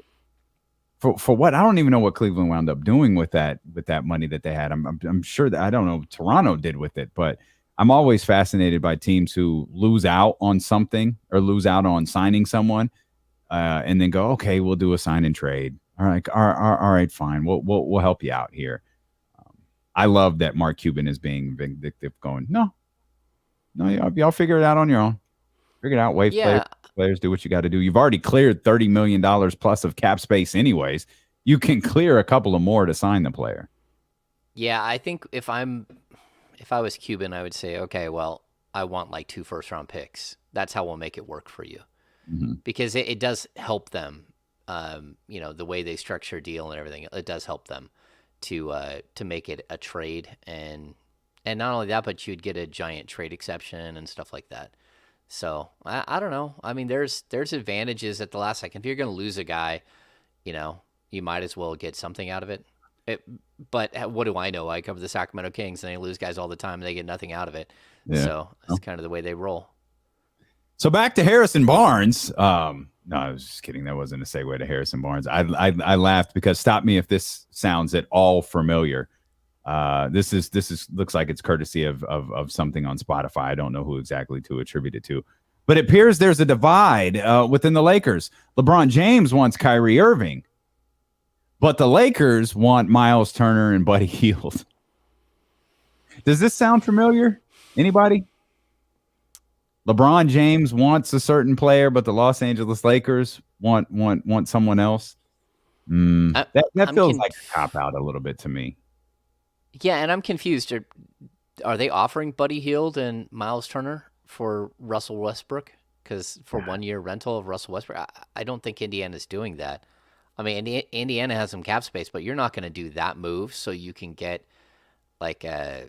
for what? I don't even know what Cleveland wound up doing with that money that they had. I'm sure that I don't know what Toronto did with it, but I'm always fascinated by teams who lose out on something or lose out on signing someone, and then go, okay, we'll do a sign and trade. All right, fine. We'll help you out here. I love that Mark Cuban is being vindictive, going, no, y'all figure it out on your own. Figure it out. Wave players, do what you got to do. You've already cleared $30 million plus of cap space anyways. You can clear a couple of more to sign the player. Yeah, I think if I was Cuban, I would say, okay, well, I want like 2 first-round picks. That's how we'll make it work for you. Mm-hmm. Because it does help them, the way they structure a deal and everything. It does help them to make it a trade. And not only that, but you'd get a giant trade exception and stuff like that. So, I don't know. I mean, there's advantages at the last second. If you're going to lose a guy, you might as well get something out of it. But what do I know? I cover the Sacramento Kings, and they lose guys all the time, and they get nothing out of it. Yeah. So that's kind of the way they roll. So back to Harrison Barnes. No, I was just kidding. That wasn't a segue to Harrison Barnes. I laughed because stop me if this sounds at all familiar. This is looks like it's courtesy of something on Spotify. I don't know who exactly to attribute it to, but it appears there's a divide within the Lakers. LeBron James wants Kyrie Irving, but the Lakers want Miles Turner and Buddy Hield. Does this sound familiar? Anybody? LeBron James wants a certain player, but the Los Angeles Lakers want someone else. That feels like a cop out a little bit to me. Yeah, and I'm confused. Are they offering Buddy Hield and Miles Turner for Russell Westbrook? Because for 1 year rental of Russell Westbrook, I don't think Indiana's doing that. I mean, Indiana has some cap space, but you're not going to do that move so you can get like a,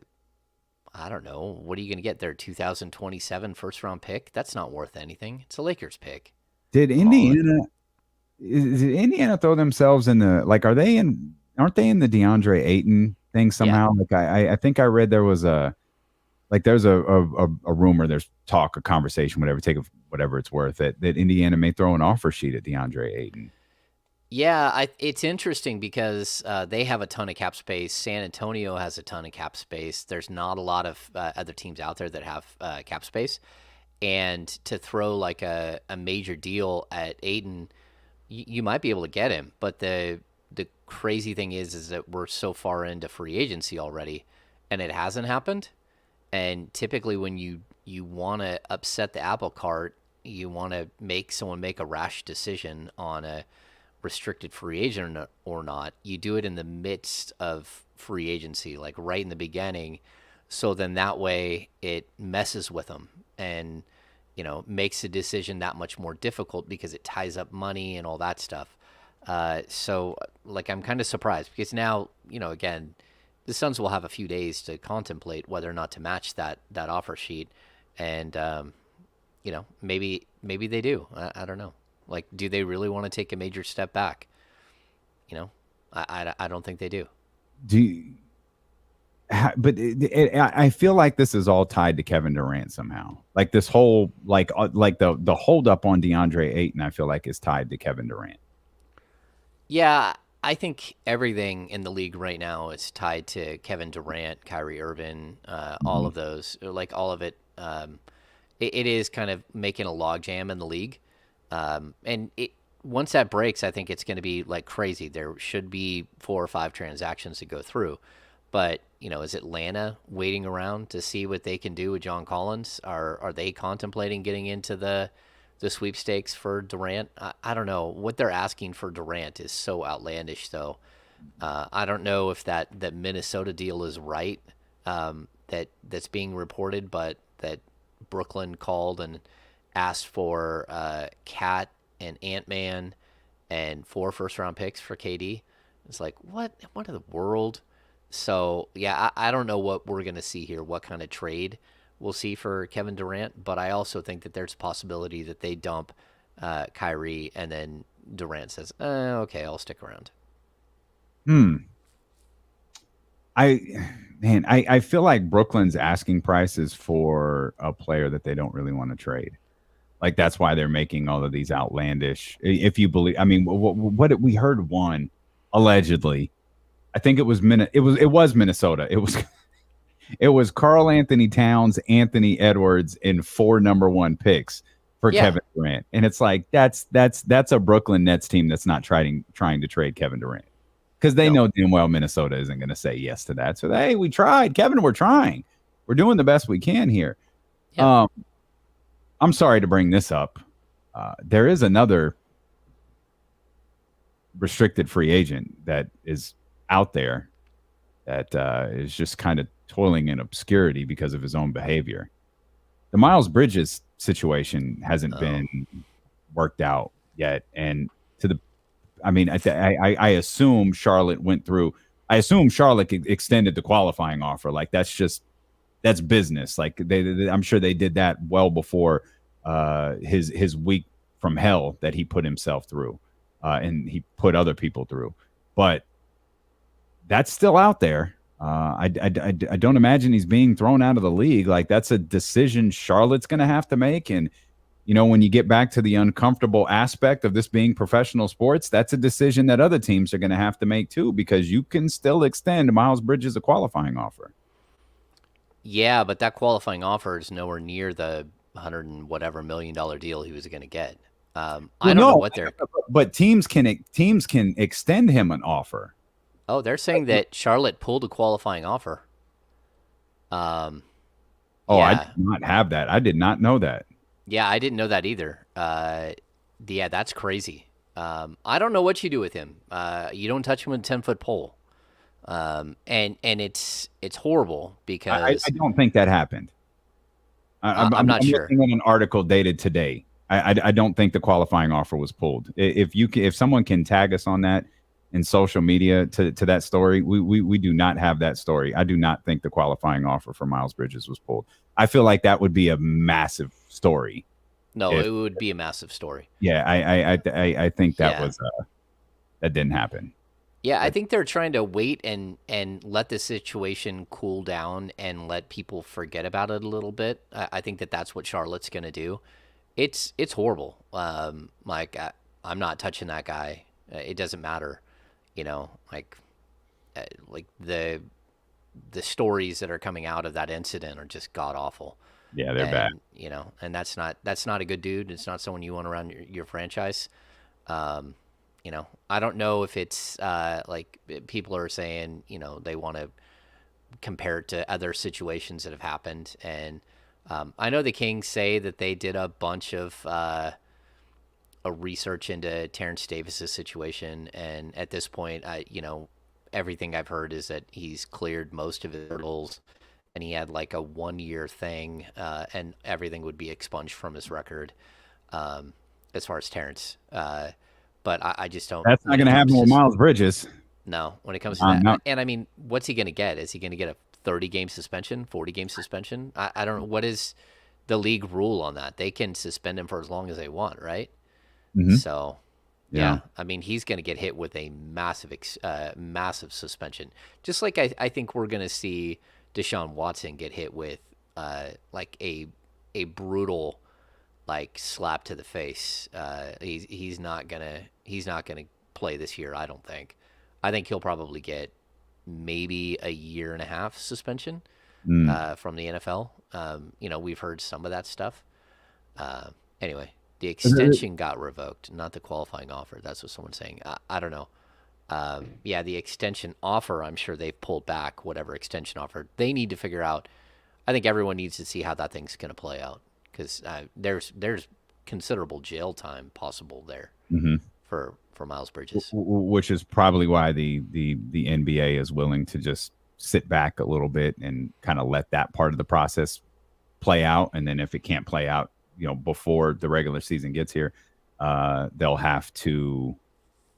I don't know, what are you going to get their 2027 first round pick? That's not worth anything. It's a Lakers pick. Did Indiana throw themselves in the, like, aren't they in the DeAndre Ayton thing somehow? Yeah. Like I think I read there was there's a rumor, there's talk, a conversation, whatever, take it whatever it's worth, that Indiana may throw an offer sheet at DeAndre Ayton. Yeah, it's interesting because they have a ton of cap space. San Antonio has a ton of cap space. There's not a lot of other teams out there that have cap space. And to throw like a major deal at Ayton, you might be able to get him. But the crazy thing is that we're so far into free agency already, and it hasn't happened. And typically when you want to upset the apple cart, you want to make someone make a rash decision on a restricted free agent or not, you do it in the midst of free agency, like right in the beginning. So then that way it messes with them and, makes the decision that much more difficult because it ties up money and all that stuff. So like, I'm kind of surprised because now, again, the Suns will have a few days to contemplate whether or not to match that offer sheet. And, maybe they do. I don't know. Like, do they really want to take a major step back? I don't think they do. But I feel like this is all tied to Kevin Durant somehow. Like this whole, like the hold up on DeAndre Ayton, I feel like is tied to Kevin Durant. Yeah, I think everything in the league right now is tied to Kevin Durant, Kyrie Irving, all of those, like all of it. It is kind of making a logjam in the league. And once that breaks, I think it's going to be like crazy. There should be 4 or 5 transactions to go through. But, is Atlanta waiting around to see what they can do with John Collins? Are they contemplating getting into the sweepstakes for Durant? I don't know. What they're asking for Durant is so outlandish, though. I don't know if that Minnesota deal is right, that's being reported, but that Brooklyn called and asked for Cat and Ant-Man and 4 first-round picks for KD. It's like, what in the world? So, yeah, I don't know what we're going to see here, what kind of trade we'll see for Kevin Durant, but I also think that there's a possibility that they dump Kyrie and then Durant says, okay, I'll stick around. I feel like Brooklyn's asking prices for a player that they don't really want to trade. Like, that's why they're making all of these outlandish, if you believe, I mean, what we heard one, allegedly, I think it was Minnesota. It was Karl Anthony Towns, Anthony Edwards, and 4 number 1 picks for Kevin Durant. And it's like, that's a Brooklyn Nets team that's not trying to trade Kevin Durant. Because they know damn well Minnesota isn't going to say yes to that. So, hey, we tried. Kevin, we're trying. We're doing the best we can here. Yep. I'm sorry to bring this up. There is another restricted free agent that is out there that is just kind of toiling in obscurity because of his own behavior. The Miles Bridges situation hasn't been worked out yet. And I assume Charlotte went through. I assume Charlotte extended the qualifying offer. Like, that's business. Like, I'm sure they did that well before his week from hell that he put himself through, and he put other people through. But that's still out there. I don't imagine he's being thrown out of the league. Like, that's a decision Charlotte's going to have to make. And when you get back to the uncomfortable aspect of this being professional sports, that's a decision that other teams are going to have to make too, because you can still extend Miles Bridges a qualifying offer. Yeah, but that qualifying offer is nowhere near the $100 and whatever $1 million deal he was going to get. I don't know what they're. But teams can extend him an offer. Oh, they're saying that Charlotte pulled a qualifying offer. Oh, I did not have that. I did not know that. Yeah, I didn't know that either. Yeah, that's crazy. I don't know what you do with him. You don't touch him with a 10-foot pole. And it's horrible because I don't think that happened. I'm not sure. Looking at an article dated today. I don't think the qualifying offer was pulled. If someone can tag us on that in social media to that story, we do not have that story. I do not think the qualifying offer for Miles Bridges was pulled. I feel like that would be a massive story. No, it would be a massive story. Yeah, I think that was that didn't happen. Yeah, I think they're trying to wait and let the situation cool down and let people forget about it a little bit. I think that's what Charlotte's going to do. It's horrible. Like I'm not touching that guy. It doesn't matter, like the stories that are coming out of that incident are just god awful. Yeah, they're bad. And that's not a good dude. It's not someone you want around your franchise. I don't know if it's like people are saying, they want to compare it to other situations that have happened. And I know the Kings say that they did a bunch of a research into Terrence Davis's situation. And at this point, everything I've heard is that he's cleared most of his hurdles and he had like a 1-year thing and everything would be expunged from his record as far as Terrence. But I just don't. That's not going to happen with Miles Bridges. No, when it comes to that. No. And I mean, what's he going to get? Is he going to get a 30-game suspension, 40-game suspension? I don't know. What is the league rule on that? They can suspend him for as long as they want, right? Mm-hmm. So, yeah. I mean, he's going to get hit with a massive suspension. Just like I think we're going to see Deshaun Watson get hit with like a brutal slap to the face. He's not gonna play this year. I don't think. I think he'll probably get maybe a 1.5-year suspension from the NFL. We've heard some of that stuff. Anyway, the extension got revoked, not the qualifying offer. That's what someone's saying. I don't know. The extension offer, I'm sure they've pulled back whatever extension offer. They need to figure out. I think everyone needs to see how that thing's going to play out. Because there's considerable jail time possible there for Miles Bridges, which is probably why the NBA is willing to just sit back a little bit and kind of let that part of the process play out, and then if it can't play out, before the regular season gets here, they'll have to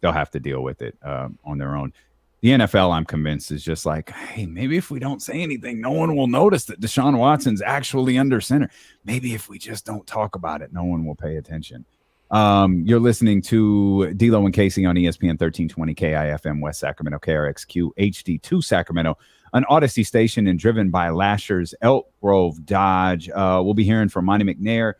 deal with it on their own. The NFL, I'm convinced, is just like, hey, maybe if we don't say anything, no one will notice that Deshaun Watson's actually under center. Maybe if we just don't talk about it, no one will pay attention. You're listening to D'Lo and Casey on ESPN 1320 KIFM West Sacramento, KRXQ HD2 Sacramento, an Odyssey station and driven by Lasher's Elk Grove Dodge. We'll be hearing from Monte McNair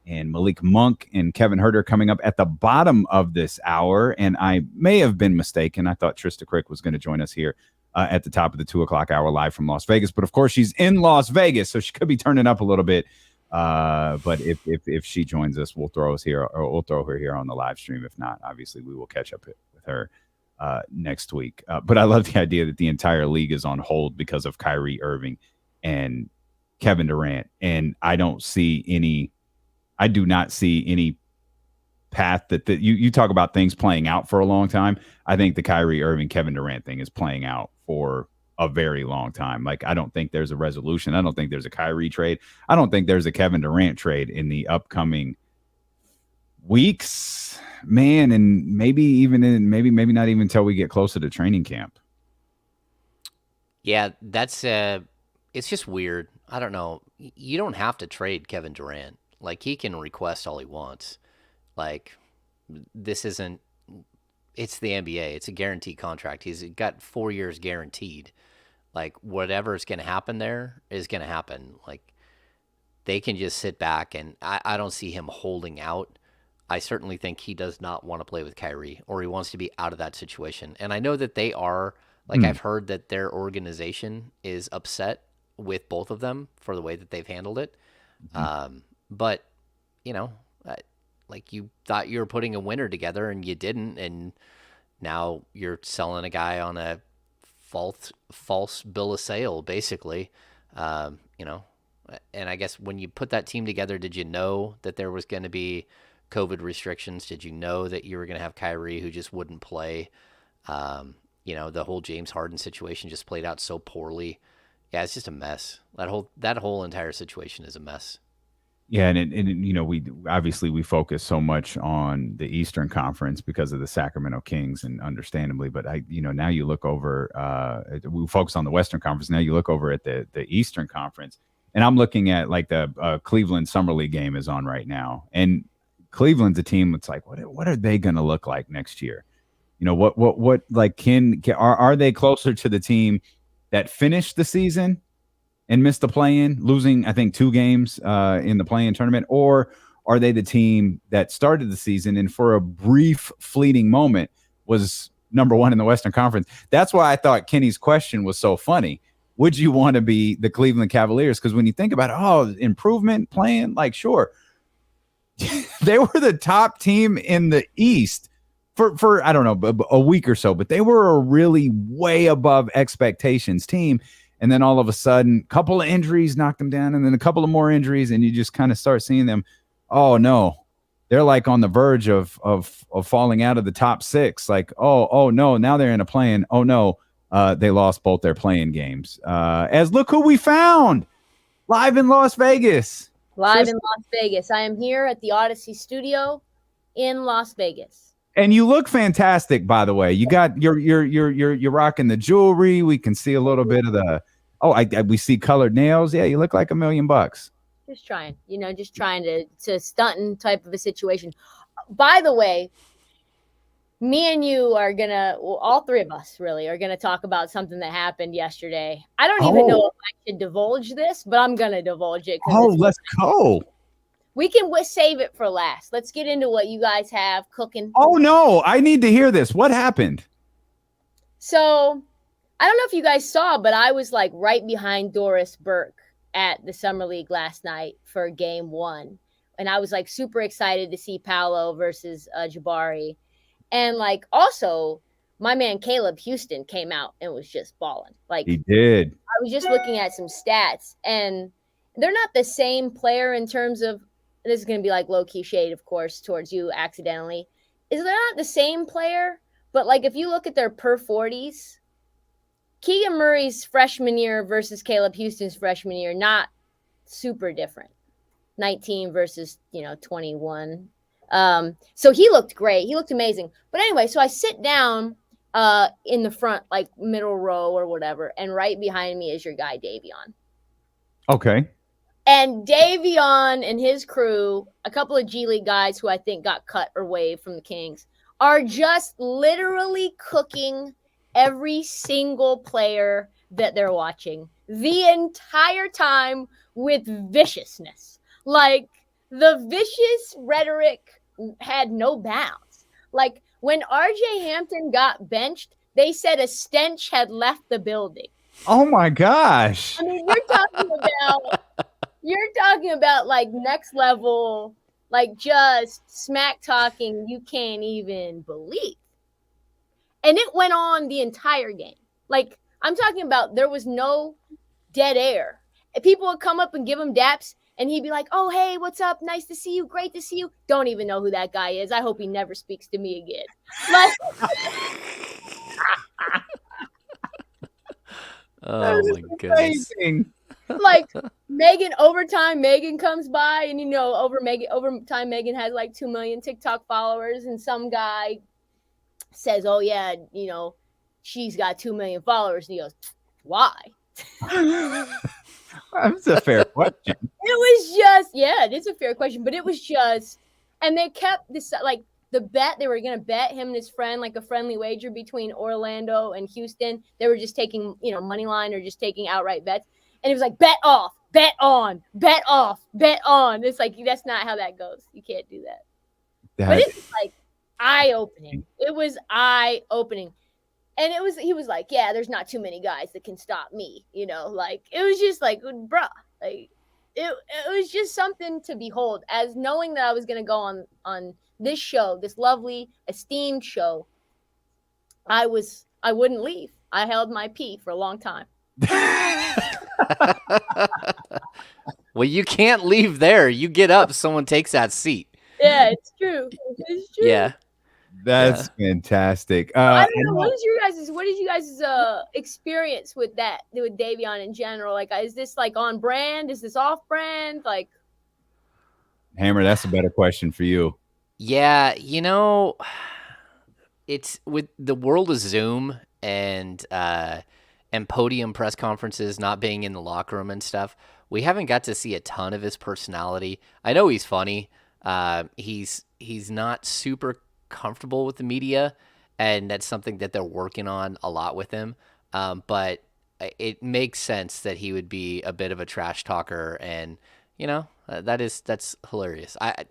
and Malik Monk and Kevin Huerter coming up at the bottom of this hour. And I may have been mistaken. I thought Trysta Krick was going to join us here at the top of the 2:00 hour live from Las Vegas. But of course, she's in Las Vegas, so she could be turning up a little bit. But if she joins us, we'll throw her here on the live stream. If not, obviously, we will catch up with her next week. But I love the idea that the entire league is on hold because of Kyrie Irving and Kevin Durant. And I do not see any path that you talk about things playing out for a long time. I think the Kyrie Irving, Kevin Durant thing is playing out for a very long time. Like, I don't think there's a resolution. I don't think there's a Kyrie trade. I don't think there's a Kevin Durant trade in the upcoming weeks, man. And maybe not even until we get closer to training camp. Yeah, that's it's just weird. I don't know. You don't have to trade Kevin Durant. Like, he can request all he wants. Like, this isn't – it's the NBA. It's a guaranteed contract. He's got 4 years guaranteed. Like, whatever's going to happen there is going to happen. Like, they can just sit back, and I don't see him holding out. I certainly think he does not want to play with Kyrie, or he wants to be out of that situation. And I know that they are – like, I've heard that their organization is upset with both of them for the way that they've handled it. But, like, you thought you were putting a winner together and you didn't, and now you're selling a guy on a false bill of sale, basically. And I guess when you put that team together, did you know that there was going to be COVID restrictions? Did you know that you were going to have Kyrie who just wouldn't play? The whole James Harden situation just played out so poorly. Yeah, it's just a mess. That whole entire situation is a mess. Yeah, and we obviously focus so much on the Eastern Conference because of the Sacramento Kings, and understandably, but now you look over, we focus on the Western Conference. Now you look over at the Eastern Conference, and I'm looking at like the Cleveland Summer League game is on right now, and Cleveland's a team that's like, what are they going to look like next year? What like are they closer to the team that finished the season and missed the play-in, losing, I think, 2 games in the play-in tournament? Or are they the team that started the season and for a brief, fleeting moment was number 1 in the Western Conference? That's why I thought Kenny's question was so funny. Would you want to be the Cleveland Cavaliers? Because when you think about, improvement, playing, like, sure. They were the top team in the East for I don't know, a week or so, but they were a really way above expectations team. And then all of a sudden, a couple of injuries knocked them down, and then a couple of more injuries, and you just kind of start seeing them. Oh no, they're like on the verge of falling out of the top 6. Like, oh no, now they're in a play-in. Oh no, they lost both their play-in games. As look who we found live in Las Vegas. Live in Las Vegas. I am here at the Odyssey Studio in Las Vegas. And you look fantastic, by the way. You got you're rocking the jewelry. We can see a little bit of the we see colored nails. Yeah, you look like $1 million. Just trying, to stunting type of a situation. By the way, me and you are gonna, all 3 of us really are gonna talk about something that happened yesterday. I don't even know if I should divulge this, but I'm gonna divulge it. Let's go. We can save it for last. Let's get into what you guys have cooking. Oh, no. I need to hear this. What happened? So, I don't know if you guys saw, but I was like right behind Doris Burke at the Summer League last night for game 1. And I was like super excited to see Paolo versus Jabari. And like also, my man Caleb Houston came out and was just balling. Like he did. I was just looking at some stats, and they're not the same player in terms of, this is going to be like low-key shade, of course, towards you accidentally. They're not the same player, but like if you look at their per 40s, Keegan Murray's freshman year versus Caleb Houston's freshman year, not super different. 19 versus, 21. So he looked great. He looked amazing. But anyway, so I sit down in the front, like middle row or whatever, and right behind me is your guy, Davion. Okay. And Davion and his crew, a couple of G League guys who I think got cut or waived from the Kings, are just literally cooking every single player that they're watching the entire time with viciousness. Like, the vicious rhetoric had no bounds. Like, when RJ Hampton got benched, they said a stench had left the building. Oh, my gosh. I mean, you're talking about like next level, like just smack talking you can't even believe. And it went on the entire game. Like, I'm talking about there was no dead air. And people would come up and give him daps, and he'd be like, oh, hey, what's up? Nice to see you. Great to see you. Don't even know who that guy is. I hope he never speaks to me again. Like, oh, my goodness. Amazing. Like overtime, Megan comes by, and overtime, Megan has like 2 million TikTok followers, and some guy says, oh yeah, she's got 2 million followers, and he goes, why? That's a fair question. It was just, it is a fair question, but it was just, and they kept this, like, the bet, they were going to bet him and his friend, like a friendly wager between Orlando and Houston. They were just taking, money line or just taking outright bets. And it was like, bet off, bet on, bet off, bet on. It's like, that's not how that goes. You can't do that. But it's like eye-opening. It was eye-opening. And he was like, yeah, there's not too many guys that can stop me. Like, it was just like, bruh, like, it was just something to behold, as knowing that I was going to go on this show, this lovely, esteemed show. I wouldn't leave. I held my pee for a long time. Well, you can't leave there. You get up, someone takes that seat. Yeah, it's true. It's true. Yeah. That's fantastic. I don't know. What is you guys' experience with Davion in general? Like, is this like on brand? Is this off brand? Like, Hammer, that's a better question for you. Yeah, it's with the world of Zoom and podium press conferences not being in the locker room and stuff. We haven't got to see a ton of his personality. I know he's funny. He's not super comfortable with the media, and that's something that they're working on a lot with him. But it makes sense that he would be a bit of a trash talker, and that's hilarious. It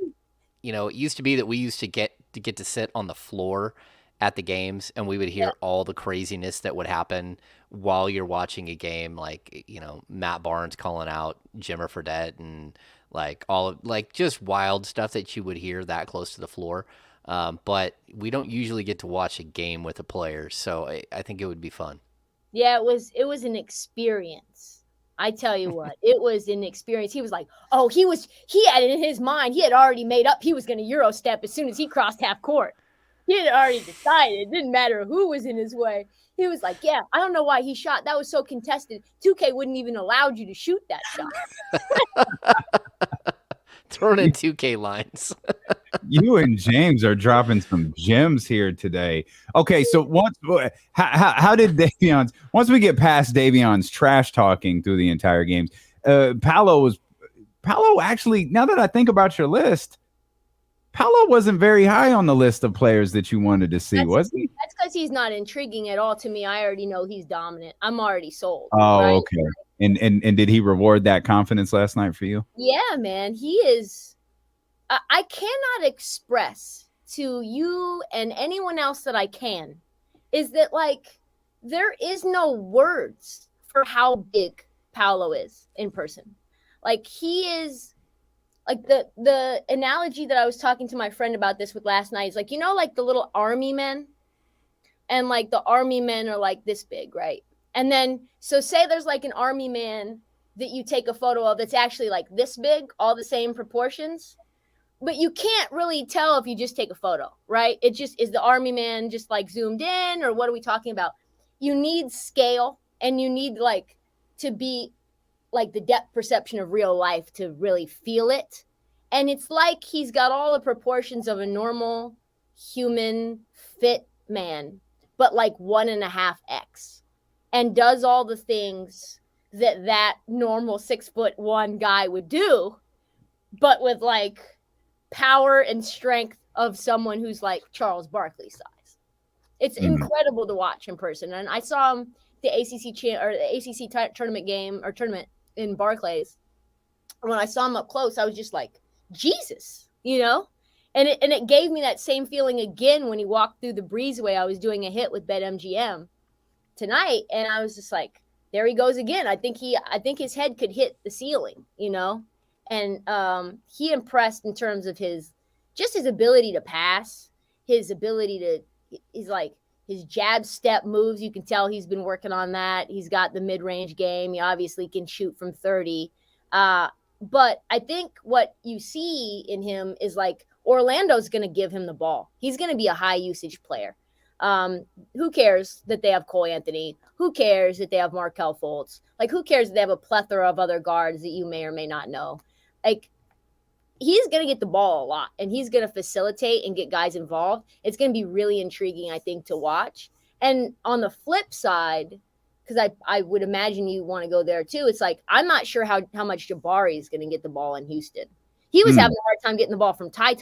used to be that we used to get to sit on the floor at the games, and we would hear all the craziness that would happen while you're watching a game, like Matt Barnes calling out Jimmer Fredette and just wild stuff that you would hear that close to the floor. But we don't usually get to watch a game with the players, so I think it would be fun. Yeah, it was an experience. I tell you what, it was an experience. He was like, he had it in his mind. He had already made up he was going to Euro step as soon as he crossed half court. He had already decided. It didn't matter who was in his way. He was like, yeah, I don't know why he shot. That was so contested. 2K wouldn't even allow you to shoot that shot. Throwing in 2K lines. You and James are dropping some gems here today. Okay, so how did Davion's, once we get past Davion's trash talking through the entire games, Paolo actually, now that I think about your list, Paolo wasn't very high on the list of players that you wanted to see, was he? That's because he's not intriguing at all to me. I already know he's dominant. I'm already sold. Oh, right? Okay. And did he reward that confidence last night for you? Yeah, man. He is. I cannot express to you and anyone else that I can is that, like, there is no words for how big Paolo is in person. Like, he is. Like the analogy that I was talking to my friend about this with last night is like, like the little army men, and like the army men are like this big, right? And then, so say there's like an army man that you take a photo of that's actually like this big, all the same proportions, but you can't really tell if you just take a photo, right? It just is the army man just like zoomed in, or what are we talking about? You need scale, and you need like to be like the depth perception of real life to really feel it. And it's like he's got all the proportions of a normal human fit man, but like 1.5x, and does all the things that normal 6'1" guy would do, but with like power and strength of someone who's like Charles Barkley size. It's incredible to watch in person. And I saw him the ACC tournament in Barclays. When I saw him up close, I was just like, Jesus, and it gave me that same feeling again when he walked through the breezeway. I was doing a hit with BetMGM tonight, and I was just like, there he goes again. I think his head could hit the ceiling, and he impressed in terms of his ability to pass, his jab step moves. You can tell he's been working on that. He's got the mid-range game. He obviously can shoot from 30. But I think what you see in him is like Orlando's going to give him the ball. He's going to be a high usage player. Who cares that they have Cole Anthony? Who cares that they have Markelle Fultz? Like, who cares that they have a plethora of other guards that you may or may not know? Like, he's going to get the ball a lot, and he's going to facilitate and get guys involved. It's going to be really intriguing, I think, to watch. And on the flip side, because I would imagine you want to go there too, it's like, I'm not sure how much Jabari is going to get the ball in Houston. He was having a hard time getting the ball from Ty.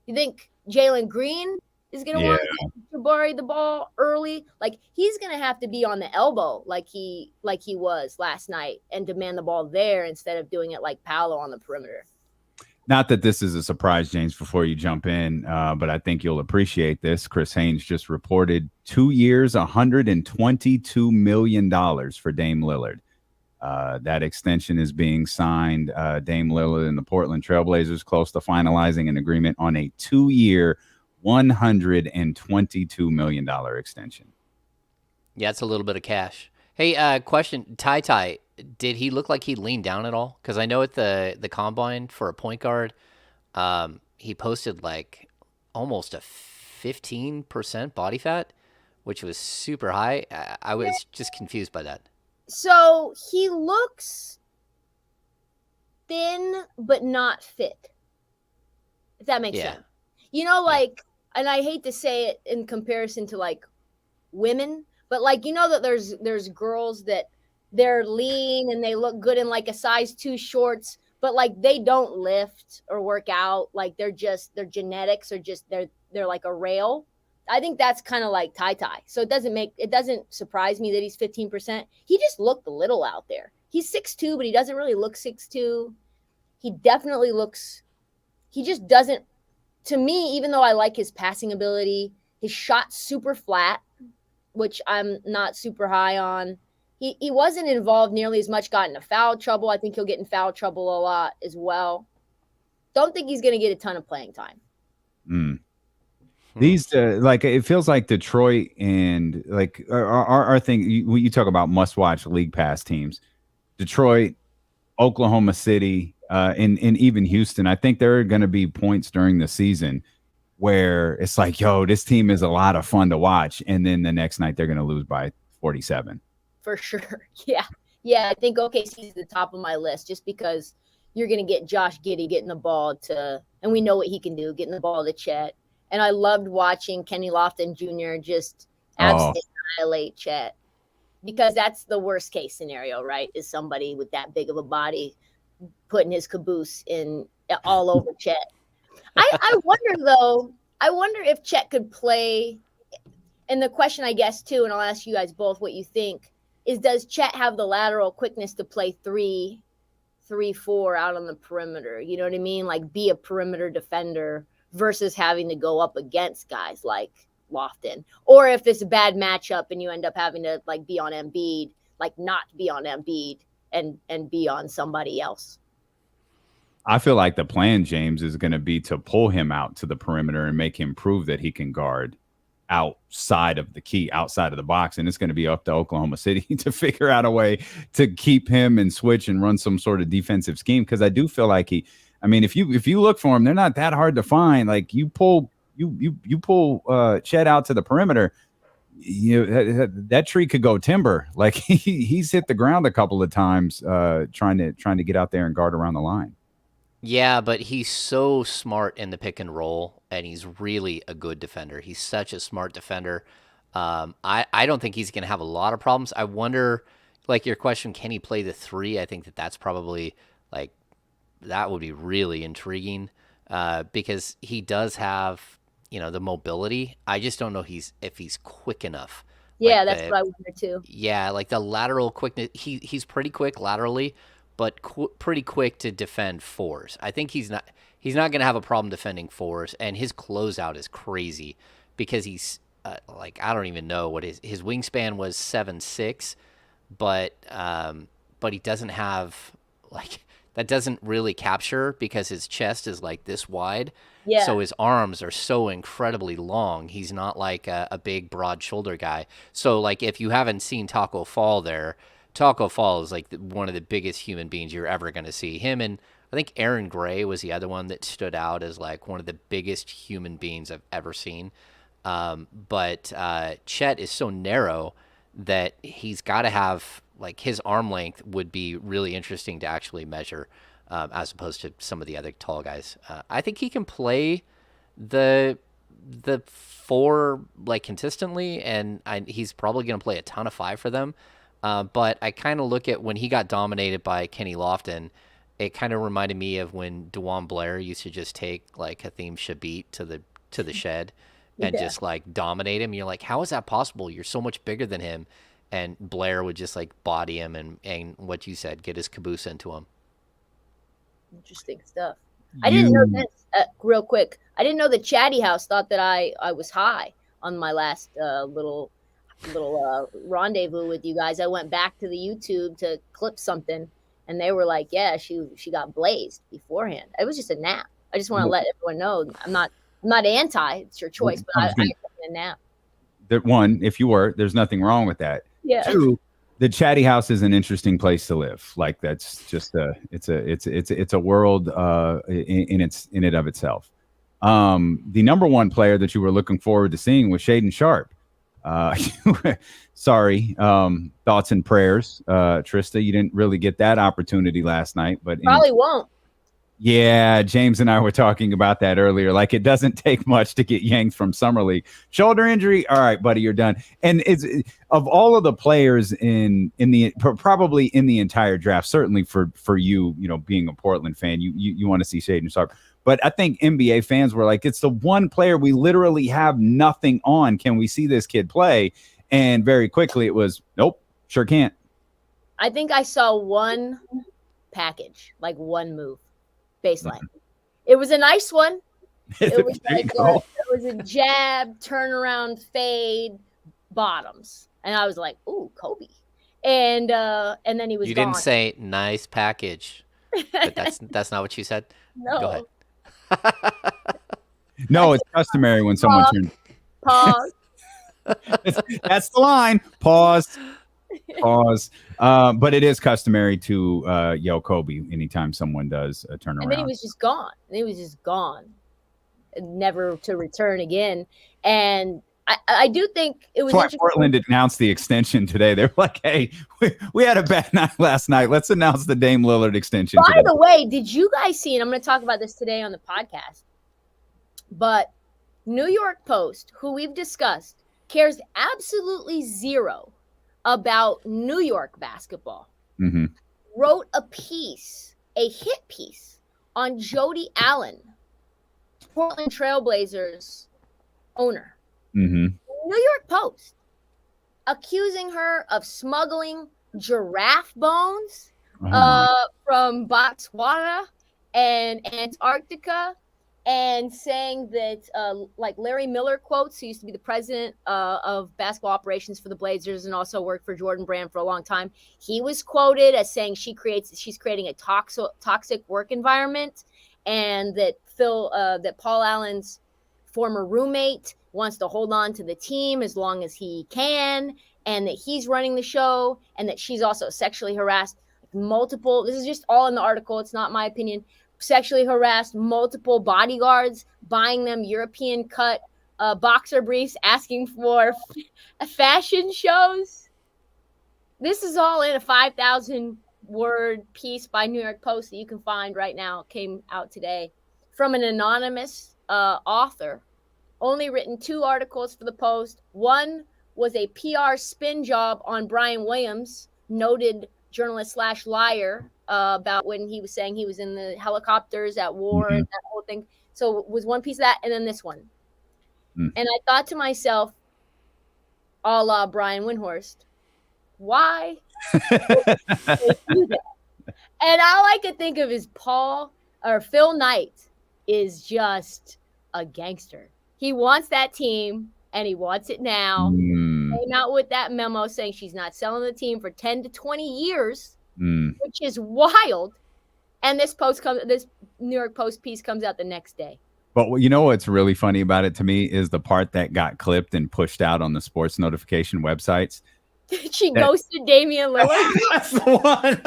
You think Jalen Green is going to want to get Jabari the ball early? Like, he's going to have to be on the elbow like he was last night and demand the ball there instead of doing it like Paolo on the perimeter. Not that this is a surprise, James, before you jump in, but I think you'll appreciate this. Chris Haynes just reported 2 years, $122 million for Dame Lillard. That extension is being signed. Dame Lillard and the Portland Trailblazers close to finalizing an agreement on a 2-year, $122 million extension. Yeah, it's a little bit of cash. Hey, question, Ty, did he look like he leaned down at all? Because I know at the combine for a point guard, he posted like almost a 15% body fat, which was super high. I was just confused by that. So he looks thin but not fit, if that makes sense. You know, like, and I hate to say it in comparison to like women, but like, you know that there's girls that they're lean and they look good in like a size 2 shorts, but like they don't lift or work out. Like their genetics are just they're like a rail. I think that's kind of like Ty. So it doesn't surprise me that he's 15%. He just looked a little out there. He's 6'2", but he doesn't really look 6'2". He definitely looks, he just doesn't, to me, even though I like his passing ability, his shot's super flat, which I'm not super high on. He wasn't involved nearly as much, got into foul trouble. I think he'll get in foul trouble a lot as well. Don't think he's going to get a ton of playing time. These like it feels like Detroit and like our thing. You talk about must-watch league pass teams. Detroit, Oklahoma City, and even Houston. I think there are going to be points during the season where it's like, yo, this team is a lot of fun to watch, and then the next night they're going to lose by 47. For sure. Yeah. I think OKC is the top of my list just because you're going to get Josh Giddey getting the ball to, and we know what he can do, getting the ball to Chet. And I loved watching Kenny Lofton Jr. just absolutely annihilate Chet, because that's the worst case scenario, right? Is somebody with that big of a body putting his caboose in all over Chet. I wonder if Chet could play. And the question, I guess, too, and I'll ask you guys both what you think, is does Chet have the lateral quickness to play 3-4 out on the perimeter? You know what I mean? Like be a perimeter defender versus having to go up against guys like Lofton. Or if it's a bad matchup and you end up having to like be on Embiid, like not be on Embiid and be on somebody else. I feel like the plan, James, is going to be to pull him out to the perimeter and make him prove that he can guard outside of the key, outside of the box. And it's going to be up to Oklahoma City to figure out a way to keep him and switch and run some sort of defensive scheme. Because I do feel like if you look for him, they're not that hard to find. Like you pull Chet out to the perimeter, that tree could go timber. Like he's hit the ground a couple of times trying to get out there and guard around the line. Yeah, but he's so smart in the pick and roll, and he's really a good defender. He's such a smart defender. I don't think he's going to have a lot of problems. I wonder, like your question, can he play the 3? I think that's probably like, that would be really intriguing because he does have, the mobility. I just don't know if he's quick enough. Yeah, that's what I wonder too. Yeah, like the lateral quickness. He's pretty quick laterally, but pretty quick to defend 4s. I think he's not going to have a problem defending 4s, and his closeout is crazy because he's I don't even know what his wingspan was 7'6", but he doesn't have that doesn't really capture because his chest is like this wide. Yeah. So his arms are so incredibly long. He's not like a big broad shoulder guy. So like if you haven't seen Taco Fall there, Taco Fall is like one of the biggest human beings you're ever going to see. Him and I think Aaron Gray was the other one that stood out as like one of the biggest human beings I've ever seen. But Chet is so narrow that he's got to have like his arm length would be really interesting to actually measure as opposed to some of the other tall guys. I think he can play the 4 like consistently, and he's probably going to play a ton of 5 for them. But I kind of look at when he got dominated by Kenny Lofton, it kind of reminded me of when DeJuan Blair used to just take like Hakeem Shabit to the shed and just like dominate him. You're like, how is that possible? You're so much bigger than him. And Blair would just like body him and what you said, get his caboose into him. Interesting stuff. I didn't know this real quick. I didn't know that Chatty House thought that I was high on my last little rendezvous with you guys. I went back to the YouTube to clip something, and they were like, "Yeah, she got blazed beforehand." It was just a nap. I just want to let everyone know I'm not anti. It's your choice, but I took a nap. That one, if you were, there's nothing wrong with that. Yeah. 2, The chatty house is an interesting place to live. Like that's just it's a world in it of itself. The number one player that you were looking forward to seeing was Shaedon Sharpe. Sorry, thoughts and prayers, Trysta. You didn't really get that opportunity last night, but probably won't. Yeah, James and I were talking about that earlier. Like, it doesn't take much to get yanked from Summer League. Shoulder injury, all right, buddy, you're done. And it's of all of the players probably in the entire draft, certainly for you, being a Portland fan, you want to see Shaedon Sharpe. But I think NBA fans were like, it's the one player we literally have nothing on. Can we see this kid play? And very quickly it was, nope, sure can't. I think I saw one package, like one move. Baseline. It was a nice one. It was a jab, turnaround, fade, bottoms, and I was like, "Ooh, Kobe!" And then he was. You gone. didn't say nice package, but that's not what you said. No. Go ahead. No, it's customary when someone turns. Pause. That's the line. Pause. But it is customary to yell Kobe anytime someone does a turnaround. And then he was just gone. Never to return again. And I do think it was That's why Portland announced the extension today. They're like, hey, we had a bad night last night. Let's announce the Dame Lillard extension By today. the way, did you guys see, and I'm going to talk about this today on the podcast, but New York Post, who we've discussed, cares absolutely zero about New York basketball, wrote a hit piece on Jody Allen, Portland Trailblazers onswer. New York Post, accusing her of smuggling giraffe bones from Botswana and Antarctica, and saying that, like Larry Miller quotes, who used to be the president of basketball operations for the Blazers and also worked for Jordan Brand for a long time. He was quoted as saying she's creating a toxic work environment, and that Paul Allen's former roommate wants to hold on to the team as long as he can, and that he's running the show, and that she's also sexually harassed multiple. This is just all in the article. It's not my opinion. Sexually harassed multiple bodyguards, buying them European cut boxer briefs, asking for fashion shows. This is all in a 5,000 word piece by New York Post that you can find right now. It came out today from an anonymous author. Only written 2 articles for the Post. One was a PR spin job on Brian Williams, noted journalist / liar, about when he was saying he was in the helicopters at war and that whole thing. So it was one piece of that, and then this one. And I thought to myself, a la Brian Windhorst, why would they do that? And all I could think of is Phil Knight is just a gangster. He wants that team, and he wants it now. Came out with that memo saying she's not selling the team for 10 to 20 years, which is wild. And this New York Post piece comes out the next day. But you know what's really funny about it to me is the part that got clipped and pushed out on the sports notification websites. She ghosted Damian Lillard. That's the one.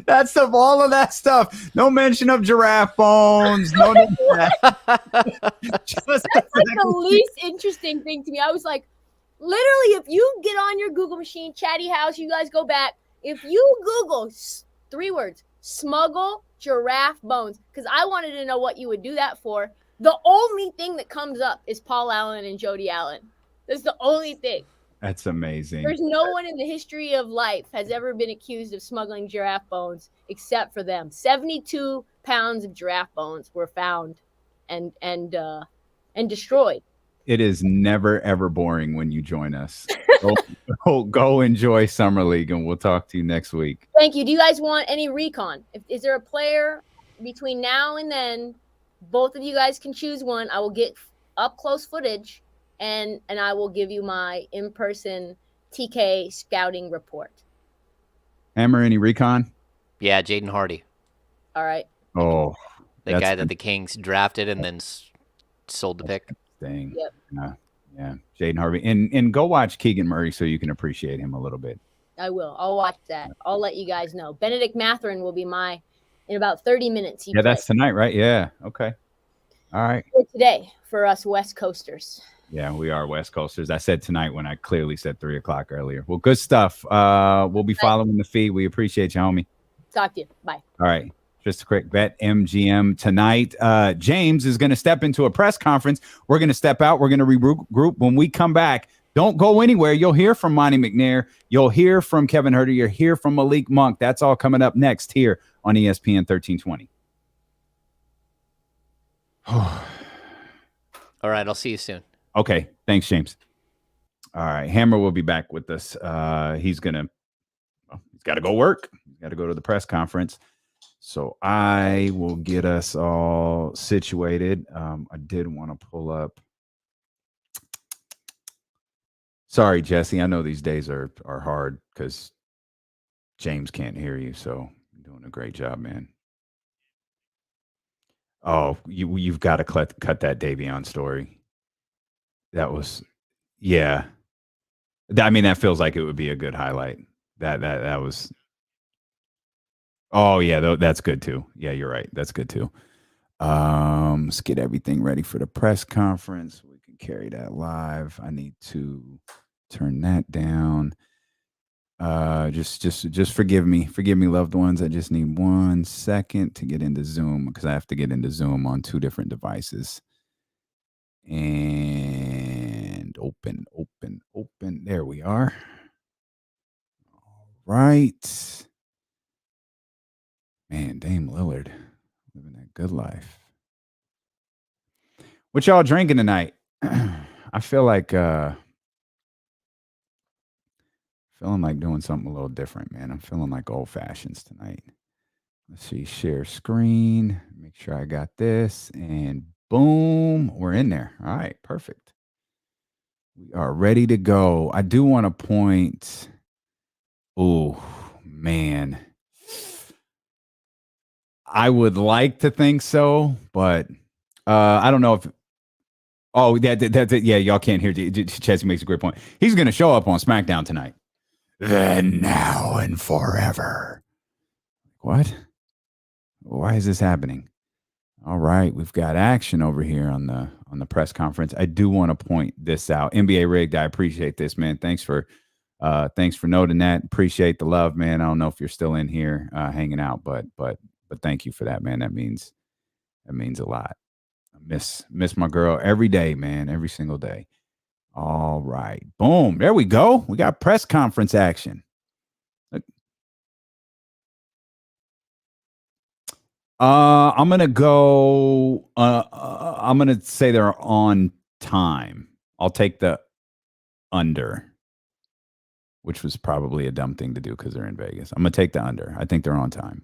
That's of all of that stuff. No mention of giraffe bones. No mention of that. That's like the least interesting thing to me. I was like, literally, if you get on your Google machine, Chatty House, you guys go back. If you Google 3 words, smuggle giraffe bones, because I wanted to know what you would do that for. The only thing that comes up is Paul Allen and Jody Allen. That's the only thing. That's amazing. There's no one in the history of life has ever been accused of smuggling giraffe bones except for them. 72 pounds of giraffe bones were found and destroyed. It is never, ever boring when you join us. Go enjoy Summer League, and we'll talk to you next week. Thank you. Do you guys want any recon? Is there a player between now and then? Both of you guys can choose one. I will get up-close footage, and I will give you my in-person TK scouting report. Hammer, any recon? Yeah, Jaden Hardy. All right. Oh. The guy that the Kings drafted and then sold the pick. Dang. Yep. Yeah, Jaden Harvey. And go watch Keegan Murray so you can appreciate him a little bit. I will. I'll watch that. I'll let you guys know. Benedict Mathurin will be in about 30 minutes. Yeah, that's tonight, right? Yeah. Okay. All right. Today for us West Coasters. Yeah, we are West Coasters. I said tonight when I clearly said 3 o'clock earlier. Well, good stuff. We'll be following the feed. We appreciate you, homie. Talk to you. Bye. All right. Trysta Krick, Bet MGM tonight. James is going to step into a press conference. We're going to step out. We're going to regroup. When we come back, don't go anywhere. You'll hear from Monte McNair. You'll hear from Kevin Huerter. You'll hear from Malik Monk. That's all coming up next here on ESPN 1320. All right. I'll see you soon. Okay. Thanks, James. All right. Hammer will be back with us. He's got to go work. He's got to go to the press conference. So I will get us all situated. I did want to pull up. Sorry, Jesse. I know these days are hard because James can't hear you. So you're doing a great job, man. Oh, you've got to cut that Davion story. That was, yeah. I mean, that feels like it would be a good highlight. That was. Oh yeah, that's good too. Yeah, you're right. That's good too. Let's get everything ready for the press conference. We can carry that live. I need to turn that down. Just forgive me, loved ones. I just need 1 second to get into Zoom because I have to get into Zoom on 2 different devices. And open. There we are. All right. Man, Dame Lillard living that good life. What y'all drinking tonight? I feel like feeling like doing something a little different, man. I'm feeling like old fashions tonight. Let's see, share screen. Make sure I got this, and boom, we're in there. All right, perfect. We are ready to go. I do want to point. Oh man. I would like to think so, but I don't know if. Oh, that's it. Yeah, y'all can't hear. Chelsea makes a great point. He's going to show up on SmackDown tonight. Then, now, and forever. What? Why is this happening? All right, we've got action over here on the press conference. I do want to point this out. NBA Rigged, I appreciate this, man. Thanks for noting that. Appreciate the love, man. I don't know if you're still in here hanging out, but thank you for that, man. That means a lot. I miss my girl every day, man. Every single day. All right. Boom. There we go. We got press conference action. I'm going to go. I'm going to say they're on time. I'll take the under, which was probably a dumb thing to do because they're in Vegas. I'm going to take the under. I think they're on time.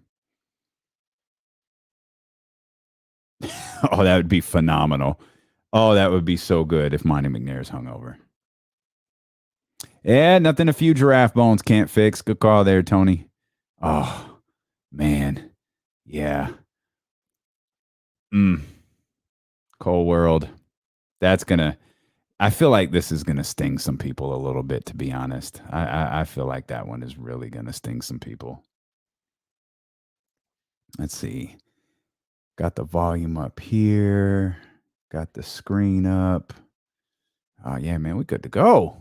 Oh, that would be phenomenal. Oh, that would be so good if Monte McNair's hungover. Yeah, nothing a few giraffe bones can't fix. Good call there, Tony. Oh, man. Yeah. Cold world. I feel like this is going to sting some people a little bit, to be honest. I feel like that one is really going to sting some people. Let's see. Got the volume up here. Got the screen up. Oh, yeah, man. We're good to go.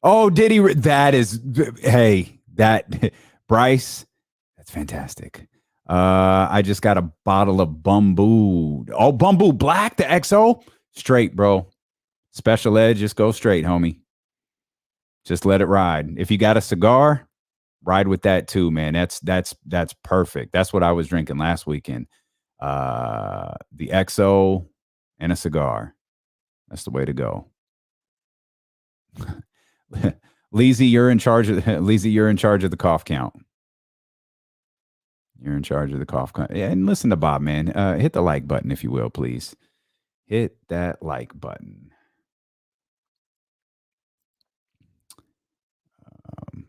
Oh, did he? Bryce, that's fantastic. I just got a bottle of Bumbu. Oh, Bumbu Black, the XO. Straight, bro. Special ed, just go straight, homie. Just let it ride. If you got a cigar, ride with that too, man. That's perfect. That's what I was drinking last weekend. The XO and a cigar. That's the way to go. Leezy, you're in charge of the cough count. You're in charge of the cough count. And listen to Bob, man. Hit the like button if you will, please. Hit that like button.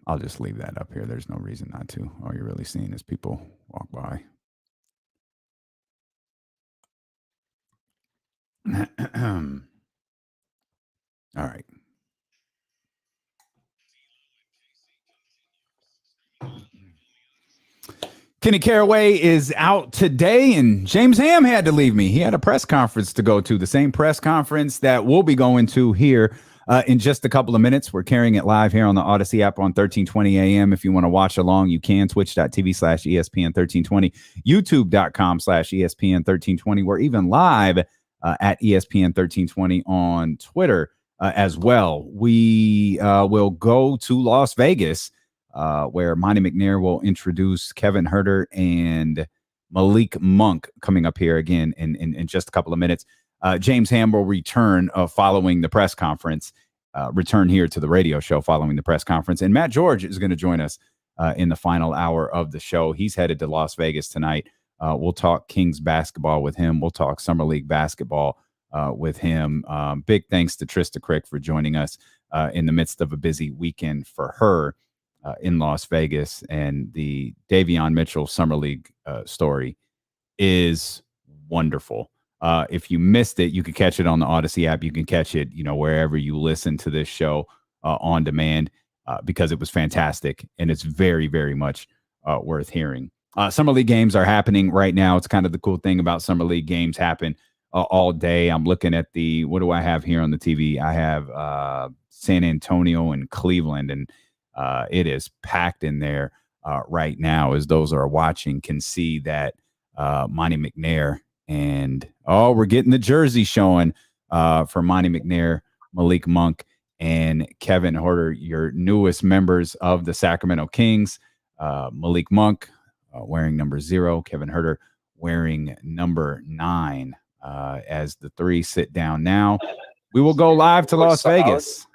I'll just leave that up here. There's no reason not to. All you're really seeing is people walk by. All right. Kenny Caraway is out today, and James Ham had to leave me. He had a press conference to go to, the same press conference that we'll be going to here in just a couple of minutes. We're carrying it live here on the Odyssey app on 1320 AM. If you want to watch along, you can. Twitch.tv/ESPN1320, YouTube.com/ESPN1320. We're even live at ESPN1320 on Twitter as well. We will go to Las Vegas, where Monte McNair will introduce Kevin Huerter and Malik Monk coming up here again in just a couple of minutes. James Ham will return following the press conference, return here to the radio show following the press conference. And Matt George is going to join us in the final hour of the show. He's headed to Las Vegas tonight. We'll talk Kings basketball with him. We'll talk Summer League basketball with him. Big thanks to Trysta Krick for joining us in the midst of a busy weekend for her in Las Vegas. And the Davion Mitchell Summer League story is wonderful. If you missed it, you could catch it on the Odyssey app. You can catch it, wherever you listen to this show on demand, because it was fantastic and it's very, very much worth hearing. Summer League games are happening right now. It's kind of the cool thing about Summer League games happen all day. I'm looking at what do I have here on the TV? I have San Antonio and Cleveland, and it is packed in there right now. As those are watching can see that Monte McNair and we're getting the jersey showing for Monte McNair, Malik Monk, and Kevin Huerter, your newest members of the Sacramento Kings. Malik Monk wearing number 0, Kevin Huerter wearing number 9. As the three sit down now, we will go live to Las Vegas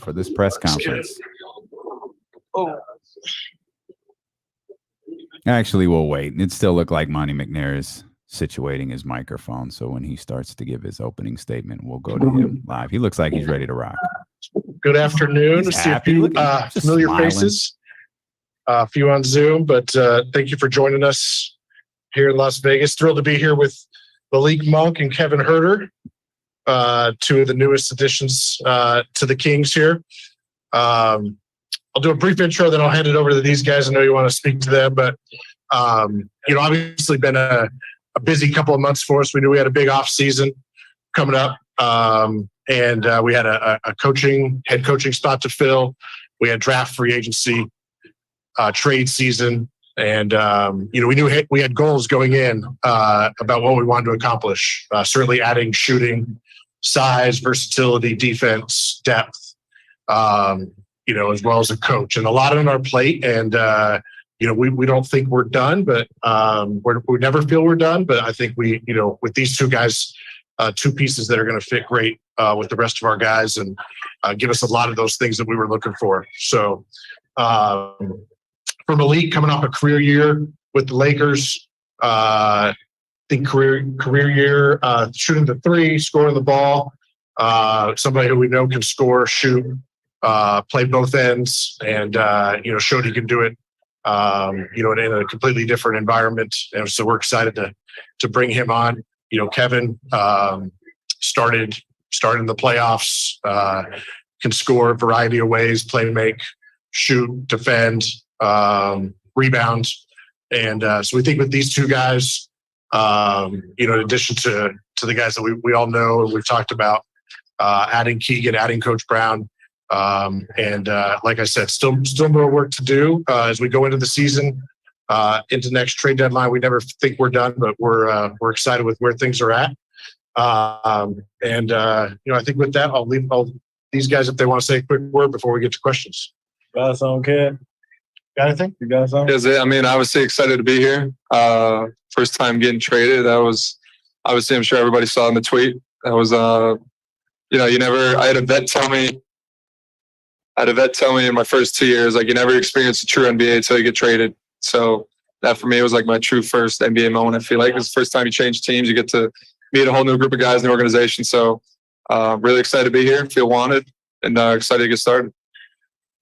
for this press conference. Actually, we'll wait. It still looked like Monte McNair is situating his microphone, so when he starts to give his opening statement, we'll go to him live. He looks like he's ready to rock. Good afternoon. He's see a happy, few familiar smiling faces, a few on Zoom, but thank you for joining us here in Las Vegas. Thrilled to be here with Malik Monk and Kevin Huerter, two of the newest additions to the Kings here. I'll do a brief intro, then I'll hand it over to these guys. I know you want to speak to them, but obviously been a busy couple of months for us. We knew we had a big off season coming up, and we had a head coaching spot to fill. We had draft, free agency, trade season, and we knew we had goals going in about what we wanted to accomplish. Certainly adding shooting, size, versatility, defense, depth. As well as a coach, and a lot on our plate. And, we don't think we're done, but we never feel we're done. But I think with these two guys, two pieces that are going to fit great with the rest of our guys and give us a lot of those things that we were looking for. So for Malik, coming off a career year with the Lakers, I think career year, shooting the three, scoring the ball, somebody who we know can score, shoot, play both ends, and showed he can do it in a completely different environment. And so we're excited to bring him on. Kevin started in the playoffs, can score a variety of ways, play, make, shoot, defend, rebound. And so we think with these two guys, in addition to the guys that we all know and we've talked about, adding Keegan, adding Coach Brown, like I said, still more work to do as we go into the season, into next trade deadline. We never think we're done, but we're excited with where things are at. I think with that, I'll leave these guys if they want to say a quick word before we get to questions. Got something, kid? Got anything? You got something? Yes, obviously excited to be here. First time getting traded. That was obviously, I'm sure everybody saw in the tweet. That was, I had a vet tell me in my first 2 years, like, you never experience a true NBA until you get traded. So that for me was like my true first NBA moment. I feel like it's the first time you change teams, you get to meet a whole new group of guys in the organization. So really excited to be here, feel wanted, and excited to get started.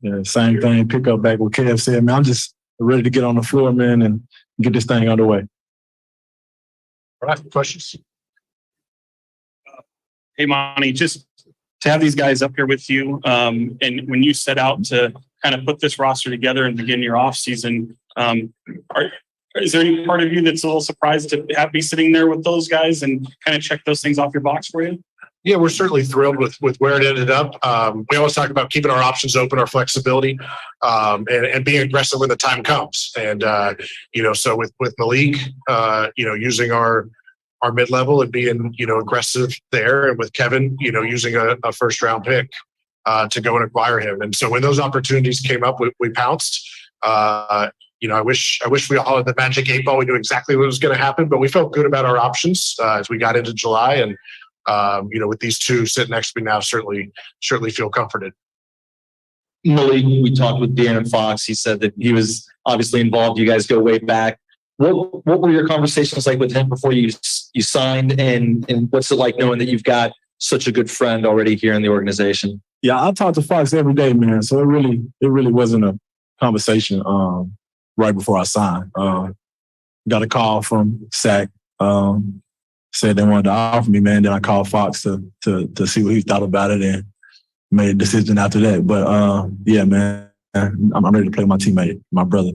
Yeah, same thing. Pick up back what Kev said, man. I'm just ready to get on the floor, man, and get this thing underway. All right, questions? Hey, Monte, just to have these guys up here with you, and when you set out to kind of put this roster together and begin your off season, is there any part of you that's a little surprised to be sitting there with those guys and kind of check those things off your box for you? Yeah, we're certainly thrilled with where it ended up. We always talk about keeping our options open, our flexibility, and being aggressive when the time comes. And so with Malik, using our mid-level and being aggressive there, and with Kevin, using a first-round pick to go and acquire him. And so when those opportunities came up, we pounced. I wish we all had the magic 8 ball. We knew exactly what was going to happen, but we felt good about our options as we got into July. And with these two sitting next to me now, certainly feel comforted. Malik, we talked with De'Aaron Fox. He said that he was obviously involved. You guys go way back. What were your conversations like with him before you signed, and what's it like knowing that you've got such a good friend already here in the organization? Yeah, I talk to Fox every day, man. So it really wasn't a conversation right before I signed. Got a call from Sac. Said they wanted to offer me, man. Then I called Fox to see what he thought about it and made a decision after that. But yeah, man, I'm ready to play with my teammate, my brother.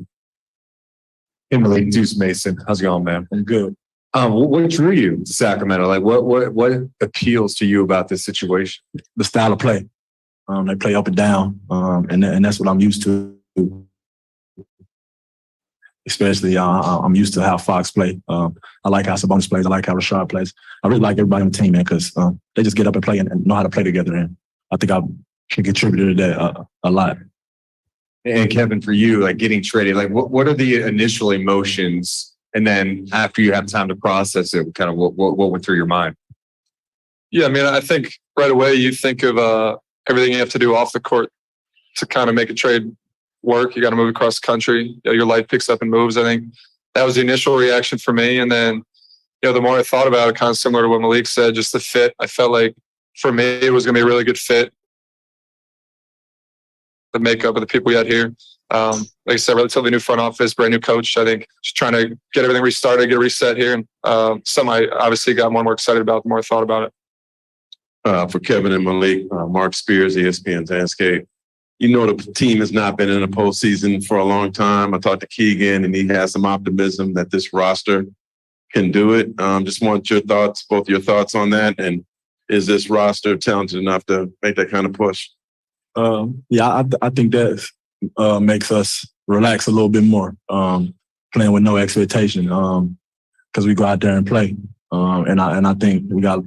Hey, Malik, Deuce Mason. How's it going, man? I'm good. What drew you to Sacramento? Like, what appeals to you about this situation? The style of play. They play up and down, and that's what I'm used to. Especially, I'm used to how Fox play. I like how Sabonis plays. I like how Rashad plays. I really like everybody on the team, man, because they just get up and play and know how to play together. And I think I can contribute to that a lot. And Kevin, for you, like getting traded, like what are the initial emotions? And then after you have time to process it, kind of what went through your mind? Yeah, I mean, I think right away you think of everything you have to do off the court to kind of make a trade work. You got to move across the country. Your life picks up and moves. I think that was the initial reaction for me. And then, the more I thought about it, kind of similar to what Malik said, just the fit. I felt like for me, it was going to be a really good fit. The makeup of the people we had here. Like I said, relatively new front office, brand new coach. I think just trying to get everything restarted, get a reset here. And some I obviously got more and more excited about the more I thought about it. For Kevin and Malik, Mark Spears, ESPN Landscape. The team has not been in a postseason for a long time. I talked to Keegan, and he has some optimism that this roster can do it. Just want both your thoughts on that. And is this roster talented enough to make that kind of push? Yeah, I think that makes us relax a little bit more, playing with no expectation, because we go out there and play. And I think we got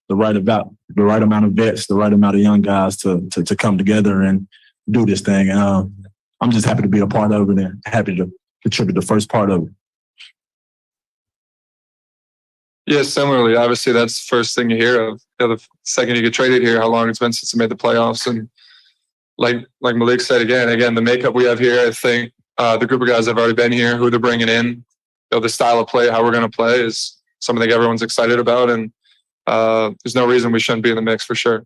the right amount of vets, the right amount of young guys to come together and do this thing. And I'm just happy to be a part of it and happy to contribute the first part of it. Yeah, similarly, obviously that's the first thing you hear of. The second you get traded here, how long it's been since you made the playoffs. And like Malik said, again, the makeup we have here, I think the group of guys that have already been here, who they're bringing in, the style of play, how we're going to play is something that everyone's excited about. And there's no reason we shouldn't be in the mix for sure.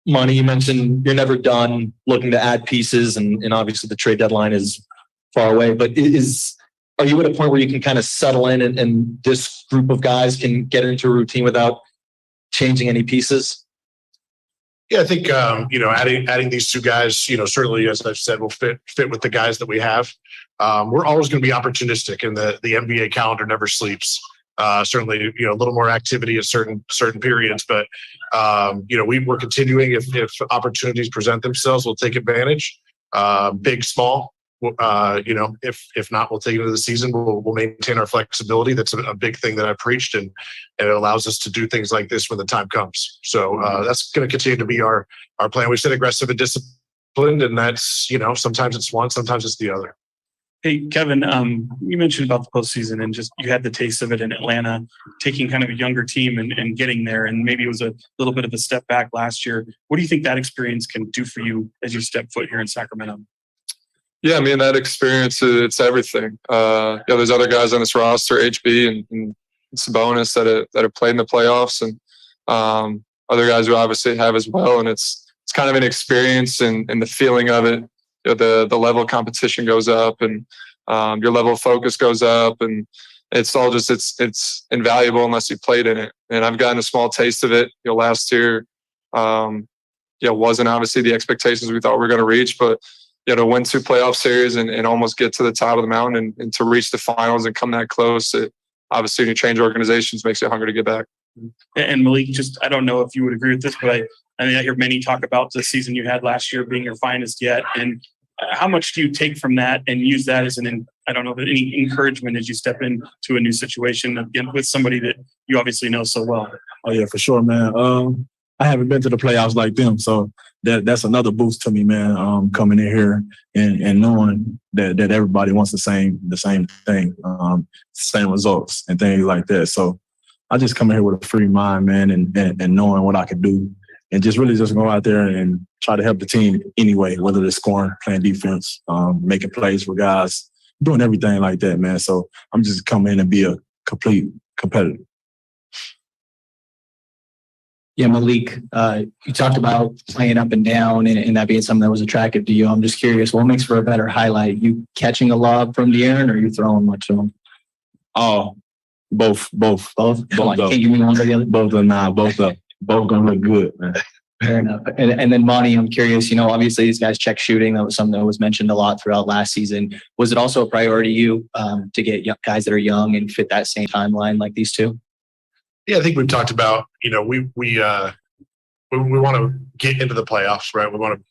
Monte, you mentioned you're never done looking to add pieces, and obviously the trade deadline is far away. But are you at a point where you can kind of settle in and this group of guys can get into a routine without changing any pieces? Yeah, I think adding these two guys, certainly, as I've said, will fit with the guys that we have. We're always going to be opportunistic, and the NBA calendar never sleeps. Certainly, a little more activity at certain periods, but we're continuing. If opportunities present themselves, we'll take advantage. Big, small. If not, we'll take it into the season. We'll maintain our flexibility. That's a big thing that I preached, and it allows us to do things like this when the time comes. So that's going to continue to be our plan. We said aggressive and disciplined, and that's sometimes it's one, sometimes it's the other. Hey, Kevin, you mentioned about the postseason and just you had the taste of it in Atlanta, taking kind of a younger team and getting there, and maybe it was a little bit of a step back last year. What do you think that experience can do for you as you step foot here in Sacramento? Yeah, I mean, that experience, it's everything. There's other guys on this roster, HB and Sabonis that have played in the playoffs, and other guys who obviously have as well. And it's kind of an experience and the feeling of it. The level of competition goes up, and your level of focus goes up, and it's all just it's invaluable unless you played in it. And I've gotten a small taste of it. Last year, wasn't obviously the expectations we thought we were going to reach, but to win 2 playoff series and almost get to the top of the mountain and to reach the finals and come that close, it obviously when you change organizations makes you hungry to get back. And Malik, just I don't know if you would agree with this, but I hear many talk about the season you had last year being your finest yet. And how much do you take from that and use that as any encouragement as you step into a new situation again with somebody that you obviously know so well? Oh yeah, for sure, man. I haven't been to the playoffs like them, so that's another boost to me, man. Coming in here and knowing that everybody wants the same thing, same results and things like that. So I just come in here with a free mind, man, and knowing what I could do, and just really just go out there and try to help the team anyway, whether it's scoring, playing defense, making plays for guys, doing everything like that, man. So I'm just coming in and be a complete competitor. Yeah, Malik, you talked about playing up and down and that being something that was attractive to you. I'm just curious, what makes for a better highlight? You catching a lob from the air or you throwing much to them? Oh, both. Come on, you can't give me one or the other? Both gonna look good, man. Fair enough. And then Monte, I'm curious, obviously these guys check shooting. That was something that was mentioned a lot throughout last season. Was it also a priority to you to get guys that are young and fit that same timeline like these two? Yeah, I think we've talked about, we want to get into the playoffs, right? We want to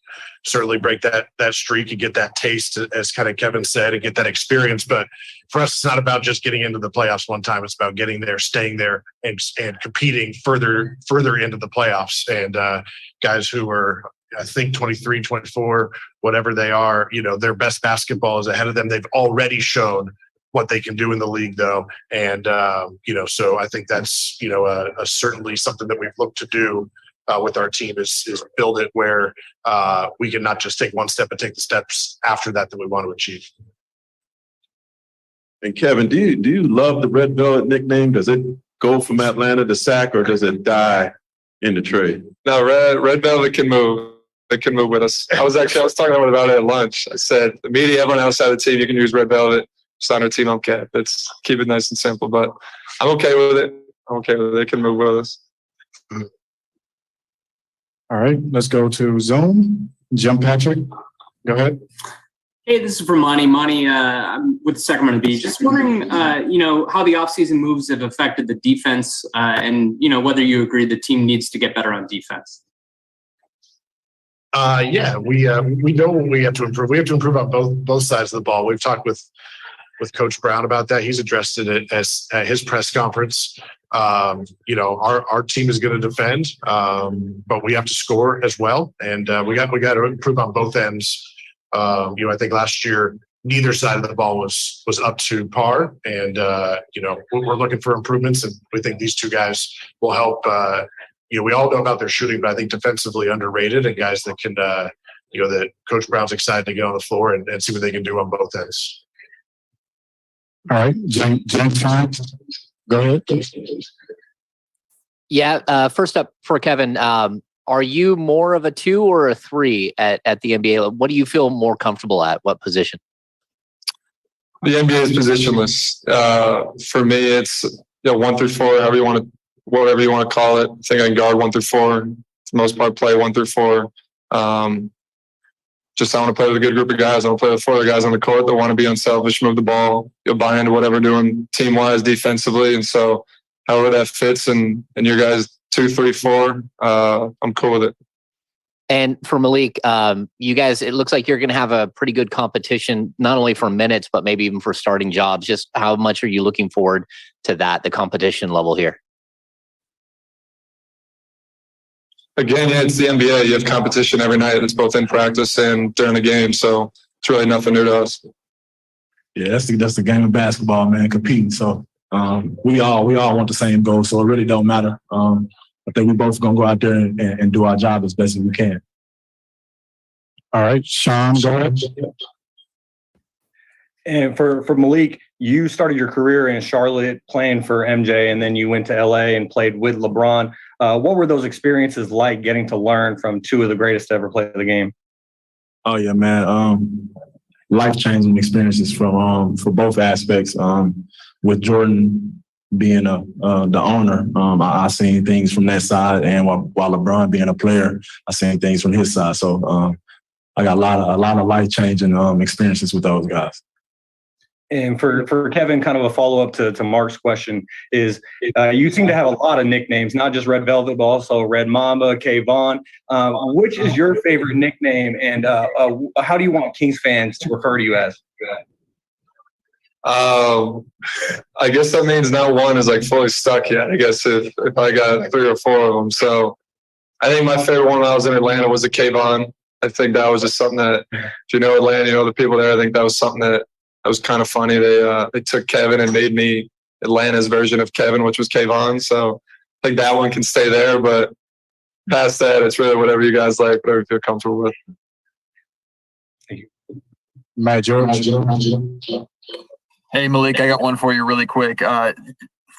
certainly break that streak and get that taste, as kind of Kevin said, and get that experience. But for us, it's not about just getting into the playoffs one time. It's about getting there, staying there, and competing further into the playoffs. And guys who are, I think, 23, 24, whatever they are, their best basketball is ahead of them. They've already shown what they can do in the league, though. And, so I think that's, certainly something that we've looked to do with our team is build it where we can not just take one step, but take the steps after that we want to achieve. And Kevin, do you love the Red Velvet nickname? Does it go from Atlanta to Sac, or does it die in the trade? No, Red Velvet can move. It can move with us. I was talking about it at lunch. I said, the media, everyone outside the team, you can use Red Velvet. Sign our team on cap. Let's keep it nice and simple, but I'm okay with it. They can move with us. All right, let's go to Zone. Jim Patrick, go ahead. Hey, this is for Monte. Monte, I'm with the Sacramento Bee. Just wondering, how the offseason moves have affected the defense, and whether you agree the team needs to get better on defense. Yeah, we know we have to improve. We have to improve on both sides of the ball. We've talked with Coach Brown about that. He's addressed it at his press conference. Our team is going to defend, but we have to score as well, and we got to improve on both ends. I think last year neither side of the ball was up to par, and we're looking for improvements, and we think these two guys will help. We all know about their shooting, but I think defensively underrated, and guys that can, that Coach Brown's excited to get on the floor and see what they can do on both ends. All right, James, go ahead. Yeah, first up for Kevin, are you more of a 2 or a 3 at the NBA? What do you feel more comfortable at? What position? The NBA is positionless. For me, it's 1 through 4, whatever you want to call it. I think I can guard 1 through 4. For the most part, play 1 through 4. I want to play with a good group of guys. I want to play with 4 other guys on the court that want to be unselfish, move the ball, buy into whatever we're doing team-wise, defensively. And so however that fits and your guys 2, 3, 4, I'm cool with it. And for Malik, you guys, it looks like you're going to have a pretty good competition, not only for minutes, but maybe even for starting jobs. Just how much are you looking forward to the competition level here? Again, it's the NBA. You have competition every night. It's both in practice and during the game. So it's really nothing new to us. Yeah, that's the game of basketball, man, competing. So we all want the same goal. So it really don't matter. I think we both going to go out there and do our job as best as we can. All right, Sean, go ahead. And for Malik, you started your career in Charlotte playing for MJ, and then you went to LA and played with LeBron. What were those experiences like, getting to learn from 2 of the greatest to ever play the game? Oh yeah, man. Life-changing experiences for both aspects. with Jordan being the owner, I seen things from that side, and while LeBron being a player, I seen things from his side. So I got a lot of life changing experiences with those guys. And for Kevin, kind of a follow-up to Mark's question is, you seem to have a lot of nicknames, not just Red Velvet, but also Red Mamba, K-Von. Which is your favorite nickname, and how do you want Kings fans to refer to you as? I guess that means not one is like fully stuck yet. I guess if I got 3 or 4 of them. So I think my favorite one when I was in Atlanta was the K-Von. I think that was just something that, if you know Atlanta, you know the people there, I think that was something that was kind of funny. They took Kevin and made me Atlanta's version of Kevin, which was K-Von. So I think that one can stay there. But past that, it's really whatever you guys like, whatever you feel comfortable with. Thank you. Matt George. Hey, Malik, I got one for you really quick.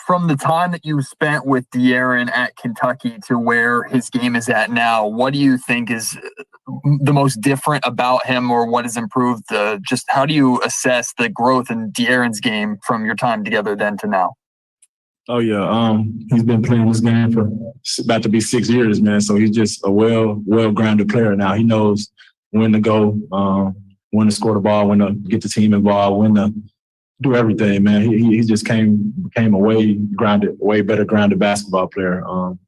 From the time that you spent with De'Aaron at Kentucky to where his game is at now, what do you think is the most different about him, or what has improved? Just how do you assess the growth in De'Aaron's game from your time together then to now? Oh yeah, he's been playing this game for about to be 6 years, man. So he's just a well-grounded player now. He knows when to go, when to score the ball, when to get the team involved, when to do everything, man. He just became a way better grounded basketball player,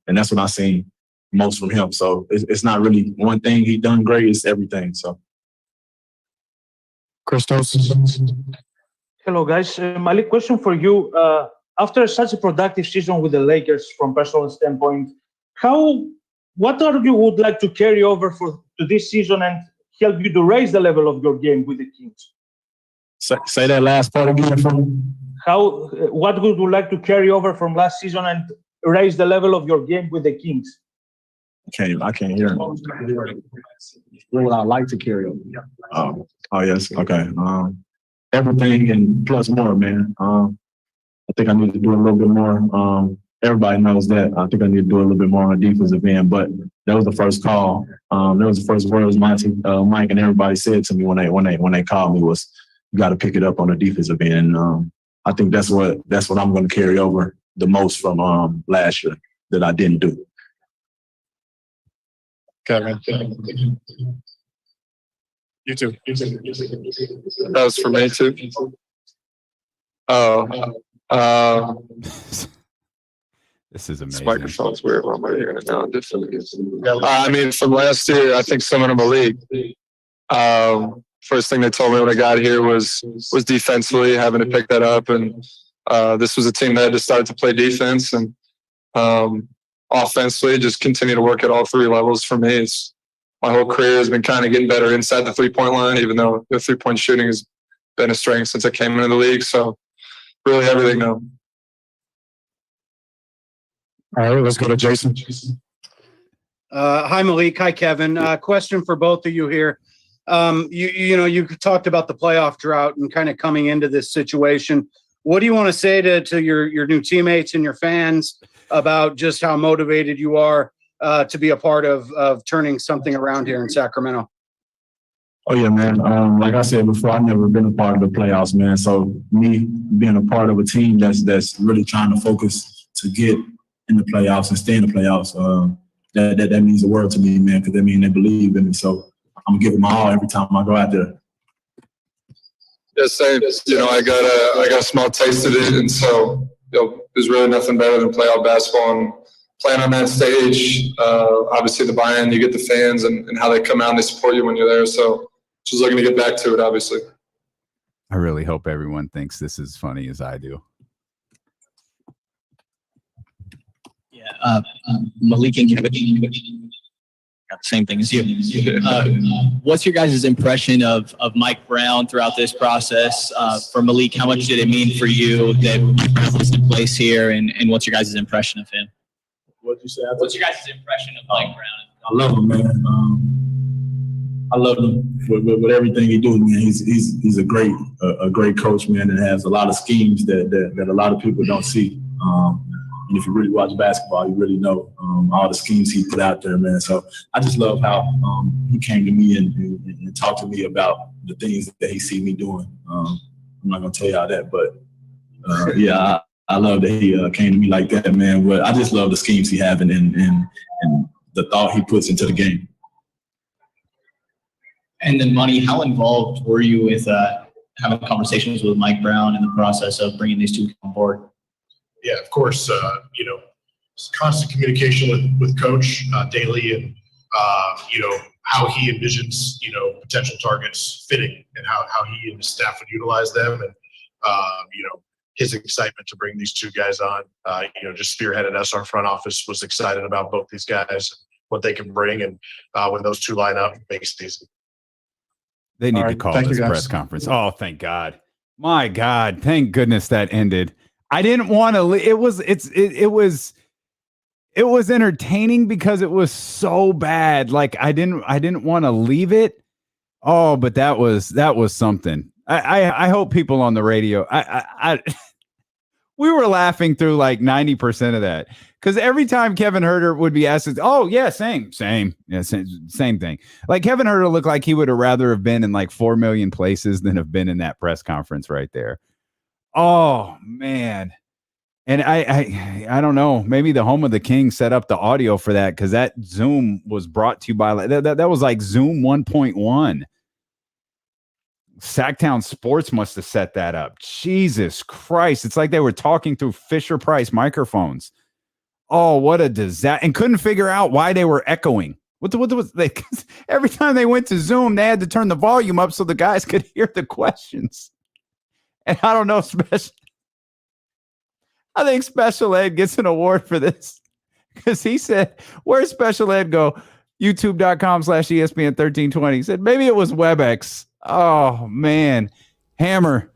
and that's what I seen most from him. So it's not really one thing he done great; it's everything. So, Christos. Hello, guys. Malik, question for you. After such a productive season with the Lakers, from personal standpoint, what are you would like to carry over to this season and help you to raise the level of your game with the Kings? Say that last part again for me. What would you like to carry over from last season and raise the level of your game with the Kings? I can't hear him. What would I like to carry over? Oh yes, okay. Everything and plus more, man. I think I need to do a little bit more. Everybody knows that. I think I need to do a little bit more on the defensive end, but that was the first call. That was the first words Monte, Mike, and everybody said to me when they called me was, you got to pick it up on the defensive end. I think that's what I'm going to carry over the most from last year that I didn't do. Kevin. You too. That was for me too. This is amazing. This microphone's weird. Why am I hearing it now? I mean, from last year, I think someone in the league. First thing they told me when I got here was defensively having to pick that up, and this was a team that had started to play defense, and offensively just continue to work at all 3 levels. For me, my whole career has been kind of getting better inside the 3-point line, even though the 3-point shooting has been a strength since I came into the league. So really everything now. All right, let's go to Jason. Hi, Malik. Hi, Kevin. Question for both of you here. You talked about the playoff drought and kind of coming into this situation. What do you want to say to your new teammates and your fans about just how motivated you are to be a part of turning something around here in Sacramento? Oh yeah, man. Like I said before, I've never been a part of the playoffs, man. So me being a part of a team that's really trying to focus to get in the playoffs and stay in the playoffs, that means the world to me, man, because that means they believe in me. So I'm giving my all every time I go out there. Yeah, same. I got a small taste of it, and so there's really nothing better than playoff basketball and playing on that stage. Obviously, the buy-in, you get the fans and how they come out and they support you when you're there. So just looking to get back to it, obviously. I really hope everyone thinks this is funny as I do. Yeah, Malik and Kevin. Got the same thing as you. What's your guys' impression of Mike Brown throughout this process? For Malik, how much did it mean for you that Mike Brown was in place here, and what's your guys' impression of him? What'd you say? What's your guys' impression of Mike Brown? I love him, man. I love him with everything he do, man. He's a great coach, man, and has a lot of schemes that a lot of people don't see. And if you really watch basketball, you really know all the schemes he put out there, man. So I just love how he came to me and talked to me about the things that he see me doing. I'm not going to tell y'all that, but I love that he came to me like that, man. But I just love the schemes he having and the thought he puts into the game. And then, Monty, how involved were you with having conversations with Mike Brown in the process of bringing these two on board? Yeah, of course. Constant communication with Coach daily, and how he envisions potential targets fitting and how he and his staff would utilize them, and his excitement to bring these two guys on. Just spearheaded us. Our front office was excited about both these guys, what they can bring, and when those two line up, it makes it easy. They need to call this press conference. Oh, thank God. My God. Thank goodness that ended. I didn't want to. It was entertaining because it was so bad. Like I didn't want to leave it. Oh, but that was something. I hope people on the radio, we were laughing through like 90% of that. Because every time Kevin Huerter would be asked, oh, yeah, same. Yeah, same thing. Like Kevin Huerter looked like he would have rather have been in like 4 million places than have been in that press conference right there. Oh, man. And I don't know. Maybe the home of the king set up the audio for that because that Zoom was brought to you by that was like Zoom 1.1. Sacktown Sports must have set that up. Jesus Christ. It's like they were talking through Fisher Price microphones. Oh, what a disaster. And couldn't figure out why they were echoing. What was they? Every time they went to Zoom, they had to turn the volume up so the guys could hear the questions. And I don't know, I think Special Ed gets an award for this because he said, where's Special Ed go? YouTube.com/ESPN1320. He said, maybe it was WebEx. Oh, man. Hammer.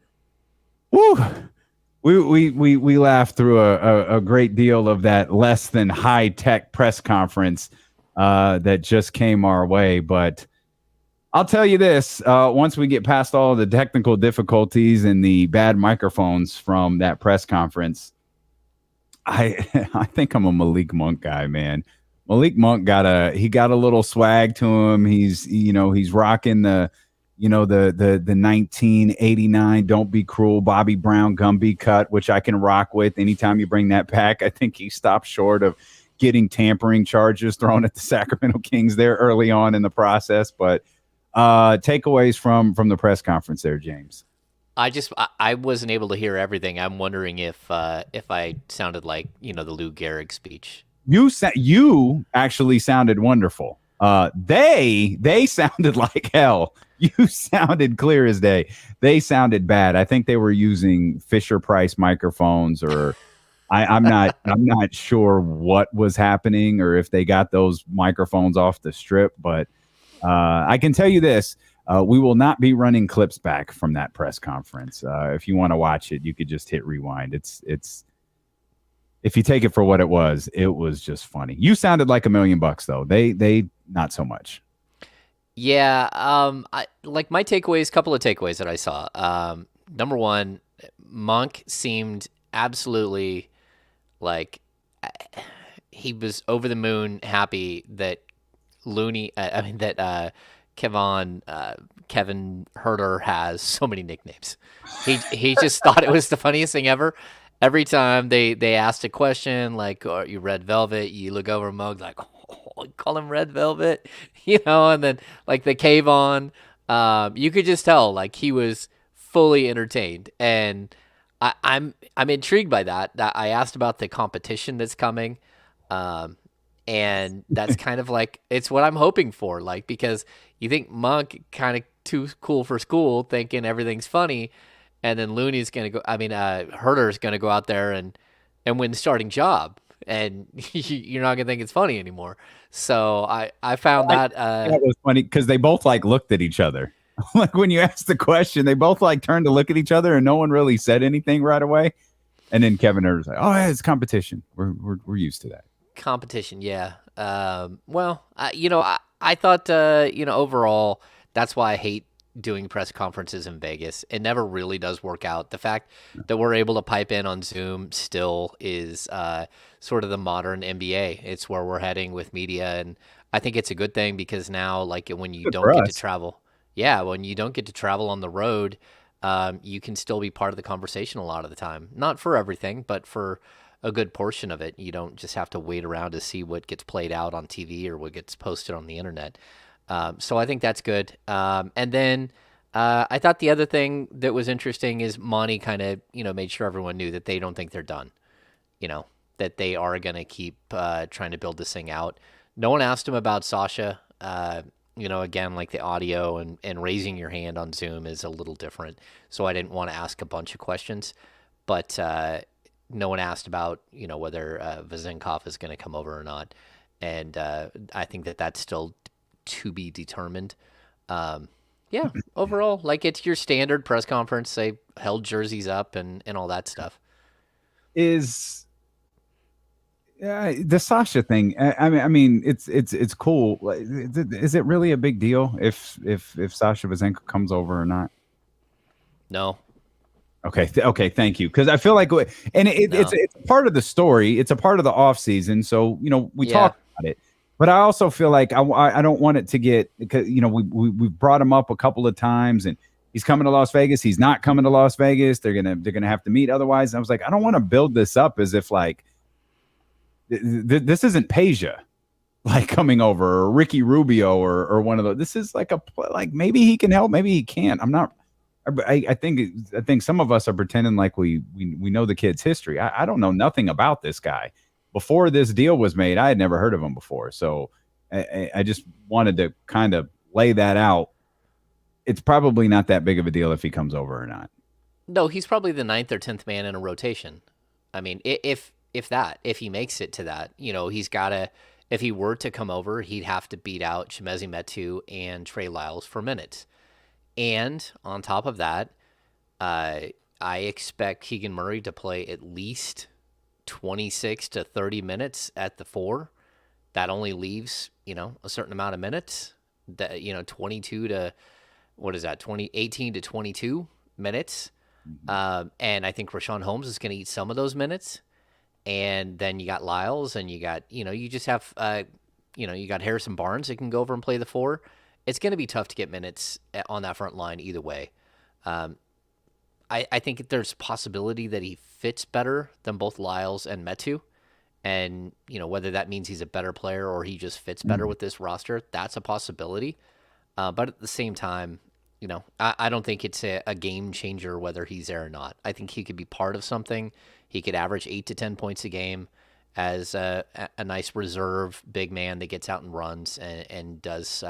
Woo. We laughed through a great deal of that less than high-tech press conference that just came our way. But I'll tell you this, once we get past all the technical difficulties and the bad microphones from that press conference, I think I'm a Malik Monk guy, man. Malik Monk got a little swag to him. He's rocking the 1989 Don't Be Cruel Bobby Brown Gumby cut, which I can rock with anytime you bring that back. I think he stopped short of getting tampering charges thrown at the Sacramento Kings there early on in the process. But takeaways from the press conference there, James. I wasn't able to hear everything. I'm wondering if I sounded like the Lou Gehrig speech. You actually sounded wonderful. They sounded like hell. You sounded clear as day. They sounded bad. I think they were using Fisher Price microphones, or I'm not sure what was happening, or if they got those microphones off the strip. But I can tell you this: we will not be running clips back from that press conference. If you want to watch it, you could just hit rewind. It's if you take it for what it was just funny. You sounded like $1 million though. They not so much. Yeah, I like my takeaways. Couple of takeaways that I saw. Number one, Monk seemed absolutely like he was over the moon happy that Kevin Huerter has so many nicknames. He just thought it was the funniest thing ever. Every time they asked a question like, "Are you Red Velvet?" You look over Monk like, "Oh, call him Red Velvet," and then like the cave on. You could just tell like he was fully entertained, and I'm intrigued by that. I asked about the competition that's coming, and that's kind of like it's what I'm hoping for. Like because you think Monk kind of too cool for school, thinking everything's funny. And then Looney's going to go. Huerter's going to go out there and win the starting job, and you're not going to think it's funny anymore. So I found that was funny because they both like looked at each other. Like when you asked the question, they both like turned to look at each other, and no one really said anything right away. And then Kevin Huerter's like, "Oh, yeah, it's competition. We're used to that." Competition, yeah. I thought overall that's why I hate doing press conferences in Vegas. It never really does work out. The fact that we're able to pipe in on Zoom still is sort of the modern NBA. It's where we're heading with media, and I think it's a good thing because now, like when you don't get to travel, when you don't get to travel on the road, you can still be part of the conversation a lot of the time. Not for everything, but for a good portion of it. You don't just have to wait around to see what gets played out on TV or what gets posted on the internet. So I think that's good. And then I thought the other thing that was interesting is Monte kind of, made sure everyone knew that they don't think they're done. That they are going to keep trying to build this thing out. No one asked him about Sasha. Again, like the audio and raising your hand on Zoom is a little different. So I didn't want to ask a bunch of questions. But no one asked about, whether Vezenkov is going to come over or not. And I think that's still to be determined. Overall, like it's your standard press conference. They held jerseys up and all that stuff. Is the Sasha thing? I mean, it's cool. Is it really a big deal if Sasha Vezenkov comes over or not? No. Okay. Thank you. Because I feel like, it's part of the story. It's a part of the off season. So we talk about it. But I also feel like I don't want it to get, because we brought him up a couple of times, and he's coming to Las Vegas. He's not coming to Las Vegas. They're gonna have to meet otherwise. And I was like, I don't want to build this up as if like this isn't Peja like coming over, or Ricky Rubio or one of those. This is like maybe he can help, maybe he can't. I'm not. I think some of us are pretending like we know the kid's history. I don't know nothing about this guy. Before this deal was made, I had never heard of him before. So I just wanted to kind of lay that out. It's probably not that big of a deal if he comes over or not. No, he's probably the 9th or 10th man in a rotation. I mean, if he makes it to that, he's got to, if he were to come over, he'd have to beat out Chimezie Metu and Trey Lyles for minutes. And on top of that, I expect Keegan Murray to play at least 26 to 30 minutes at the 4. That only leaves, a certain amount of minutes, that 22 to 18 to 22 minutes. And I think Rashawn Holmes is going to eat some of those minutes. And then you got Lyles, and you got, you just have, you got Harrison Barnes that can go over and play the 4. It's going to be tough to get minutes on that front line either way. I think there's possibility that he fits better than both Lyles and Metu. And, whether that means he's a better player or he just fits better with this roster, that's a possibility. But at the same time, I don't think it's a game changer whether he's there or not. I think he could be part of something. He could average 8 to 10 points a game as a nice reserve big man that gets out and runs and does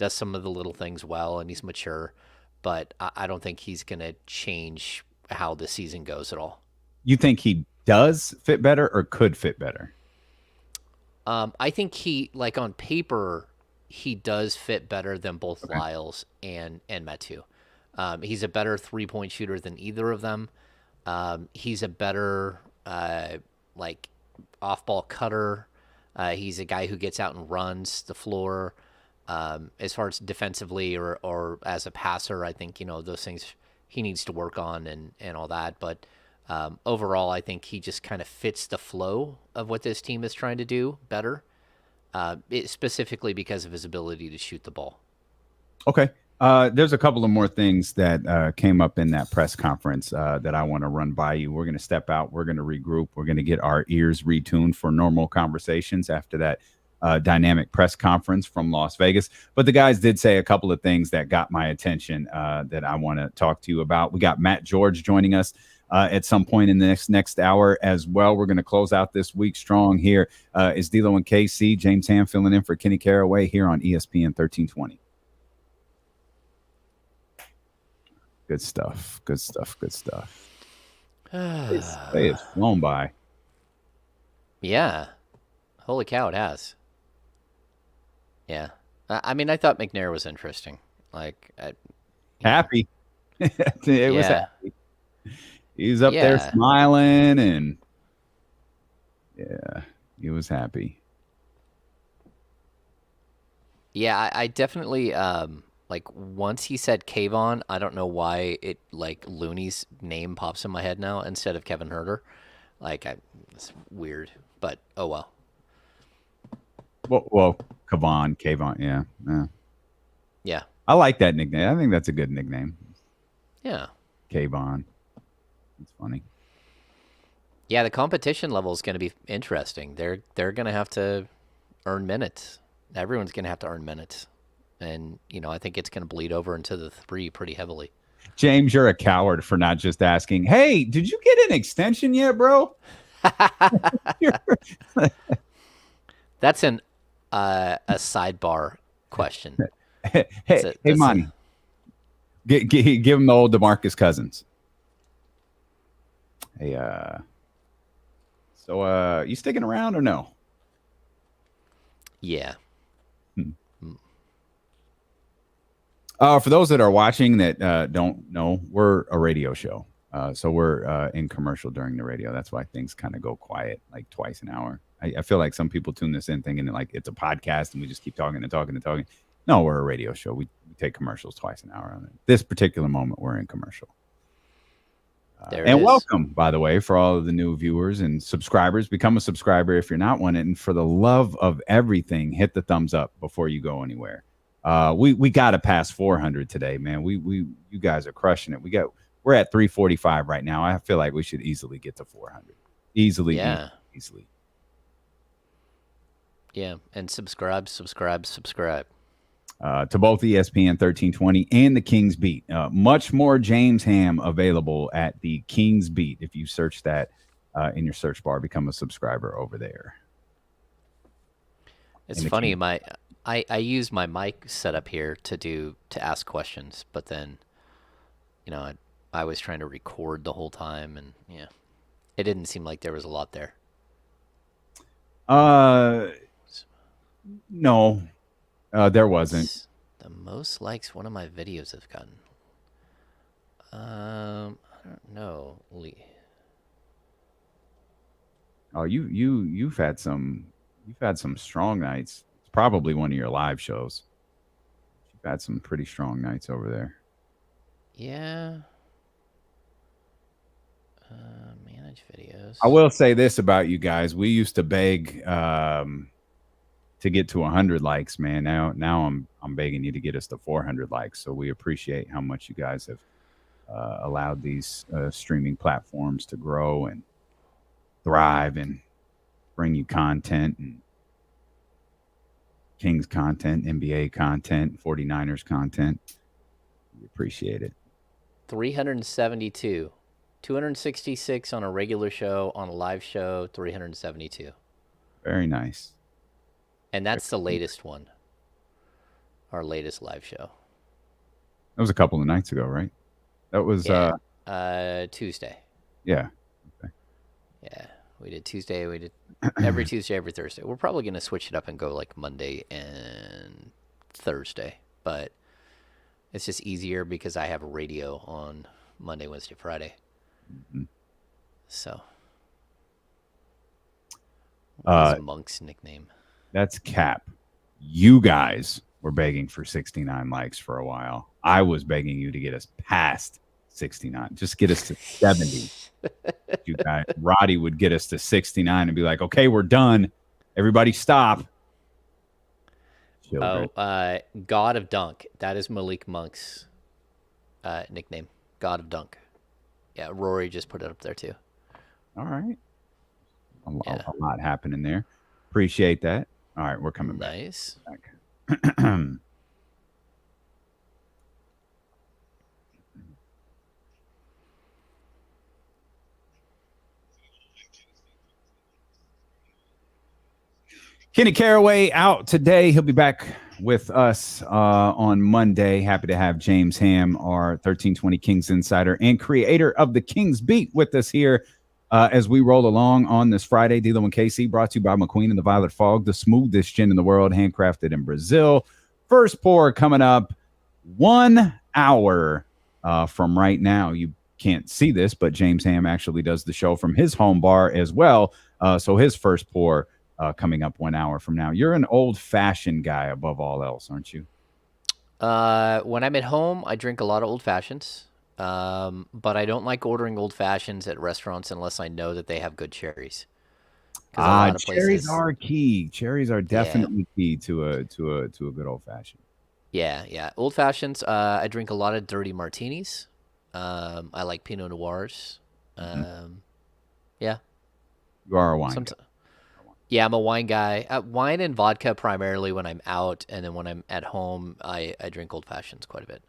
some of the little things well, and he's mature. But I don't think he's going to change how the season goes at all. You think he does fit better or could fit better? I think he, like on paper, he does fit better than both Lyles and Metu. He's a better 3-point shooter than either of them. He's a better off-ball cutter. He's a guy who gets out and runs the floor. As far as defensively or as a passer, I think, those things he needs to work on and all that. But overall, I think he just kind of fits the flow of what this team is trying to do better, specifically because of his ability to shoot the ball. Okay. There's a couple of more things that came up in that press conference that I want to run by you. We're going to step out. We're going to regroup. We're going to get our ears retuned for normal conversations after that dynamic press conference from Las Vegas. But the guys did say a couple of things that got my attention that I want to talk to you about. We got Matt George joining us at some point in the next hour as well. We're going to close out this week strong here. Is D'Lo and KC. James Ham filling in for Kenny Caraway here on ESPN 1320. Good stuff. Good stuff. Good stuff. It's flown by. Yeah. Holy cow, it has. Yeah. I mean, I thought McNair was interesting. Happy. It was happy. He's up there smiling, and he was happy. Yeah, I definitely once he said Kayvon, I don't know why it Looney's name pops in my head now instead of Kevin Huerter. It's weird, but oh well. Well, Kayvon, yeah. Yeah. I like that nickname. I think that's a good nickname. Yeah. Kayvon. It's funny. Yeah, the competition level is going to be interesting. They're going to have to earn minutes. Everyone's going to have to earn minutes. And, I think it's going to bleed over into the 3 pretty heavily. James, you're a coward for not just asking, hey, did you get an extension yet, bro? That's a sidebar question. Hey, Monty. Give him the old DeMarcus Cousins. Hey, so you sticking around or no? Yeah. For those that are watching that don't know, we're a radio show. So we're in commercial during the radio. That's why things kind of go quiet like twice an hour. I feel like some people tune this in thinking like it's a podcast and we just keep talking and talking and talking. No, we're a radio show. We take commercials twice an hour. This particular moment, we're in commercial. And welcome, by the way, for all of the new viewers and subscribers. Become a subscriber if you're not one. And for the love of everything, hit the thumbs up before you go anywhere. We got to pass 400 today, man. You guys are crushing it. We're at 345 right now. I feel like we should easily get to 400. Easily. Yeah. Easily. Yeah, and subscribe. To both ESPN 1320 and the King's Beat. Much more James Ham available at the King's Beat. If you search that in your search bar, become a subscriber over there. It's funny, I use my mic setup here to ask questions, but then, I was trying to record the whole time, and it didn't seem like there was a lot there. No, there wasn't. The most likes one of my videos have gotten. I don't know, Lee. Oh, you've had some strong nights. It's probably one of your live shows. You've had some pretty strong nights over there. Yeah. Manage videos. I will say this about you guys. We used to beg to get to 100 likes, man. Now I'm begging you to get us to 400 likes. So we appreciate how much you guys have allowed these streaming platforms to grow and thrive and bring you content and Kings content, NBA content, 49ers content. We appreciate it. 372. 266 on a regular show, on a live show, 372. Very nice. And that's the latest one. Our latest live show. That was a couple of nights ago, right? That was Tuesday. Yeah. Okay. Yeah. We did Tuesday. We did every Tuesday, every Thursday. We're probably going to switch it up and go like Monday and Thursday. But it's just easier because I have radio on Monday, Wednesday, Friday. Mm-hmm. So. What was Monk's nickname? That's Cap. You guys were begging for 69 likes for a while. I was begging you to get us past 69. Just get us to 70. You guys, Roddy would get us to 69 and be like, okay, we're done. Everybody stop. God of Dunk. That is Malik Monk's nickname. God of Dunk. Yeah, Rory just put it up there too. All right. A lot happening there. Appreciate that. All right, we're coming back. Nice. Kenny Caraway out today. He'll be back with us on Monday. Happy to have James Ham, our 1320 Kings insider and creator of the Kings Beat, with us here as we roll along on this Friday. D'Lo and KC, brought to you by McQueen and the Violet Fog, the smoothest gin in the world, handcrafted in Brazil. First pour coming up 1 hour from right now. You can't see this, but James Ham actually does the show from his home bar as well. So his first pour coming up 1 hour from now. You're an old-fashioned guy above all else, aren't you? When I'm at home, I drink a lot of old fashions. But I don't like ordering old fashions at restaurants unless I know that they have good cherries. Cherries are key. Cherries are definitely key to a good old fashioned. Yeah. Old fashions. I drink a lot of dirty martinis. I like Pinot Noirs. Yeah. You are a wine guy. Yeah, I'm a wine guy. Wine and vodka primarily when I'm out, and then when I'm at home, I drink old fashions quite a bit.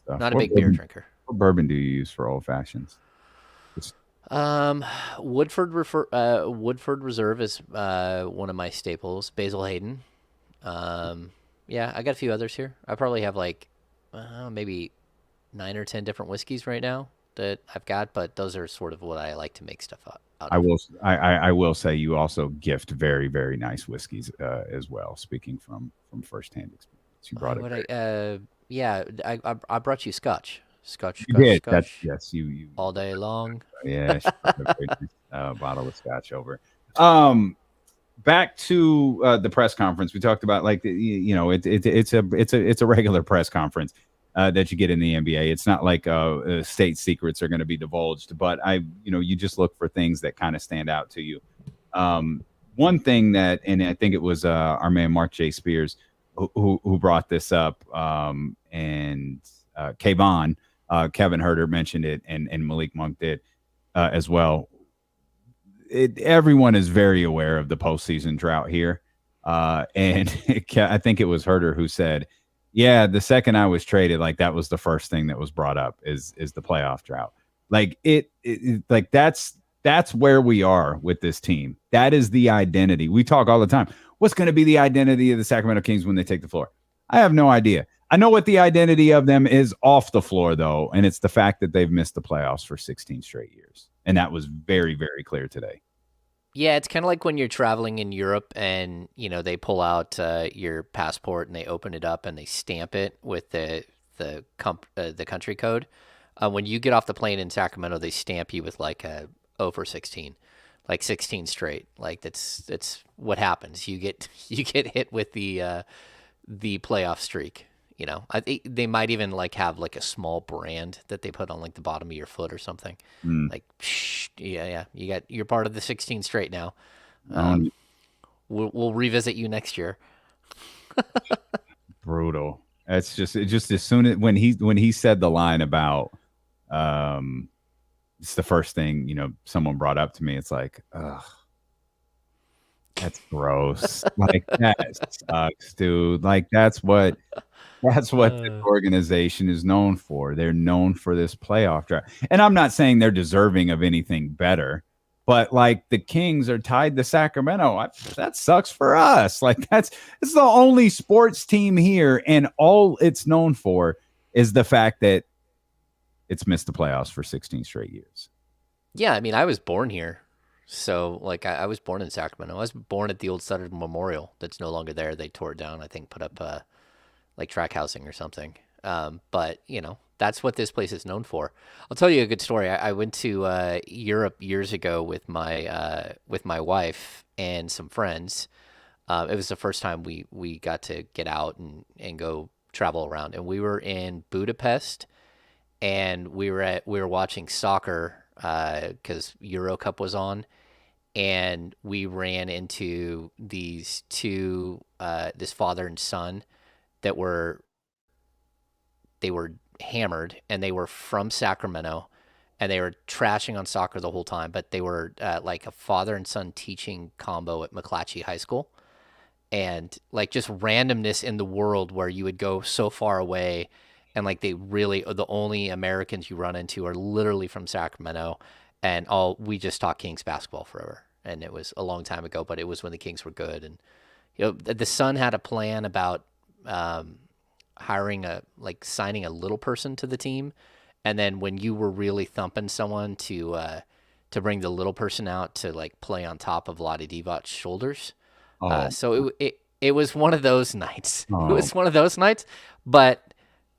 Not a big beer drinker. What bourbon do you use for old fashions? Woodford Reserve is one of my staples. Basil Hayden. Yeah, I got a few others here. I probably have like maybe 9 or 10 different whiskeys right now that I've got, but those are sort of what I like to make stuff out of. I will say you also gift very, very nice whiskeys as well. Speaking from firsthand experience, you brought it. I brought you Scotch. Scotch. You did. Scotch. Yes, you all day long. Yeah, she brought a very nice, bottle of Scotch over. Back to the press conference. We talked about like it's a regular press conference that you get in the NBA. It's not like state secrets are going to be divulged, but you just look for things that kind of stand out to you. One thing that, and I think it was our man Mark J. Spears who brought this up, and Kevin Huerter mentioned it, and Malik Monk did as well. Everyone is very aware of the postseason drought here. And I think it was Huerter who said, yeah, the second I was traded, like that was the first thing that was brought up is the playoff drought. Like like that's where we are with this team. That is the identity. We talk all the time. What's going to be the identity of the Sacramento Kings when they take the floor? I have no idea. I know what the identity of them is off the floor, though, and it's the fact that they've missed the playoffs for 16 straight years. And that was very, very clear today. Yeah, it's kind of like when you're traveling in Europe and, they pull out your passport and they open it up and they stamp it with the country code. When you get off the plane in Sacramento, they stamp you with like a 0 for 16, like 16 straight. Like that's what happens. You get hit with the playoff streak. I think they might even like have like a small brand that they put on like the bottom of your foot or something. Like, you're part of the 16 straight now. We'll revisit you next year. Brutal. It's just as soon as when he said the line about it's the first thing someone brought up to me. It's like, ugh. That's gross. Like that sucks, dude. Like that's what this organization is known for. They're known for this playoff drought. And I'm not saying they're deserving of anything better, but like the Kings are tied to Sacramento. That sucks for us. Like it's the only sports team here, and all it's known for is the fact that it's missed the playoffs for 16 straight years. Yeah, I mean, I was born here. So, like, I was born in Sacramento. I was born at the old Sutter Memorial that's no longer there. They tore it down, I think, put up, like, track housing or something. But, that's what this place is known for. I'll tell you a good story. I went to Europe years ago with my wife and some friends. It was the first time we got to get out and go travel around. And we were in Budapest, and we were watching soccer because Euro Cup was on, and we ran into these two this father and son that were hammered, and they were from Sacramento, and they were trashing on soccer the whole time, but they were like a father and son teaching combo at McClatchy High School, and like just randomness in the world where you would go so far away. And like the only Americans you run into are literally from Sacramento, and we just talk Kings basketball forever. And it was a long time ago, but it was when the Kings were good. And the son had a plan about signing a little person to the team, and then when you were really thumping someone to bring the little person out to like play on top of Lottie Divac's shoulders. So it was one of those nights. It was one of those nights, but.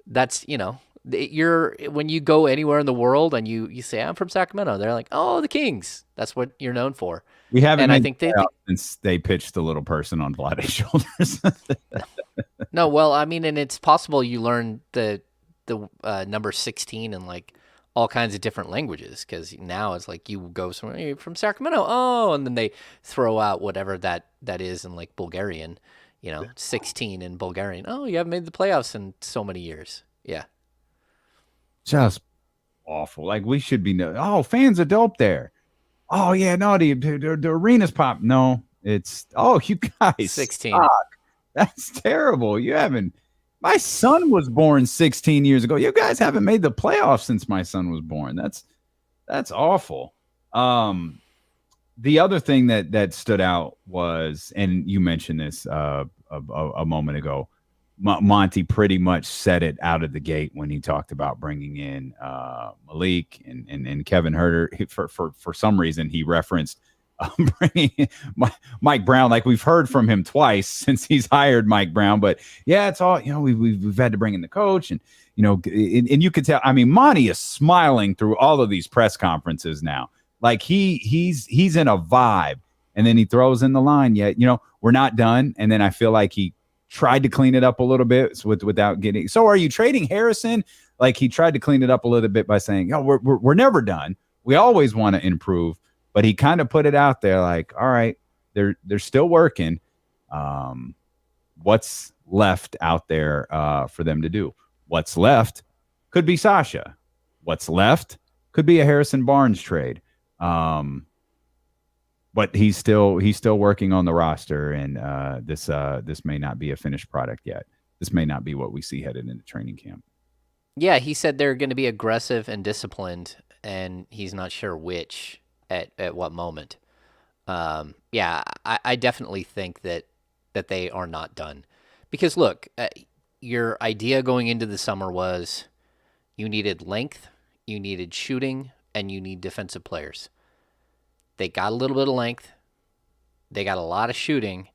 That's, when you go anywhere in the world and you say, I'm from Sacramento, they're like, oh, the Kings. That's what you're known for. We haven't, and I think since they pitched the little person on Vladdy's shoulders. No, well, I mean, and it's possible you learn the number 16 in like all kinds of different languages, because now it's like you go somewhere, you're from Sacramento, and then they throw out whatever that is in like Bulgarian. 16 in Bulgarian. Oh, you haven't made the playoffs in so many years. Yeah. Just awful. Like we should be fans are dope there. Oh yeah, no, the arena's pop. No, it's you guys 16. suck. That's terrible. You haven't. My son was born 16 years ago. You guys haven't made the playoffs since my son was born. That's awful. The other thing that stood out was, and you mentioned this a moment ago, Monte pretty much said it out of the gate when he talked about bringing in Malik and Kevin Huerter. For some reason, he referenced bringing in Mike Brown. Like we've heard from him twice since he's hired Mike Brown. But yeah, it's all, we've had to bring in the coach, and and you could tell. I mean, Monte is smiling through all of these press conferences now. Like he's in a vibe, and then he throws in the line. Yet we're not done. And then I feel like he tried to clean it up a little bit without getting. So are you trading Harrison? Like he tried to clean it up a little bit by saying, we're never done. We always want to improve. But he kind of put it out there like, all right, they're still working. What's left out there for them to do? What's left could be Sasha. What's left could be a Harrison Barnes trade. But he's still working on the roster, and this may not be a finished product yet. This may not be what we see headed into training camp. Yeah, he said they're going to be aggressive and disciplined, and he's not sure which at what moment. Yeah, I definitely think that they are not done, because look, your idea going into the summer was you needed length, you needed shooting, and you need defensive players. They got a little bit of length. They got a lot of shooting.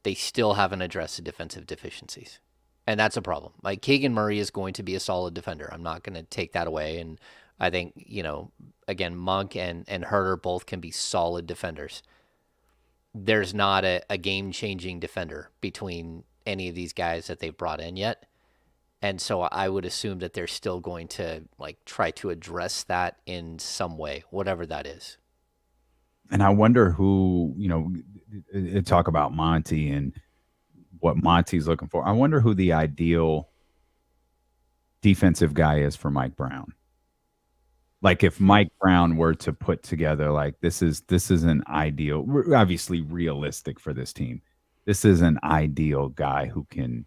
They still haven't addressed the defensive deficiencies. And that's a problem. Like Keegan Murray is going to be a solid defender. I'm not going to take that away. And I think, again, Monk and Huerter both can be solid defenders. There's not a game-changing defender between any of these guys that they've brought in yet. And so I would assume that they're still going to try to address that in some way, whatever that is. And I wonder who, talk about Monte and what Monte's looking for. I wonder who the ideal defensive guy is for Mike Brown. Like if Mike Brown were to put together, this is an ideal, obviously realistic for this team. This is an ideal guy who can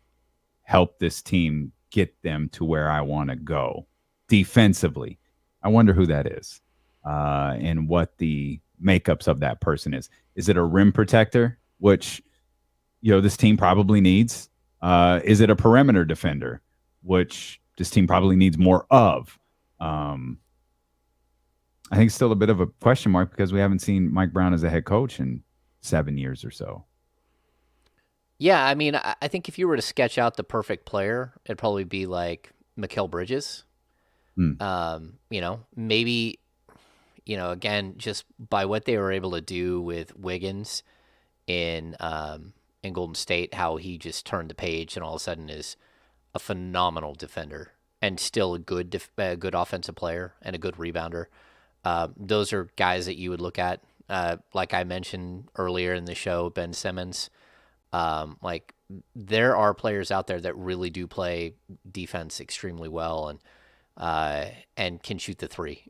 help this team get them to where I want to go defensively. I wonder who that is, and what the makeups of that person is. Is it a rim protector, which this team probably needs? Is it a perimeter defender, which this team probably needs more of? I think it's still a bit of a question mark because we haven't seen Mike Brown as a head coach in 7 years or so. Yeah, I mean, I think if you were to sketch out the perfect player, it'd probably be like Mikal Bridges. Maybe, again, just by what they were able to do with Wiggins in Golden State, how he just turned the page and all of a sudden is a phenomenal defender and still a good offensive player and a good rebounder. Those are guys that you would look at. Like I mentioned earlier in the show, Ben Simmons. There are players out there that really do play defense extremely well and can shoot the three.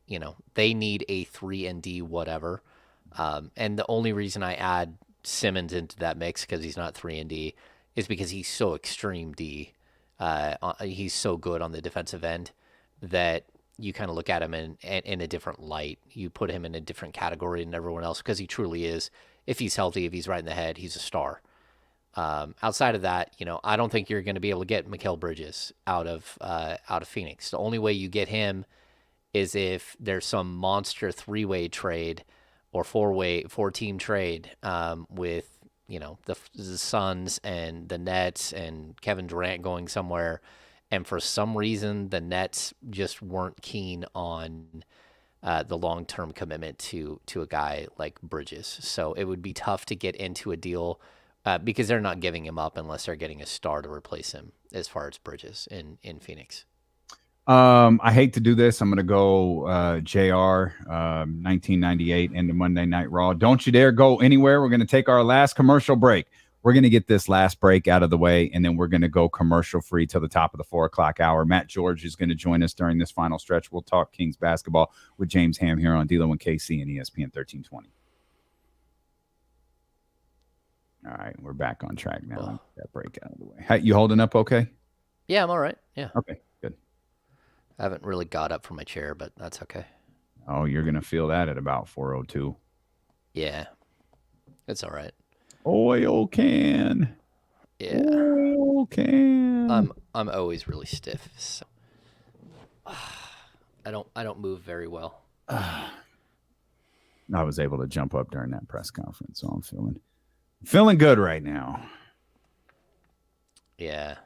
They need a 3-and-D whatever. And the only reason I add Simmons into that mix, because he's not 3-and-D, is because he's so extreme D. He's so good on the defensive end that you kind of look at him in a different light. You put him in a different category than everyone else, because he truly is. If he's healthy, if he's right in the head, he's a star. Outside of that, I don't think you're going to be able to get Mikal Bridges out of Phoenix. The only way you get him is if there's some monster 3-way trade or 4-team trade with the Suns and the Nets and Kevin Durant going somewhere, and for some reason the Nets just weren't keen on the long-term commitment to a guy like Bridges. So it would be tough to get into a deal. Because they're not giving him up unless they're getting a star to replace him, as far as Bridges in Phoenix. I hate to do this. I'm going to go JR 1998 into Monday Night Raw. Don't you dare go anywhere. We're going to take our last commercial break. We're going to get this last break out of the way, and then we're going to go commercial free till the top of the 4 o'clock hour. Matt George is going to join us during this final stretch. We'll talk Kings basketball with James Ham here on D-Lo and KC and ESPN 1320. All right, we're back on track now. Let me get that break out of the way. Hey, you holding up okay? Yeah, I'm all right. Yeah. Okay, good. I haven't really got up from my chair, but that's okay. Oh, you're going to feel that at about 4:02. Yeah. It's all right. Oil can. Yeah. Oil can. I'm always really stiff. So I don't move very well. I was able to jump up during that press conference, so I'm feeling good right now. Yeah.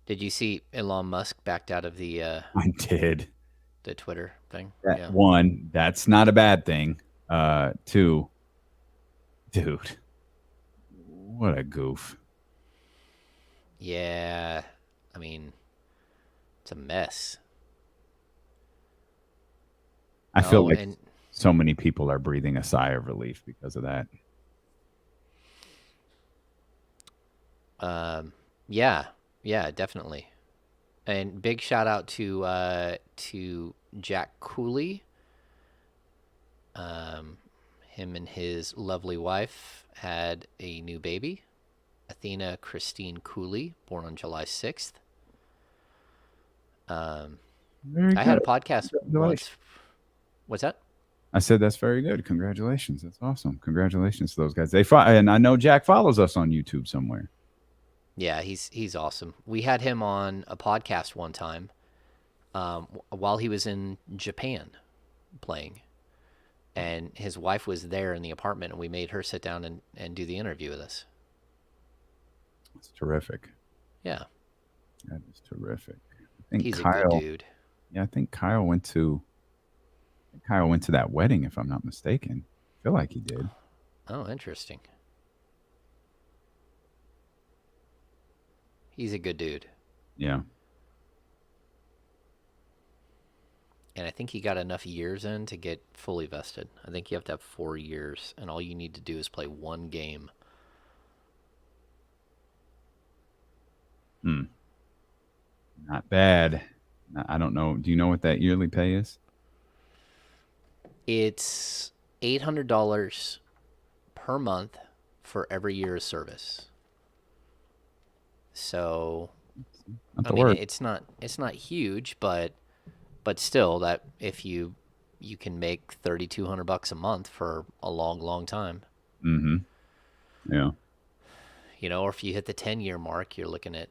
Did you see Elon Musk backed out of the I did. The Twitter thing? Yeah. One, that's not a bad thing. Two, dude, what a goof. Yeah. I mean, it's a mess. I feel like so many people are breathing a sigh of relief because of that. Yeah, definitely. And big shout out to Jack Cooley. Him and his lovely wife had a new baby, Athena Christine Cooley, born on July 6th. I had a podcast once. What's that? I said that's very good. Congratulations. That's awesome. Congratulations to those guys. And I know Jack follows us on YouTube somewhere. Yeah, he's awesome. We had him on a podcast one time while he was in Japan playing. And his wife was there in the apartment, and we made her sit down and do the interview with us. It's terrific. Yeah. That is terrific. I think He's Kyle, a good dude. Yeah, I think Kyle went to that wedding, if I'm not mistaken. I feel like he did. Oh, interesting. He's a good dude. Yeah. And I think he got enough years in to get fully vested. I think you have to have 4 years, and all you need to do is play one game. Not bad. I don't know. Do you know what that yearly pay is? It's $800 per month for every year of service. So, I mean, it's not huge, but still, that if you can make $3,200 a month for a long time. Mm-hmm. Yeah. You know, or if you hit the 10-year mark, you're looking at,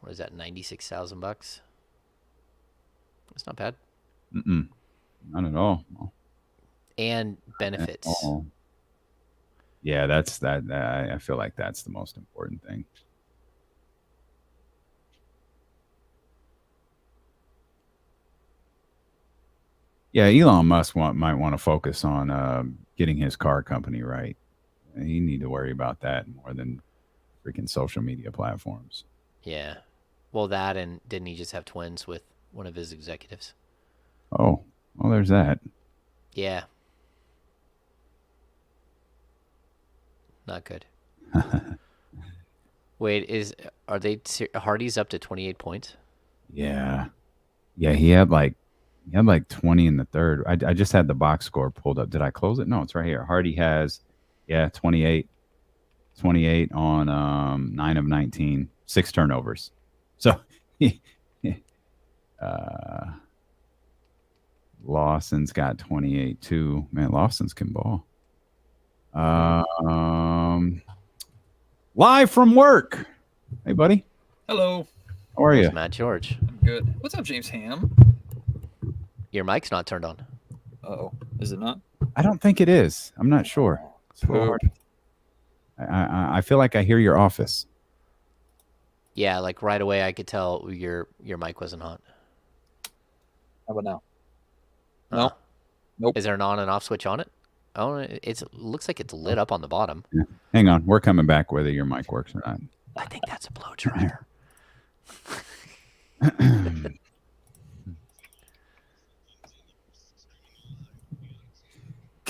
what is that, $96,000? It's not bad. Not at all. And benefits. Yeah, that's that. I feel like that's the most important thing. Yeah, Elon Musk might want to focus on getting his car company right. You need to worry about that more than freaking social media platforms. Yeah. Well, that, and didn't he just have twins with one of his executives? Oh, well, there's that. Yeah. Not good. Wait, are Hardy's up to 28 points? Yeah. Yeah, he had like 20 in the third. I just had the box score pulled up. Did I close it? No, it's right here. Hardy has 28 on 9 of 19, 6 turnovers. So Lawson's got 28 too. Man, Lawson's can ball. Live from work. Hey, buddy. Hello. How are you? It's Matt George. I'm good. What's up, James Ham? Your mic's not turned on. Uh-oh. Is it not? I don't think it is. I'm not sure. It's a little hard. I feel like I hear your office. Yeah, like right away I could tell your mic wasn't on. How about now? No. Nope. Is there an on and off switch on it? Oh, it looks like it's lit up on the bottom. Yeah. Hang on. We're coming back whether your mic works or not. I think that's a blow dryer.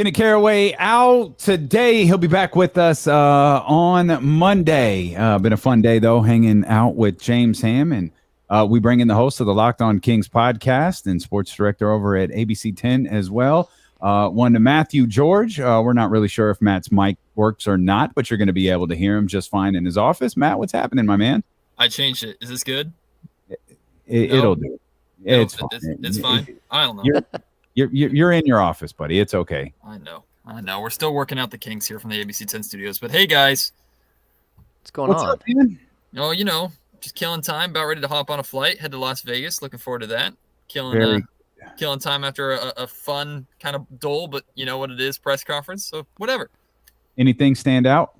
Kenny Caraway out today. He'll be back with us on Monday. Been a fun day, though, hanging out with James Ham. And we bring in the host of the Locked On Kings podcast and sports director over at ABC 10 as well. One to Matthew George. We're not really sure if Matt's mic works or not, but you're going to be able to hear him just fine in his office. Matt, what's happening, my man? I changed it. Is this good? It'll do. It's fine. It's fine. I don't know. You're in your office, buddy. It's okay. I know. We're still working out the kinks here from the ABC 10 studios. But hey, guys. What's going on? Up, man? Oh, just killing time. About ready to hop on a flight. Head to Las Vegas. Looking forward to that. Killing time after a fun, kind of dull, but you know what it is, press conference. So whatever. Anything stand out?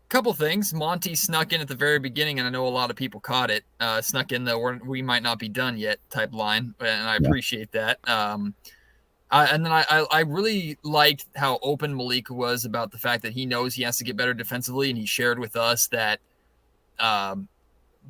Couple things. Monte snuck in at the very beginning, and I know a lot of people caught it. Snuck in the "we might not be done yet" type line, and I appreciate that. And then I really liked how open Malik was about the fact that he knows he has to get better defensively, and he shared with us that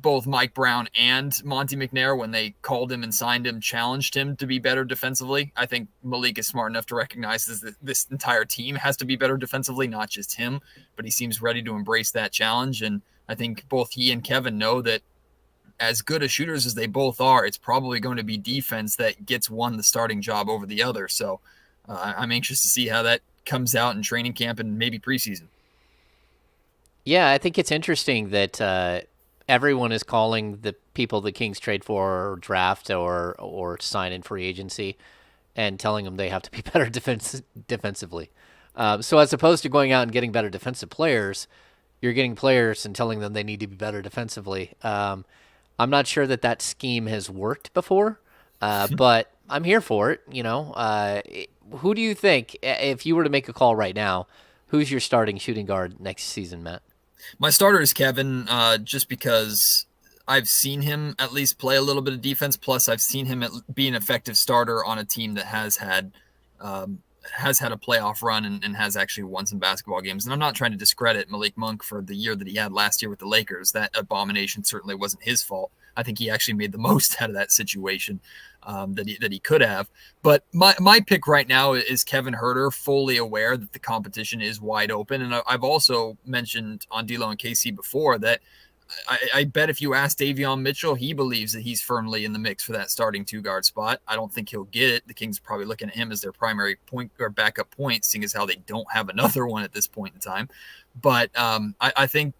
both Mike Brown and Monte McNair, when they called him and signed him, challenged him to be better defensively. I think Malik is smart enough to recognize that this entire team has to be better defensively, not just him, but he seems ready to embrace that challenge. And I think both he and Kevin know that as good as shooters as they both are, it's probably going to be defense that gets one the starting job over the other. So I'm anxious to see how that comes out in training camp and maybe preseason. Yeah, I think it's interesting that everyone is calling the people the Kings trade for or draft or sign in free agency and telling them they have to be better defensively. So as opposed to going out and getting better defensive players, you're getting players and telling them they need to be better defensively. I'm not sure that scheme has worked before, but I'm here for it. Who do you think, if you were to make a call right now, who's your starting shooting guard next season, Matt? My starter is Kevin, just because I've seen him at least play a little bit of defense. Plus, I've seen him be an effective starter on a team that has had a playoff run and has actually won some basketball games. And I'm not trying to discredit Malik Monk for the year that he had last year with the Lakers. That abomination certainly wasn't his fault. I think he actually made the most out of that situation that he could have. But my pick right now is Kevin Huerter, fully aware that the competition is wide open. And I've also mentioned on D'Lo and KC before that I bet if you ask Davion Mitchell, he believes that he's firmly in the mix for that starting two-guard spot. I don't think he'll get it. The Kings are probably looking at him as their primary point or backup point, seeing as how they don't have another one at this point in time. But I think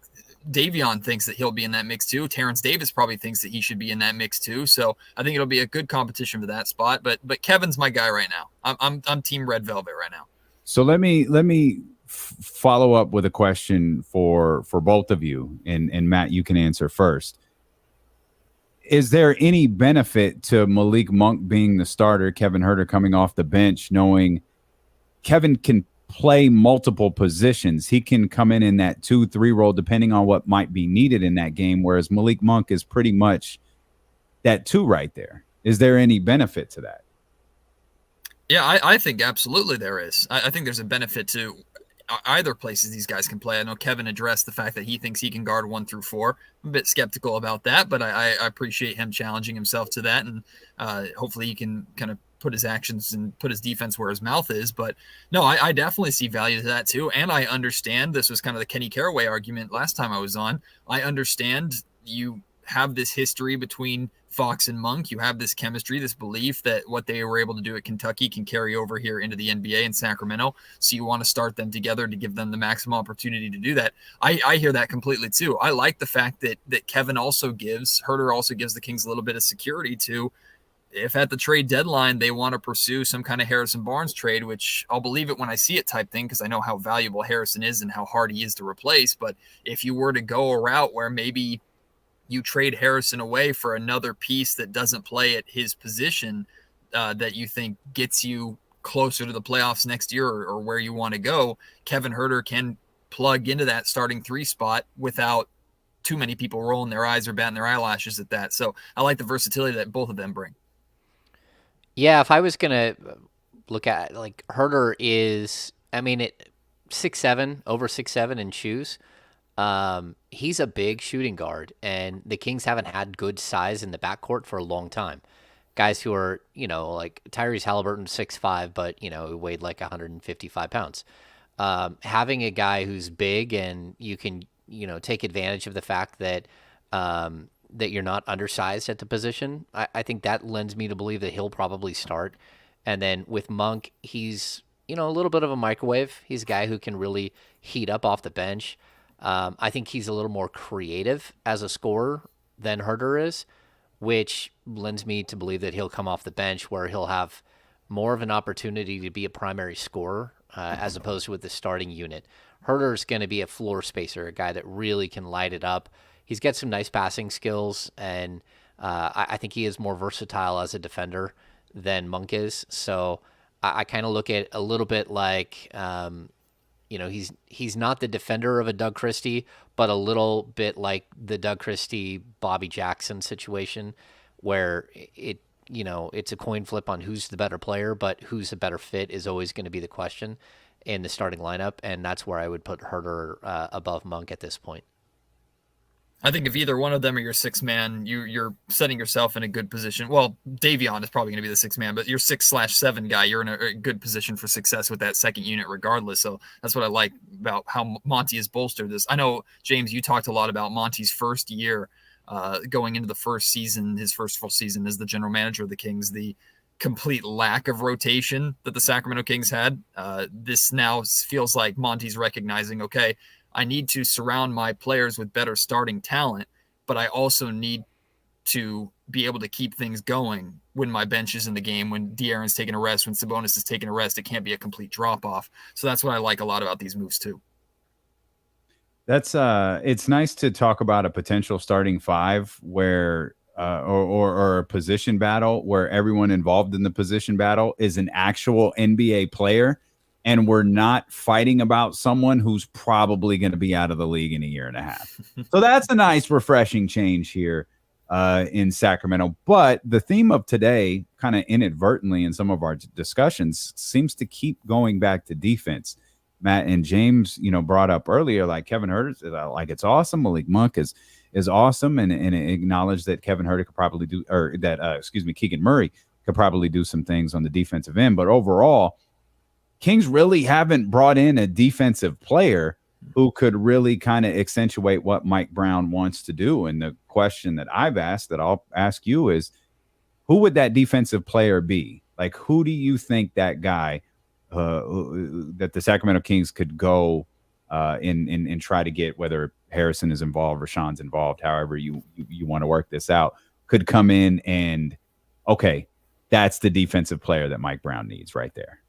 Davion thinks that he'll be in that mix too. Terrence Davis probably thinks that he should be in that mix too. So I think it'll be a good competition for that spot. But Kevin's my guy right now. I'm team Red Velvet right now. So let me follow up with a question for both of you, and Matt, you can answer first. Is there any benefit to Malik Monk being the starter, Kevin Huerter coming off the bench, knowing Kevin can play multiple positions? He can come in that 2-3 role depending on what might be needed in that game, whereas Malik Monk is pretty much that 2 right there. Is there any benefit to that? Yeah, I think absolutely there is. I think there's a benefit to either places these guys can play. I know Kevin addressed the fact that he thinks he can guard 1 through 4. I'm a bit skeptical about that, but I appreciate him challenging himself to that, and hopefully he can kind of put his actions and put his defense where his mouth is. But no, I definitely see value to that too. And I understand, this was kind of the Kenny Caraway argument last time I was on. I understand you have this history between Fox and Monk. You have this chemistry, this belief that what they were able to do at Kentucky can carry over here into the NBA in Sacramento. So you want to start them together to give them the maximum opportunity to do that. I hear that completely too. I like the fact that Kevin Huerter also gives the Kings a little bit of security to, if at the trade deadline they want to pursue some kind of Harrison Barnes trade, which I'll believe it when I see it type thing, because I know how valuable Harrison is and how hard he is to replace. But if you were to go a route where maybe you trade Harrison away for another piece that doesn't play at his position, that you think gets you closer to the playoffs next year or where you want to go, Kevin Huerter can plug into that starting 3 spot without too many people rolling their eyes or batting their eyelashes at that. So I like the versatility that both of them bring. Yeah, if I was going to look at, like, Huerter is, 6'7", over 6'7" in shoes. He's a big shooting guard, and the Kings haven't had good size in the backcourt for a long time. guys who are, like Tyrese Halliburton, 6'5", but, weighed like 155 pounds. Having a guy who's big and you can, take advantage of the fact that that you're not undersized at the position, I think that lends me to believe that he'll probably start. And then with Monk, he's, a little bit of a microwave. He's a guy who can really heat up off the bench. I think he's a little more creative as a scorer than Huerter is, which lends me to believe that he'll come off the bench where he'll have more of an opportunity to be a primary scorer as opposed to with the starting unit. Huerter's going to be a floor spacer, a guy that really can light it up. He's got some nice passing skills, and I think he is more versatile as a defender than Monk is. So I kind of look at a little bit like, he's not the defender of a Doug Christie, but a little bit like the Doug Christie, Bobby Jackson situation where it's a coin flip on who's the better player, but who's a better fit is always going to be the question in the starting lineup. And that's where I would put Huerter above Monk at this point. I think if either one of them are your 6-man, you're setting yourself in a good position. Well, Davion is probably going to be the 6-man, but you're 6/7 guy. You're in a good position for success with that second unit regardless. So that's what I like about how Monte has bolstered this. I know, James, you talked a lot about Monte's first year going into the first season, his first full season as the general manager of the Kings, the complete lack of rotation that the Sacramento Kings had. This now feels like Monte's recognizing, okay, I need to surround my players with better starting talent, but I also need to be able to keep things going when my bench is in the game, when De'Aaron's taking a rest, when Sabonis is taking a rest. It can't be a complete drop-off. So that's what I like a lot about these moves too. That's it's nice to talk about a potential starting five where or a position battle where everyone involved in the position battle is an actual NBA player. And we're not fighting about someone who's probably going to be out of the league in a year and a half. So that's a nice, refreshing change here in Sacramento. But the theme of today, kind of inadvertently in some of our discussions, seems to keep going back to defense. Matt and James, brought up earlier, like Kevin Huerter, like it's awesome. Malik Monk is awesome, and acknowledged that Kevin Huerter could probably do, or that Keegan Murray could probably do some things on the defensive end. But overall, Kings really haven't brought in a defensive player who could really kind of accentuate what Mike Brown wants to do. And the question that I've asked, that I'll ask you, is who would that defensive player be? Like, who do you think that guy that the Sacramento Kings could go and try to get, whether Harrison is involved or Sean's involved, however you want to work this out, could come in and, okay, that's the defensive player that Mike Brown needs right there?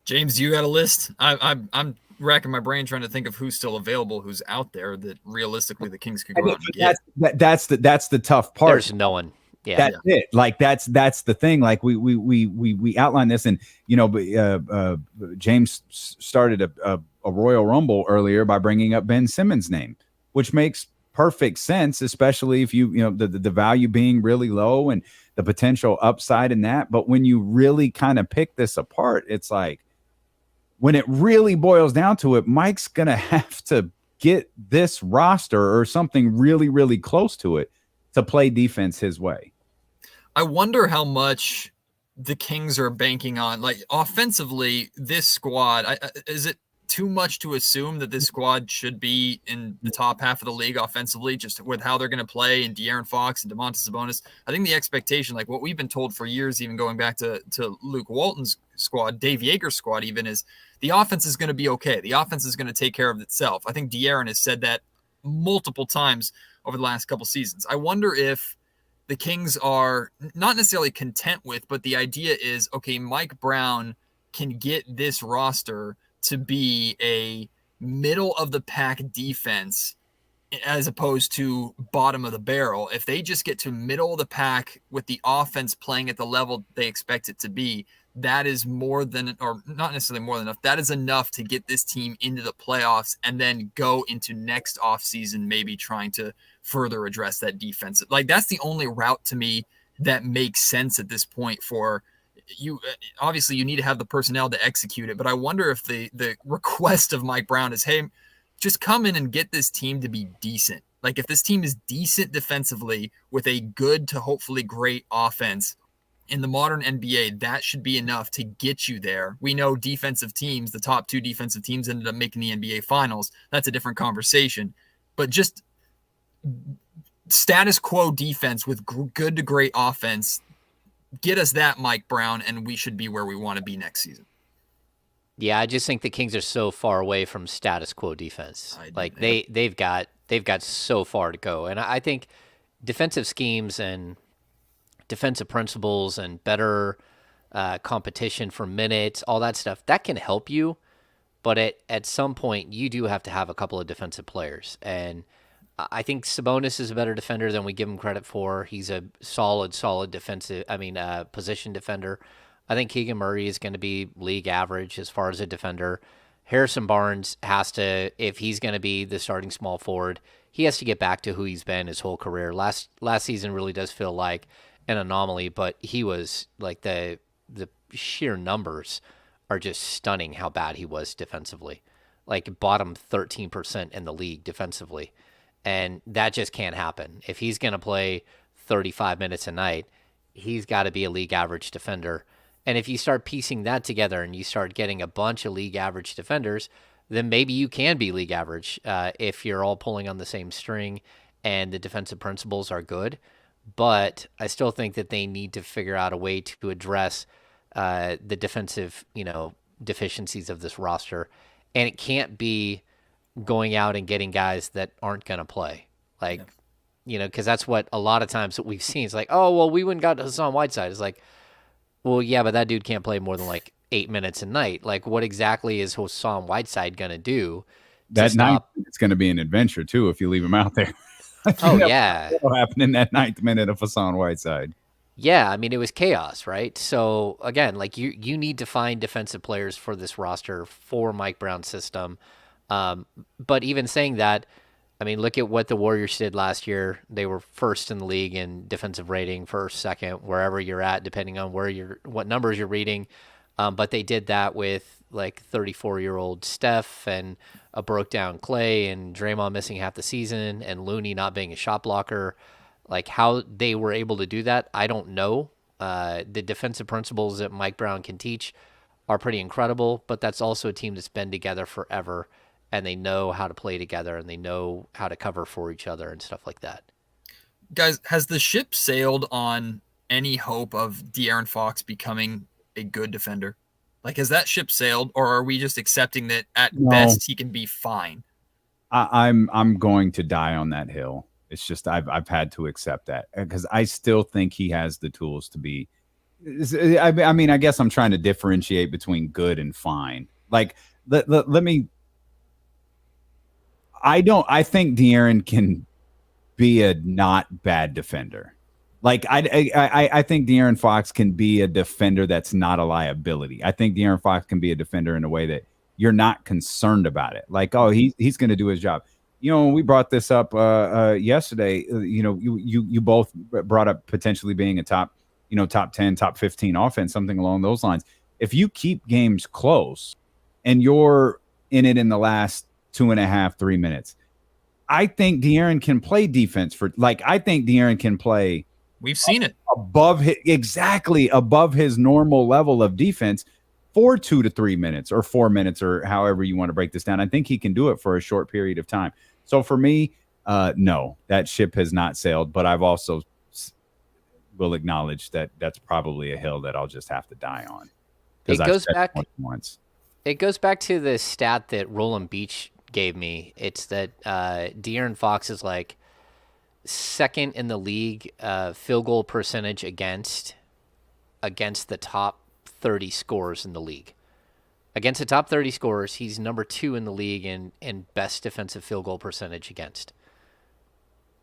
James, you got a list? I'm racking my brain trying to think of who's still available, who's out there that realistically the Kings could go out and get. That's the tough part. There's no one. Yeah, that's it. Like that's the thing. Like we outlined this, and James started a Royal Rumble earlier by bringing up Ben Simmons' name, which makes perfect sense, especially if the value being really low and the potential upside in that. But when you really kind of pick this apart, it's like, when it really boils down to it, Mike's going to have to get this roster or something really, really close to it to play defense his way. I wonder how much the Kings are banking on, like, offensively, this squad. Is it too much to assume that this squad should be in the top half of the league offensively, just with how they're going to play, and De'Aaron Fox and Domantas Sabonis? I think the expectation, like what we've been told for years, even going back to Luke Walton's squad, Dave Yeager's squad even, is the offense is going to be okay. The offense is going to take care of itself. I think De'Aaron has said that multiple times over the last couple seasons. I wonder if the Kings are not necessarily content with, but the idea is, okay, Mike Brown can get this roster to be a middle of the pack defense as opposed to bottom of the barrel. If they just get to middle of the pack with the offense playing at the level they expect it to be, that is more than, or not necessarily more than enough. That is enough to get this team into the playoffs and then go into next offseason, maybe trying to further address that defense. Like, that's the only route to me that makes sense at this point for you. Obviously you need to have the personnel to execute it, but I wonder if the request of Mike Brown is, hey, just come in and get this team to be decent. Like if this team is decent defensively with a good to hopefully great offense in the modern NBA, that should be enough to get you there. We know defensive teams, the top 2 defensive teams ended up making the NBA finals. That's a different conversation. But just status quo defense with good to great offense, get us that, Mike Brown, and we should be where we want to be next season. Yeah, I just think the Kings are so far away from status quo defense. Like they've got so far to go. And I think defensive schemes and defensive principles and better competition for minutes, all that stuff, that can help you. But at some point, you do have to have a couple of defensive players. And I think Sabonis is a better defender than we give him credit for. He's a solid position defender. I think Keegan Murray is going to be league average as far as a defender. Harrison Barnes has to, if he's going to be the starting small forward, he has to get back to who he's been his whole career. Last season really does feel like an anomaly, but he was like the sheer numbers are just stunning how bad he was defensively. Like bottom 13% in the league defensively. And that just can't happen. If he's going to play 35 minutes a night, he's got to be a league average defender. And if you start piecing that together and you start getting a bunch of league average defenders, then maybe you can be league average if you're all pulling on the same string and the defensive principles are good. But I still think that they need to figure out a way to address the defensive, deficiencies of this roster. And it can't be going out and getting guys that aren't going to play. Because that's what a lot of times that we've seen. It's like, oh, well, we went and got Hassan Whiteside. It's like, well, yeah, but that dude can't play more than 8 minutes a night. Like, what exactly is Hassan Whiteside going to do? That night, it's going to be an adventure, too, if you leave him out there. Oh, yeah. What happened in that 9th minute of Hassan Whiteside? Yeah, I mean, it was chaos, right? So, again, you need to find defensive players for this roster for Mike Brown's system. But even saying that, I mean, look at what the Warriors did last year. They were first in the league in defensive rating, first, second, wherever you're at, depending on what numbers you're reading. But they did that with 34-year-old Steph and a broke down Clay and Draymond missing half the season and Looney not being a shot blocker. Like how they were able to do that, I don't know. The defensive principles that Mike Brown can teach are pretty incredible, but that's also a team that's been together forever. And they know how to play together, and they know how to cover for each other and stuff like that. Guys, has the ship sailed on any hope of De'Aaron Fox becoming a good defender? Like, has that ship sailed, or are we just accepting that at best he can be fine? I'm going to die on that hill. It's just I've had to accept that because I still think he has the tools to be. I mean, I guess I'm trying to differentiate between good and fine. Like, let me. I think De'Aaron can be a not bad defender. Like I think De'Aaron Fox can be a defender that's not a liability. I think De'Aaron Fox can be a defender in a way that you're not concerned about it. Like, oh, he's going to do his job. When we brought this up yesterday, you both brought up potentially being a top 10, top 15 offense, something along those lines. If you keep games close and you're in it in the last 2.5, 3 minutes, I think De'Aaron can play defense I think De'Aaron can play. We've seen it above his normal level of defense for 2 to 3 minutes or 4 minutes or however you want to break this down. I think he can do it for a short period of time. So for me, no, that ship has not sailed, but I've also will acknowledge that that's probably a hill that I'll just have to die on. It goes back to the stat that Roland Beach gave me. It's that De'Aaron Fox is second in the league field goal percentage against the top 30 scorers in the league. Against the top 30 scorers, he's number 2 in the league in best defensive field goal percentage against.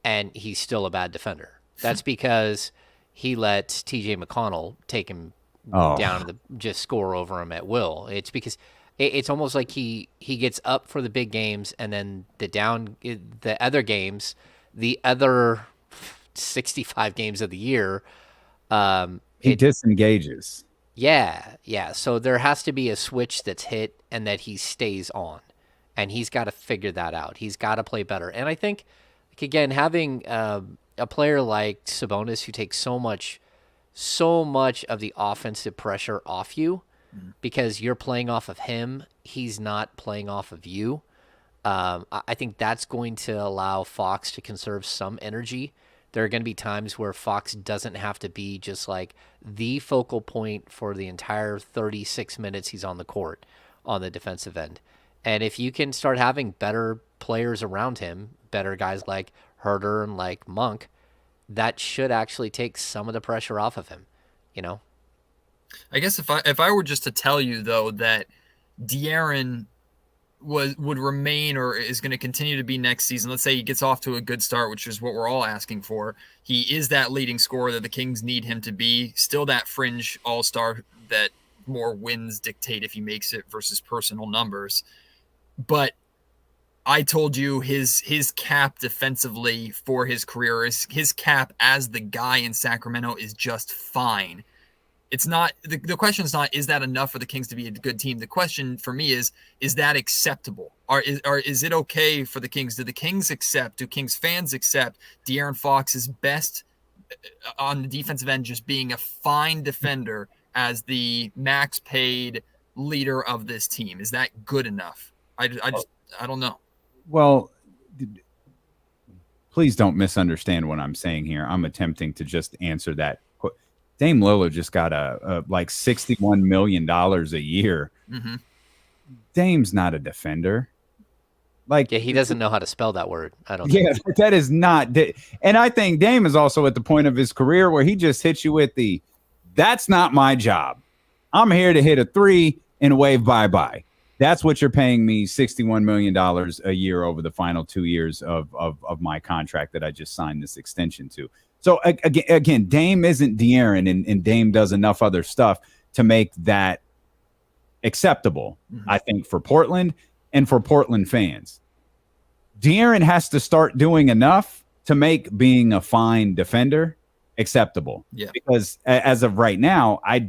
And he's still a bad defender. That's because he let TJ McConnell take him down and just score over him at will. It's because it's almost like he gets up for the big games, and then the other games, the other 65 games of the year, he disengages. Yeah. So there has to be a switch that's hit and that he stays on, and he's got to figure that out. He's got to play better. And I think again, having a player like Sabonis who takes so much of the offensive pressure off you because you're playing off of him, he's not playing off of you. I think that's going to allow Fox to conserve some energy. There are going to be times where Fox doesn't have to be just like the focal point for the entire 36 minutes he's on the court on the defensive end. And if you can start having better players around him, better guys like Huerter and like Monk, that should actually take some of the pressure off of him, you know? I guess if I were just to tell you, though, that De'Aaron would remain or is going to continue to be next season. Let's say he gets off to a good start, which is what we're all asking for. He is that leading scorer that the Kings need him to be. Still that fringe all-star that more wins dictate if he makes it versus personal numbers. But I told you his cap defensively for his career, his cap as the guy in Sacramento is just fine. It's not the question is not, is that enough for the Kings to be a good team? The question for me is that acceptable? Or is it okay for the Kings? Do Kings fans accept De'Aaron Fox's best on the defensive end just being a fine defender as the max paid leader of this team? Is that good enough? I don't know. Well, please don't misunderstand what I'm saying here. I'm attempting to just answer that. Dame Lillard just got a like $61 million a year. Mm-hmm. Dame's not a defender. Like, yeah, he doesn't know how to spell that word. I don't. Yeah, that is not. And I think Dame is also at the point of his career where he just hits you with the, "That's not my job. I'm here to hit a three and wave bye-bye. That's what you're paying me $61 million a year over the final 2 years of my contract that I just signed this extension to." So again, Dame isn't De'Aaron, and Dame does enough other stuff to make that acceptable, I think, for Portland and for Portland fans. De'Aaron has to start doing enough to make being a fine defender acceptable. Yeah. Because as of right now, as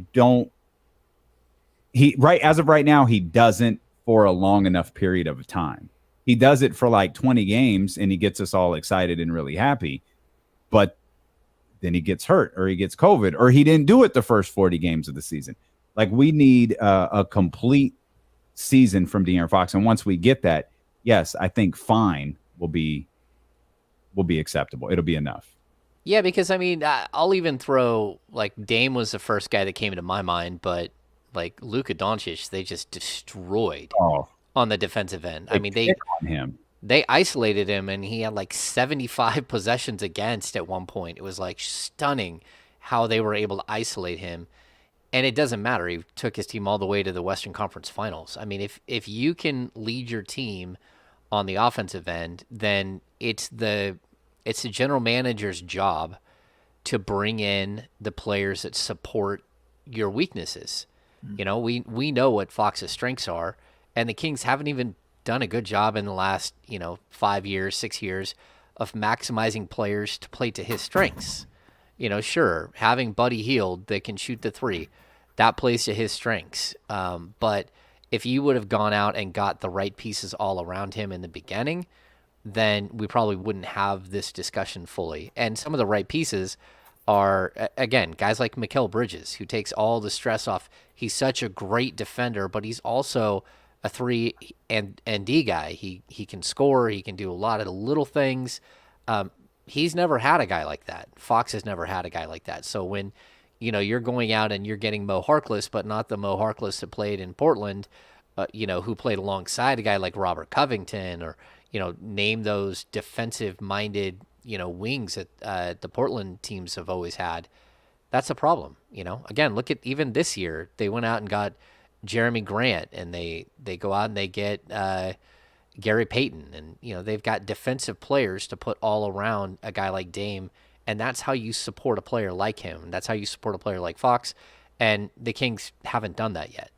of right now, he doesn't for a long enough period of time. He does it for like 20 games and he gets us all excited and really happy. But then he gets hurt or he gets COVID or he didn't do it the first 40 games of the season. Like, we need a complete season from De'Aaron Fox. And once we get that, yes, I think fine will be acceptable. It'll be enough. Yeah, because I mean, I'll even throw, like, Dame was the first guy that came into my mind, but like Luka Doncic, they just destroyed on the defensive end. I mean, they isolated him, and he had like 75 possessions against at one point. It was like stunning how they were able to isolate him. And it doesn't matter. He took his team all the way to the Western Conference Finals. I mean, if you can lead your team on the offensive end, then it's the general manager's job to bring in the players that support your weaknesses. You know, we know what Fox's strengths are, and the Kings haven't even done a good job in the last, 5 years, 6 years of maximizing players to play to his strengths. Sure, having Buddy Hield that can shoot the three, that plays to his strengths. But if you would have gone out and got the right pieces all around him in the beginning, then we probably wouldn't have this discussion fully. And some of the right pieces are, again, guys like Mikal Bridges, who takes all the stress off. He's such a great defender, but he's also a 3 and D guy. He can score. He can do a lot of the little things. He's never had a guy like that. Fox has never had a guy like that. So when, you're going out and you're getting Mo Harkless, but not the Mo Harkless that played in Portland, who played alongside a guy like Robert Covington, or, name those defensive-minded, wings that the Portland teams have always had. That's a problem. Again, look at even this year. They went out and got Jeremy Grant, and they go out and they get Gary Payton, and they've got defensive players to put all around a guy like Dame, and that's how you support a player like him. And that's how you support a player like Fox, and the Kings haven't done that yet.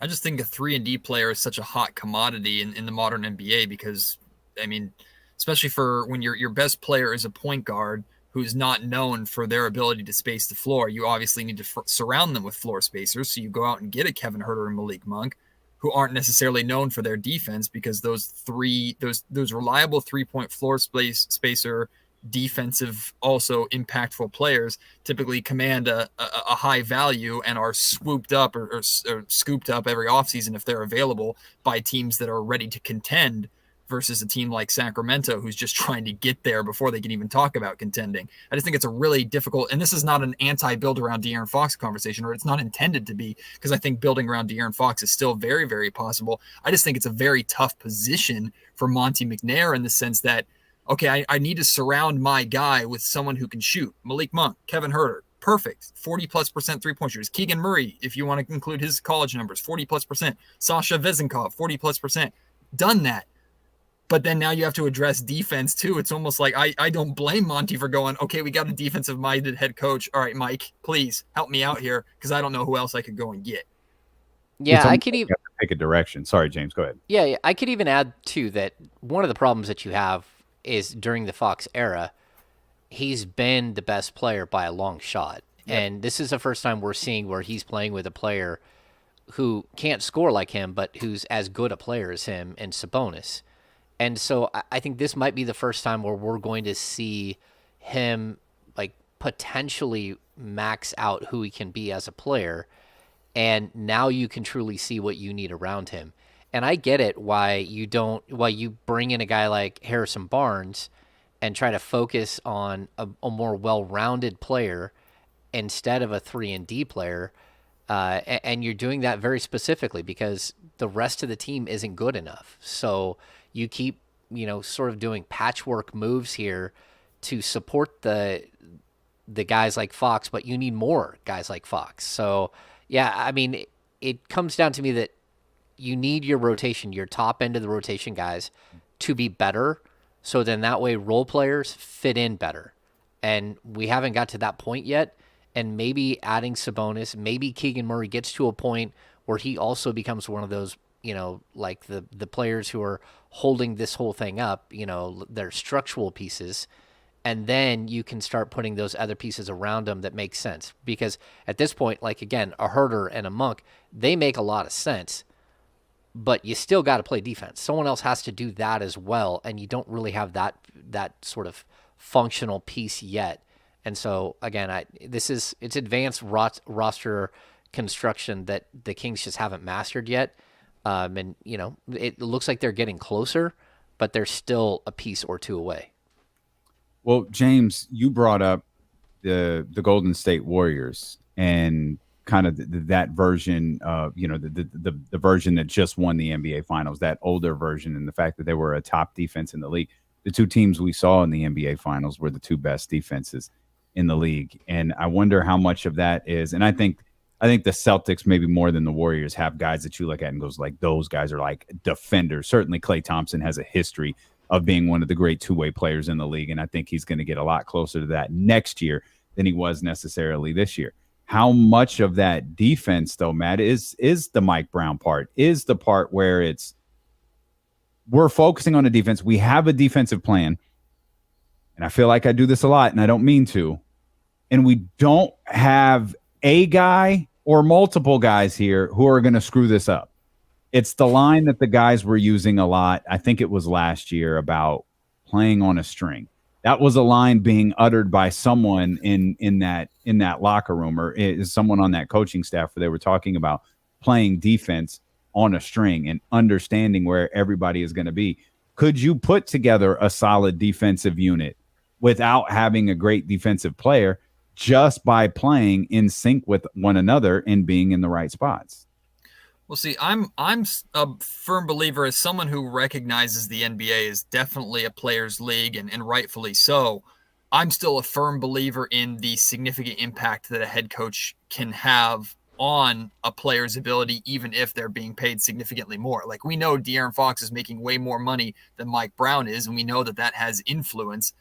I just think a 3-and-D player is such a hot commodity in the modern NBA because, I mean, especially for when your best player is a point guard who's not known for their ability to space the floor, you obviously need to surround them with floor spacers. So you go out and get a Kevin Huerter and Malik Monk, who aren't necessarily known for their defense, because those reliable 3-point floor spacer defensive, also impactful players typically command a high value and are swooped up or scooped up every offseason if they're available by teams that are ready to contend, versus a team like Sacramento who's just trying to get there before they can even talk about contending. I just think it's a really difficult, and this is not an anti-build around De'Aaron Fox conversation, or it's not intended to be, because I think building around De'Aaron Fox is still very, very possible. I just think it's a very tough position for Monte McNair in the sense that, okay, I need to surround my guy with someone who can shoot. Malik Monk, Kevin Huerter, perfect. 40+% 3-point shooters. Keegan Murray, if you want to include his college numbers, 40+%. Sasha Vezenkov, 40+%. Done that. But then now you have to address defense too. It's almost like I don't blame Monty for going, okay, we got a defensive-minded head coach. All right, Mike, please help me out here, because I don't know who else I could go and get. Yeah, I could even pick a direction. Sorry, James, go ahead. Yeah, I could even add too that one of the problems that you have is during the Fox era, he's been the best player by a long shot. Yep. And this is the first time we're seeing where he's playing with a player who can't score like him, but who's as good a player as him in Sabonis. And so I think this might be the first time where we're going to see him like potentially max out who he can be as a player. And now you can truly see what you need around him. And I get it why you bring in a guy like Harrison Barnes and try to focus on a more well-rounded player instead of a 3-and-D player. And you're doing that very specifically because the rest of the team isn't good enough. So you keep, sort of doing patchwork moves here to support the guys like Fox, but you need more guys like Fox. So, yeah, I mean, it comes down to me that you need your rotation, your top end of the rotation guys to be better. So then that way role players fit in better. And we haven't got to that point yet. And maybe adding Sabonis, maybe Keegan Murray gets to a point where he also becomes one of those, like the players who are holding this whole thing up, they're structural pieces. And then you can start putting those other pieces around them that make sense. Because at this point, like, again, a Huerter and a Monk, they make a lot of sense. But you still got to play defense. Someone else has to do that as well. And you don't really have that sort of functional piece yet. And so, again, it's advanced roster construction that the Kings just haven't mastered yet. And, it looks like they're getting closer, but they're still a piece or two away. Well, James, you brought up the Golden State Warriors and kind of that version of, the version that just won the NBA Finals, that older version, and the fact that they were a top defense in the league. The two teams we saw in the NBA Finals were the two best defenses in the league. And I wonder how much of that is, and I think the Celtics, maybe more than the Warriors, have guys that you look at and goes like, those guys are like defenders. Certainly Klay Thompson has a history of being one of the great two-way players in the league. And I think he's going to get a lot closer to that next year than he was necessarily this year. How much of that defense, though, Matt, is the Mike Brown part, is the part where we're focusing on the defense. We have a defensive plan. And I feel like I do this a lot, and I don't mean to. And we don't have a guy or multiple guys here who are going to screw this up. It's the line that the guys were using a lot. I think it was last year about playing on a string. That was a line being uttered by someone in that locker room, or is someone on that coaching staff, where they were talking about playing defense on a string and understanding where everybody is going to be. Could you put together a solid defensive unit without having a great defensive player, just by playing in sync with one another and being in the right spots? Well, see, I'm a firm believer, as someone who recognizes the NBA is definitely a players' league, and rightfully so. I'm still a firm believer in the significant impact that a head coach can have on a player's ability, even if they're being paid significantly more. Like, we know De'Aaron Fox is making way more money than Mike Brown is, and we know that has influence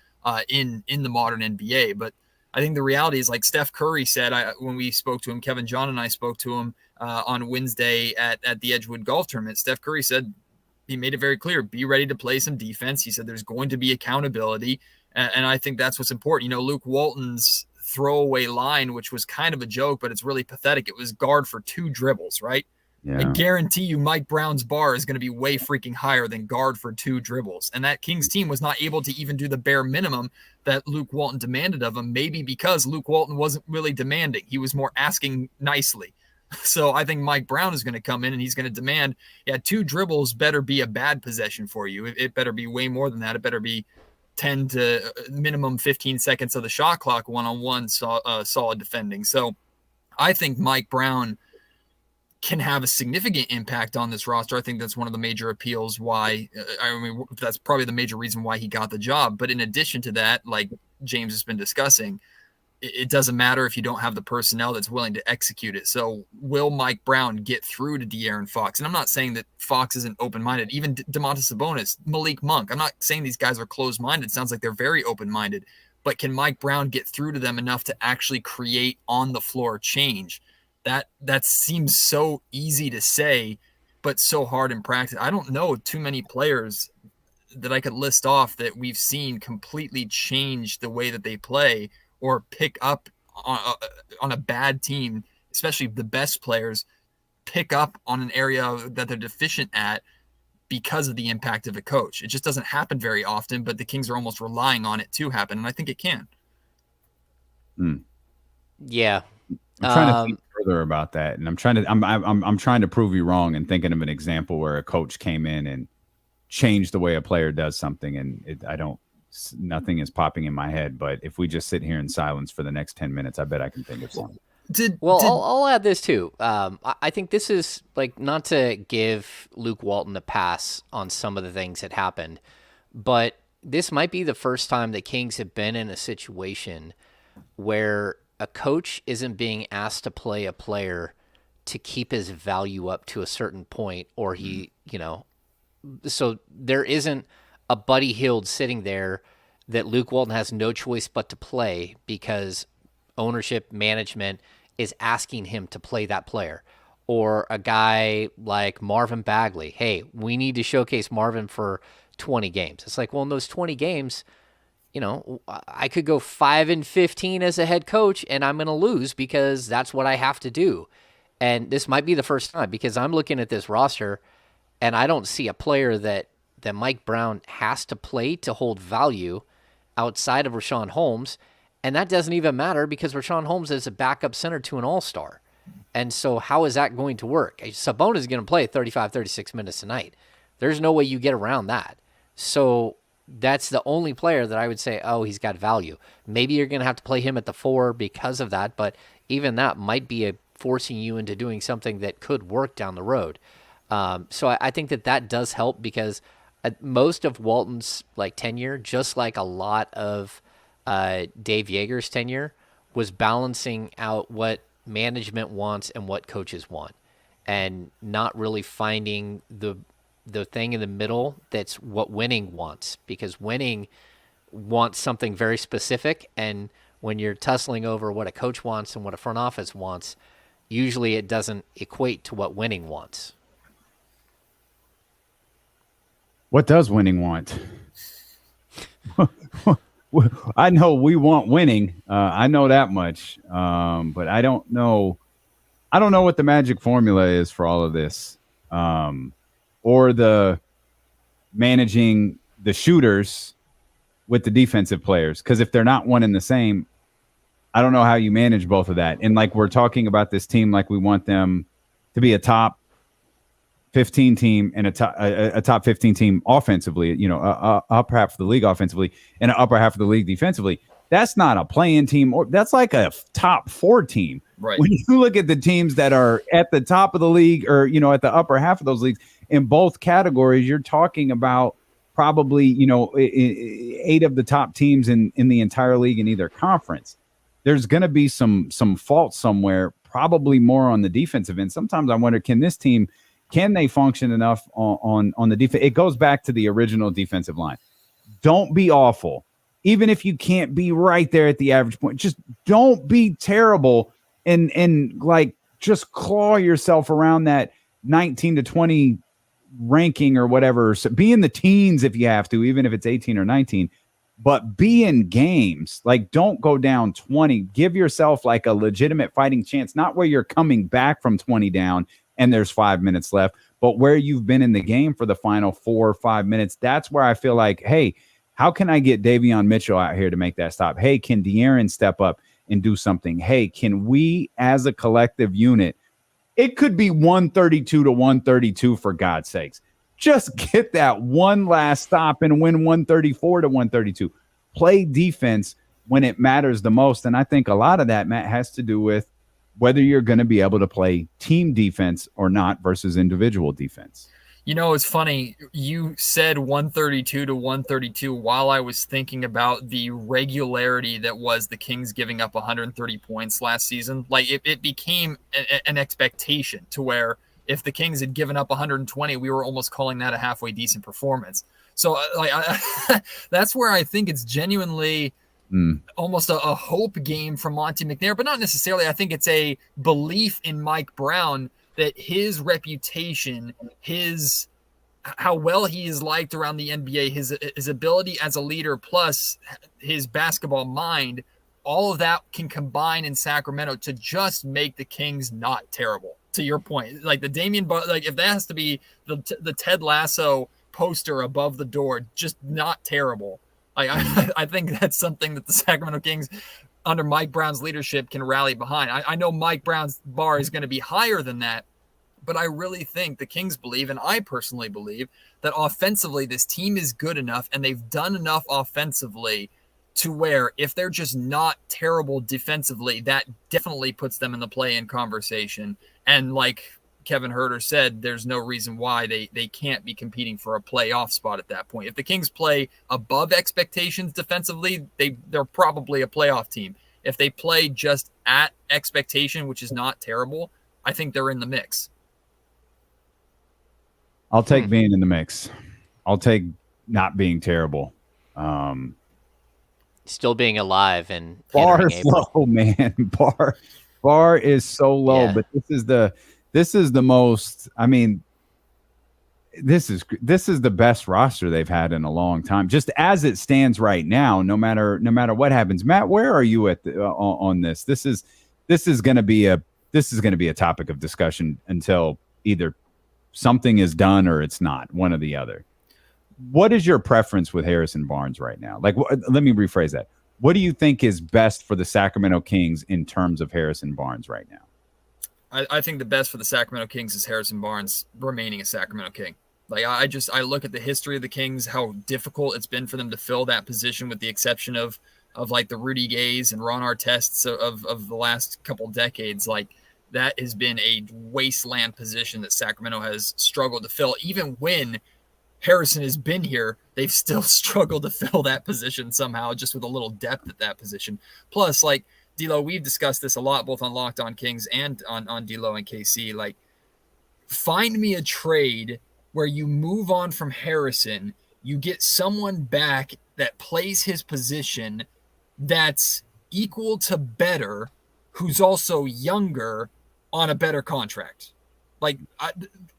in the modern NBA. But I think the reality is, like Steph Curry said, when we spoke to him, Kevin John and I spoke to him on Wednesday at the Edgewood Golf Tournament. Steph Curry said, he made it very clear, be ready to play some defense. He said there's going to be accountability. And I think that's what's important. Luke Walton's throwaway line, which was kind of a joke, but it's really pathetic. It was guard for 2 dribbles, right? I guarantee you Mike Brown's bar is going to be way freaking higher than guard for 2 dribbles. And that Kings team was not able to even do the bare minimum that Luke Walton demanded of him, maybe because Luke Walton wasn't really demanding. He was more asking nicely. So I think Mike Brown is going to come in and he's going to demand, 2 dribbles better be a bad possession for you. It better be way more than that. It better be 10 to minimum 15 seconds of the shot clock, one-on-one solid defending. So I think Mike Brown can have a significant impact on this roster. I think that's one of the major appeals why, that's probably the major reason why he got the job. But in addition to that, like James has been discussing, it doesn't matter if you don't have the personnel that's willing to execute it. So will Mike Brown get through to De'Aaron Fox? And I'm not saying that Fox isn't open-minded. Even Domantas Sabonis, Malik Monk, I'm not saying these guys are closed-minded. It sounds like they're very open-minded. But can Mike Brown get through to them enough to actually create on-the-floor change? That seems so easy to say, but so hard in practice. I don't know too many players that I could list off that we've seen completely change the way that they play or pick up on a bad team, especially the best players, pick up on an area that they're deficient at because of the impact of a coach. It just doesn't happen very often, but the Kings are almost relying on it to happen, and I think it can. Yeah. I'm trying to think further about that, and I'm trying to prove you wrong and thinking of an example where a coach came in and changed the way a player does something, and nothing is popping in my head. But if we just sit here in silence for the next 10 minutes, I bet I can think of something. I'll add this too. I think this is like, not to give Luke Walton a pass on some of the things that happened, but this might be the first time the Kings have been in a situation where a coach isn't being asked to play a player to keep his value up to a certain point, or so there isn't a Buddy Hield sitting there that Luke Walton has no choice but to play because ownership, management is asking him to play that player. Or a guy like Marvin Bagley. Hey, we need to showcase Marvin for 20 games. It's like, well, in those 20 games, I could go 5-15 as a head coach and I'm going to lose because that's what I have to do. And this might be the first time, because I'm looking at this roster and I don't see a player that Mike Brown has to play to hold value outside of Rashawn Holmes. And that doesn't even matter because Rashawn Holmes is a backup center to an all-star. And so how is that going to work? Sabonis is going to play 35, 36 minutes tonight. There's no way you get around that. So that's the only player that I would say, oh, he's got value. Maybe you're going to have to play him at the 4 because of that, but even that might be forcing you into doing something that could work down the road. So I think that does help, because most of Walton's tenure, just like a lot of Dave Yeager's tenure, was balancing out what management wants and what coaches want, and not really finding the thing in the middle that's what winning wants, because winning wants something very specific, and when you're tussling over what a coach wants and what a front office wants, usually it doesn't equate to what winning wants. What does winning want? I know we want winning. I know that much. But I don't know. I don't know what the magic formula is for all of this. Or the managing the shooters with the defensive players. Because if they're not one and the same, I don't know how you manage both of that. And we're talking about this team like we want them to be a top 15 team and a top 15 team offensively, upper half of the league offensively and an upper half of the league defensively. That's not a play-in team, or that's like a top 4 team. Right. When you look at the teams that are at the top of the league, or at the upper half of those leagues, in both categories, you're talking about probably 8 of the top teams in the entire league in either conference. There's going to be some fault somewhere, probably more on the defensive end. Sometimes I wonder, can they function enough on the defense? It goes back to the original defensive line. Don't be awful. Even if you can't be right there at the average point, just don't be terrible and just claw yourself around that 19 to 20 ranking or whatever. So be in the teens if you have to, even if it's 18 or 19, but be in games. Don't go down 20. Give yourself a legitimate fighting chance, not where you're coming back from 20 down and there's 5 minutes left. But where you've been in the game for the final 4 or 5 minutes, that's where I feel like, hey, how can I get Davion Mitchell out here to make that stop? Hey, can De'Aaron step up and do something? Hey, can we as a collective unit, it could be 132 to 132 for God's sakes. Just get that one last stop and win 134 to 132. Play defense when it matters the most. And I think a lot of that, Matt, has to do with whether you're going to be able to play team defense or not versus individual defense. You know, it's funny. You said 132 to 132 while I was thinking about the regularity that was the Kings giving up 130 points last season. Like it became an expectation to where if the Kings had given up 120, we were almost calling that a halfway decent performance. So that's where I think it's genuinely almost a hope game from Monte McNair, but not necessarily. I think it's a belief in Mike Brown that his reputation, how well he is liked around the NBA, his ability as a leader, plus his basketball mind, all of that can combine in Sacramento to just make the Kings not terrible. To your point, like the Damian, like if that has to be the Ted Lasso poster above the door, just not terrible. I think that's something that the Sacramento Kings under Mike Brown's leadership can rally behind. I know Mike Brown's bar is going to be higher than that, but I really think the Kings believe, and I personally believe, that offensively this team is good enough and they've done enough offensively to where if they're just not terrible defensively, that definitely puts them in the play-in conversation. And like Kevin Huerter said, there's no reason why they can't be competing for a playoff spot at that point. If the Kings play above expectations defensively, they're probably a playoff team. If they play just at expectation, which is not terrible, I think they're in the mix. I'll take being in the mix. I'll take not being terrible. Still being alive and bar is low, man. Bar is so low, yeah. But this is the most. I mean, this is the best roster they've had in a long time, just as it stands right now. No matter what happens, Matt, where are you at on this? This is going to be a topic of discussion until either something is done or it's not, one or the other. What is your preference with Harrison Barnes right now? Like, let me rephrase that. What do you think is best for the Sacramento Kings in terms of Harrison Barnes right now? I think the best for the Sacramento Kings is Harrison Barnes remaining a Sacramento King. Like I look at the history of the Kings, how difficult it's been for them to fill that position, with the exception of like the Rudy Gays and Ron Artests of the last couple decades. Like that has been a wasteland position that Sacramento has struggled to fill. Even when Harrison has been here, they've still struggled to fill that position somehow, just with a little depth at that position. Plus, like D'Lo, we've discussed this a lot, both on Locked On Kings and on D'Lo and KC. Like, find me a trade where you move on from Harrison, you get someone back that plays his position that's equal to better, who's also younger on a better contract. Like,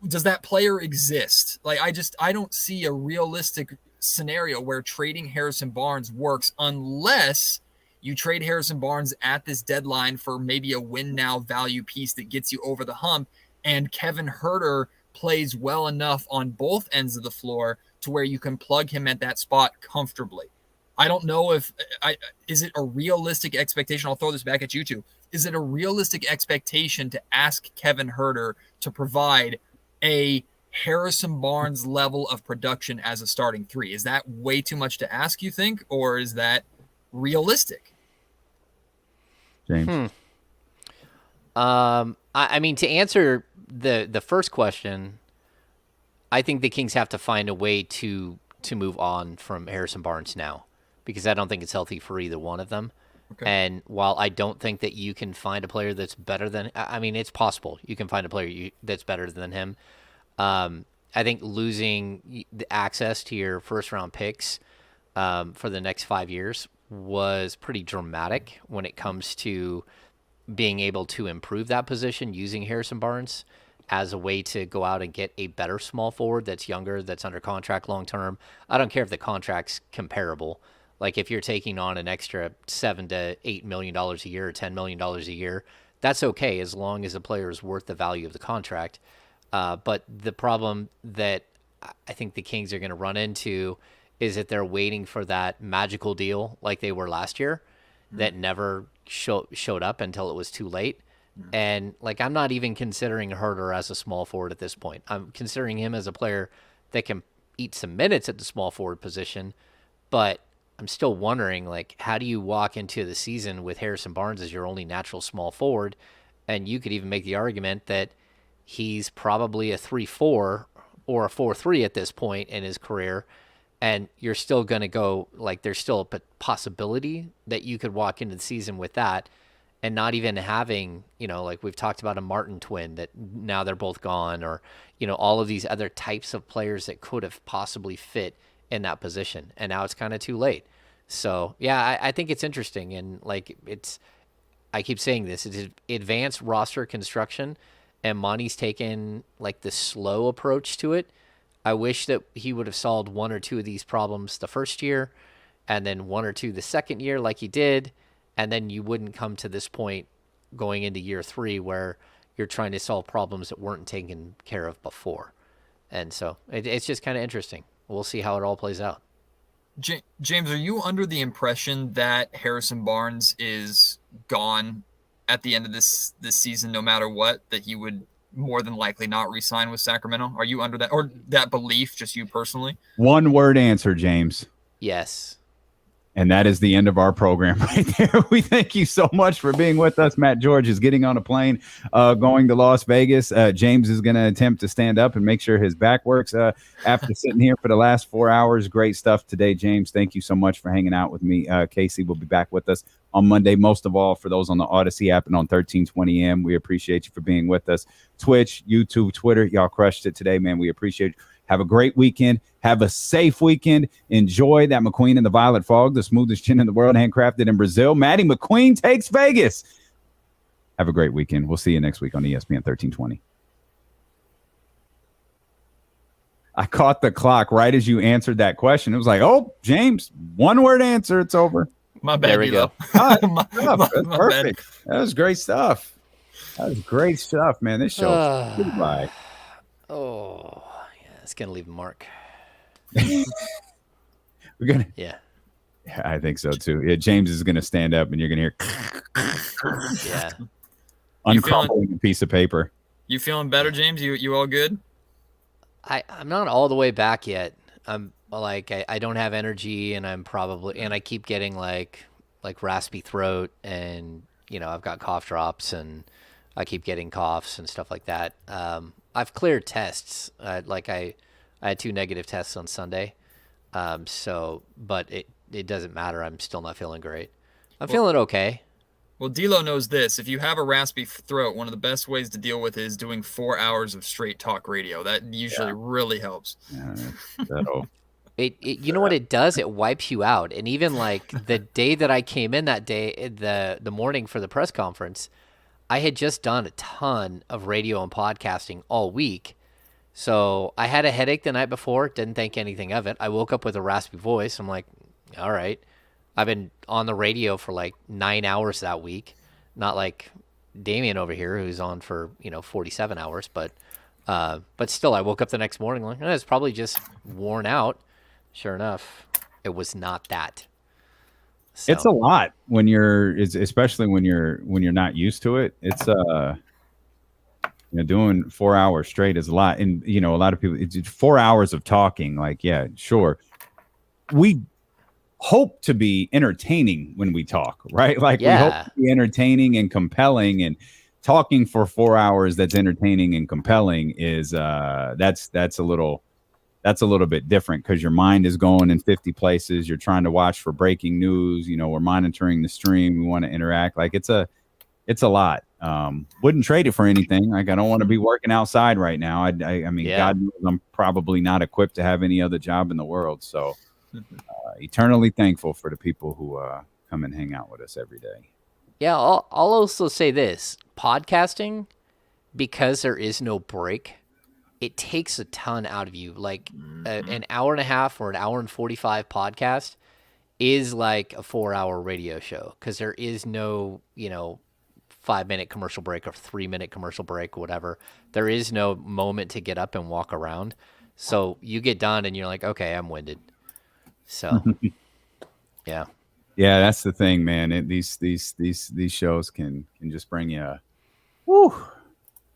does that player exist? Like, I don't see a realistic scenario where trading Harrison Barnes works unless you trade Harrison Barnes at this deadline for maybe a win now value piece that gets you over the hump, and Kevin Huerter plays well enough on both ends of the floor to where you can plug him at that spot comfortably. I don't know is it a realistic expectation? I'll throw this back at you two. Is it a realistic expectation to ask Kevin Huerter to provide a Harrison Barnes level of production as a starting three? Is that way too much to ask, you think, or is that realistic? James? I mean, to answer the first question, I think the Kings have to find a way to move on from Harrison Barnes now, because I don't think it's healthy for either one of them. Okay. And while I don't think that you can find a player that's better than, I mean, it's possible you can find a player that's better than him. I think losing the access to your first-round picks for the next 5 years was pretty dramatic when it comes to being able to improve that position using Harrison Barnes as a way to go out and get a better small forward that's younger, that's under contract long-term. I don't care if the contract's comparable. Like if you're taking on an extra $7 to $8 million a year or $10 million a year, that's okay as long as the player is worth the value of the contract. But the problem that I think the Kings are going to run into is that they're waiting for that magical deal like they were last year that never showed up until it was too late. And like, I'm not even considering Huerter as a small forward at this point. I'm considering him as a player that can eat some minutes at the small forward position, but I'm still wondering, like, how do you walk into the season with Harrison Barnes as your only natural small forward? And you could even make the argument that he's probably a 3-4 or a 4-3 at this point in his career. And you're still going to go, like, there's still a possibility that you could walk into the season with that and not even having, you know, like we've talked about a Martin twin that now they're both gone, or, you know, all of these other types of players that could have possibly fit in that position. And now it's kind of too late. So, yeah, I think it's interesting. And, like, I keep saying this, it's advanced roster construction, and Monty's taken, like, the slow approach to it. I wish that he would have solved one or two of these problems the first year and then one or two the second year like he did, and then you wouldn't come to this point going into year 3 where you're trying to solve problems that weren't taken care of before. And so it's just kind of interesting. We'll see how it all plays out. James, are you under the impression that Harrison Barnes is gone at the end of this season no matter what, that he would more than likely not re-sign with Sacramento? Are you under that, or that belief, just you personally? One word answer, James. Yes. And that is the end of our program right there. We thank you so much for being with us. Matt George is getting on a plane going to Las Vegas. James is going to attempt to stand up and make sure his back works after sitting here for the last 4 hours. Great stuff today, James. Thank you so much for hanging out with me. Casey will be back with us on Monday. Most of all, for those on the Odyssey app and on 1320 AM, we appreciate you for being with us. Twitch, YouTube, Twitter, y'all crushed it today, man. We appreciate you. Have a great weekend. Have a safe weekend. Enjoy that McQueen and the Violet Fog, the smoothest gin in the world, handcrafted in Brazil. Maddie McQueen takes Vegas. Have a great weekend. We'll see you next week on ESPN 1320. I caught the clock right as you answered that question. It was like, oh, James, one word answer. It's over. My bad. There we go. That's perfect. That was great stuff. That was great stuff, man. This show. Goodbye. Oh, yeah, it's going to leave a mark. We're gonna. Yeah, I think so too. Yeah, James is gonna stand up, and you're gonna hear. Yeah. Uncrumpling a piece of paper. You feeling better, James? You all good? I'm not all the way back yet. I'm like I don't have energy, and I keep getting like raspy throat, and you know I've got cough drops, and I keep getting coughs and stuff like that. I've cleared tests. I had 2 negative tests on Sunday. But it doesn't matter. I'm still not feeling great. I'm feeling okay. Well, D'Lo knows this. If you have a raspy throat, one of the best ways to deal with it is doing 4 hours of straight talk radio. That usually really helps. You know what it does? It wipes you out. And even like the day that I came in that day, the morning for the press conference, I had just done a ton of radio and podcasting all week. So I had a headache the night before, didn't think anything of it. I woke up with a raspy voice. I'm like, all right. I've been on the radio for like 9 hours that week. Not like Damian over here, who's on for, 47 hours. But still, I woke up the next morning like, it's probably just worn out. Sure enough, it was not that. So. It's a lot when especially when you're not used to it. It's doing 4 hours straight is a lot. And, a lot of people, it's 4 hours of talking. Like, yeah, sure. We hope to be entertaining when we talk, right? Like, we hope to be entertaining and compelling, and talking for 4 hours that's entertaining and compelling is that's a little bit different, because your mind is going in 50 places. You're trying to watch for breaking news. We're monitoring the stream. We want to interact. Like, it's a lot. Wouldn't trade it for anything. Like, I don't want to be working outside right now. I mean, God knows I'm probably not equipped to have any other job in the world. So eternally thankful for the people who come and hang out with us every day. Yeah. I'll also say this: podcasting, because there is no break, it takes a ton out of you. Like an hour and a half or an hour and 45 podcast is like a 4-hour radio show, because there is no, 5-minute commercial break or 3-minute commercial break, whatever. There is no moment to get up and walk around. So you get done and you're like, okay, I'm winded. So, yeah. Yeah, that's the thing, man. These shows can just bring you, woo,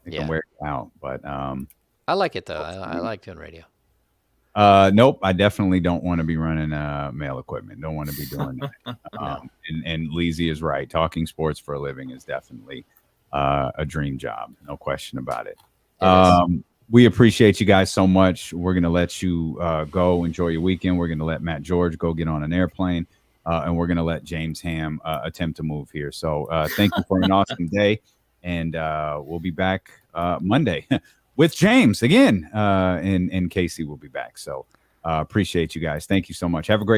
it can wear you out. But I like it though. I like doing radio. Nope, I definitely don't want to be running mail equipment. Don't want to be doing that. And Leezy is right. Talking sports for a living is definitely a dream job. No question about it. We appreciate you guys so much. We're going to let you go enjoy your weekend. We're going to let Matt George go get on an airplane. And we're going to let James Ham attempt to move here. So thank you for an awesome day. And we'll be back Monday with James again. And Casey will be back. So appreciate you guys. Thank you so much. Have a great